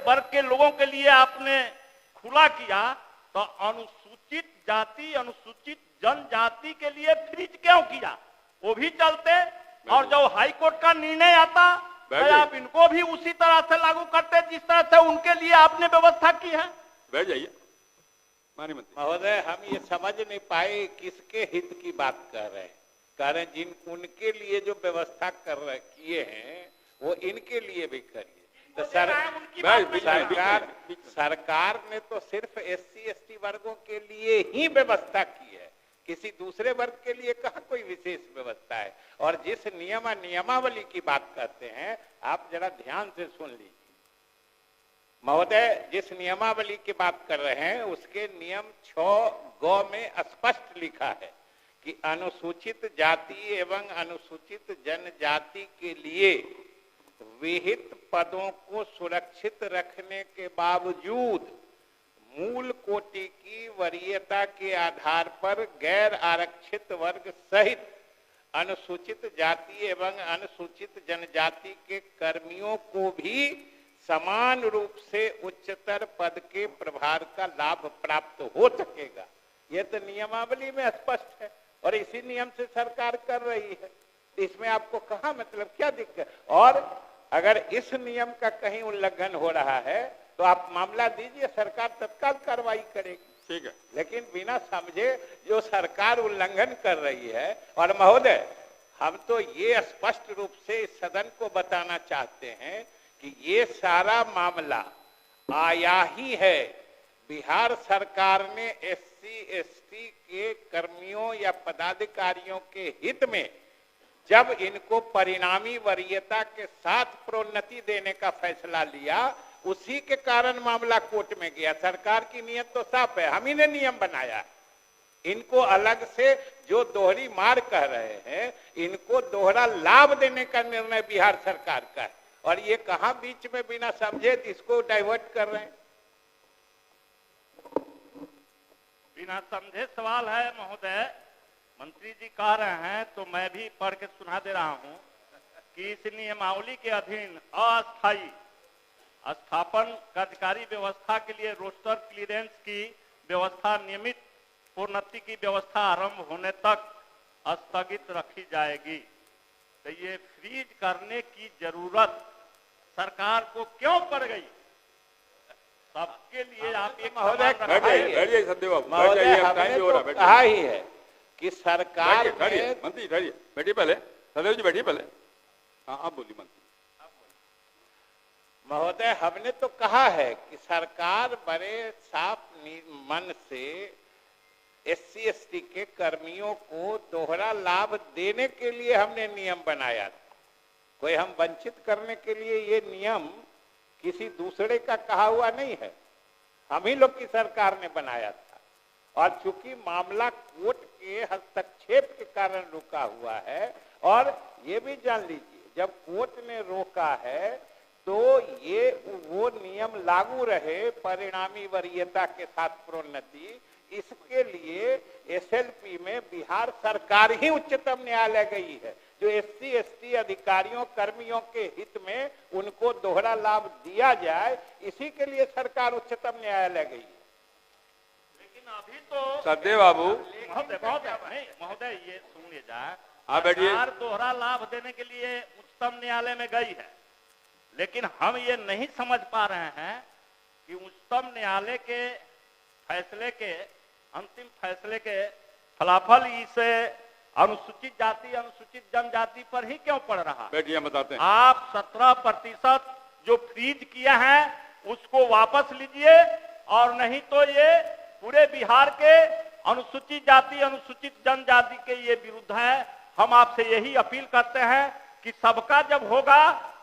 वर्ग के लोगों के लिए आपने खुला किया, तो अनुसूचित जाति, अनुसूचित जनजाति के लिए फ्रीज क्यों किया? वो भी चलते, और जब हाई कोर्ट का निर्णय आता तो आप इनको भी उसी तरह से लागू करते जिस तरह से उनके लिए आपने व्यवस्था की है। बैठ जाइए माननीय मंत्री महोदय। हम ये समझ नहीं पाए किसके हित की बात कर रहे हैं। कारण जिन उनके लिए जो व्यवस्था किए हैं वो इनके लिए भी करिए। तो सरकार ने तो सिर्फ SC ST वर्गों के लिए ही व्यवस्था की है, किसी दूसरे वर्ग के लिए कहाँ कोई विशेष व्यवस्था है। और जिस नियमावली की बात करते हैं, आप जरा ध्यान से सुन लीजिए महोदय। जिस नियमावली की बात कर रहे हैं उसके नियम 6 में स्पष्ट लिखा है कि अनुसूचित जाति एवं अनुसूचित जनजाति के लिए विहित पदों को सुरक्षित रखने के बावजूद मूल कोटि की वरीयता के आधार पर गैर आरक्षित वर्ग सहित अनुसूचित जाति एवं अनुसूचित जनजाति के कर्मियों को भी समान रूप से उच्चतर पद के प्रभार का लाभ प्राप्त हो सकेगा। यह तो नियमावली में स्पष्ट है और इसी नियम से सरकार कर रही है। इसमें आपको कहाँ मतलब क्या दिक्कत? और अगर इस नियम का कहीं उल्लंघन हो रहा है तो आप मामला दीजिए, सरकार तत्काल कार्रवाई करेगी। ठीक है, लेकिन बिना समझे जो सरकार उल्लंघन कर रही है। और महोदय, हम तो ये स्पष्ट रूप से इस सदन को बताना चाहते हैं कि ये सारा मामला आया ही है बिहार सरकार ने SC ST के कर्मियों या पदाधिकारियों के हित में जब इनको परिणामी वरीयता के साथ प्रोन्नति देने का फैसला लिया, उसी के कारण मामला कोर्ट में गया। सरकार की नीयत तो साफ है, हम ही ने नियम बनाया। इनको अलग से जो दोहरी मार कह रहे हैं, इनको दोहरा लाभ देने का निर्णय बिहार सरकार का है, और ये कहां बीच में बिना समझे इसको डाइवर्ट कर रहे हैं। बिना समझे सवाल है महोदय। मंत्री जी कह रहे हैं तो मैं भी पढ़ के सुना दे रहा हूं कि इस नियमावली के अधीन अस्थायी स्थापन कार्यकारी व्यवस्था के लिए रोस्टर क्लियरेंस की व्यवस्था नियमित प्रोन्नति की व्यवस्था आरंभ होने तक स्थगित रखी जाएगी। तो ये फ्रीज करने की जरूरत सरकार को क्यों पड़ गई? सबके लिए आप एक महोदय महोदय हमने तो कहा ही है कि सरकार मंत्री बैठिए पहले, सदैव जी बैठिए पहले। हाँ आप बोलिए मंत्री। महोदय हमने तो कहा है कि सरकार बड़े साफ मन से SC ST के कर्मियों को दोहरा लाभ देने के लिए हमने नियम बनाया था। कोई हम वंचित करने के लिए ये नियम किसी दूसरे का कहा हुआ नहीं है, हम ही लोग की सरकार ने बनाया था। और चूंकि मामला कोर्ट के हस्तक्षेप के कारण रुका हुआ है, और ये भी जान लीजिए जब कोर्ट ने रोका है तो ये वो नियम लागू रहे परिणामी वरीयता के साथ प्रोन्नति, इसके लिए SLP में बिहार सरकार ही उच्चतम न्यायालय गई है। जो SC ST अधिकारियों कर्मियों के हित में उनको दोहरा लाभ दिया जाए, इसी के लिए सरकार उच्चतम न्यायालय गई है। लेकिन अभी तो सदैव बाबू महोदय ये सुनिए जाए, आप बैठिए। सरकार दोहरा लाभ देने के लिए उच्चतम न्यायालय में गई है, लेकिन हम ये नहीं समझ पा रहे हैं कि उच्चतम न्यायालय के फैसले के अंतिम फैसले के फलाफल इसे अनुसूचित जाति अनुसूचित जनजाति पर ही क्यों पड़ रहा? बैठिए बताते हैं। आप 17% जो फ्रीज किया है उसको वापस लीजिए, और नहीं तो ये पूरे बिहार के अनुसूचित जाति अनुसूचित जनजाति के ये विरुद्ध है। हम आपसे यही अपील करते हैं कि सबका जब होगा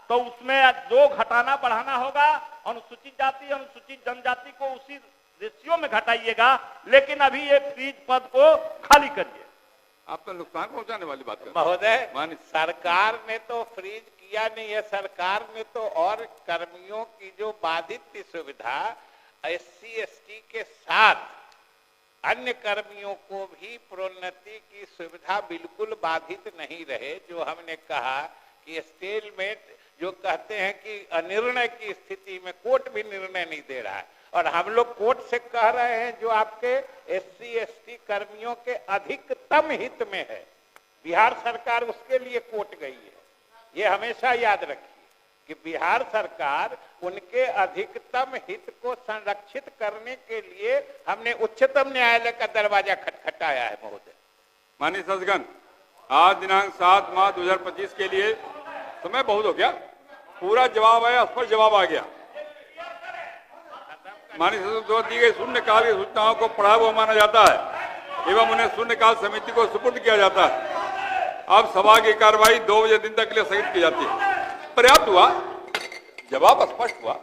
तो उसमें जो घटाना बढ़ाना होगा, अनुसूचित जाति अनुसूचित जनजाति को उसी रेशियो में घटाइएगा, लेकिन अभी ये फ्रीज पद को खाली करिए। आप तो नुकसान पहुंचाने वाली बात कर महोदय, सरकार ने तो फ्रीज किया नहीं है, सरकार ने तो और कर्मियों की जो बाधित सुविधा SC ST के साथ अन्य कर्मियों को भी प्रोन्नति की सुविधा बिल्कुल बाधित नहीं रहे। जो हमने कहा कि स्टेलमेट जो कहते हैं कि अनिर्णय की स्थिति में कोर्ट भी निर्णय नहीं दे रहा है, और हम लोग कोर्ट से कह रहे हैं जो आपके SC ST कर्मियों के अधिकतम हित में है, बिहार सरकार उसके लिए कोर्ट गई है। ये हमेशा याद रखिए कि बिहार सरकार उनके अधिकतम हित को संरक्षित करने के लिए हमने उच्चतम न्यायालय का दरवाजा खटखटाया है। महोदय माननीय सदस्यगण, आज दिनांक 7 मार्च 2025 के लिए समय बहुत हो गया, पूरा जवाब आया, स्पष्ट जवाब आ गया। माननीय सदस्यों द्वारा दी गई शून्यकाल की सूचनाओं को पढ़ा हुआ माना जाता है एवं उन्हें शून्यकाल समिति को सुपुर्द किया जाता है। अब सभा की कार्रवाई 2 बजे दिन तक के लिए स्थगित की जाती है। पर्याप्त हुआ, जवाब स्पष्ट हुआ।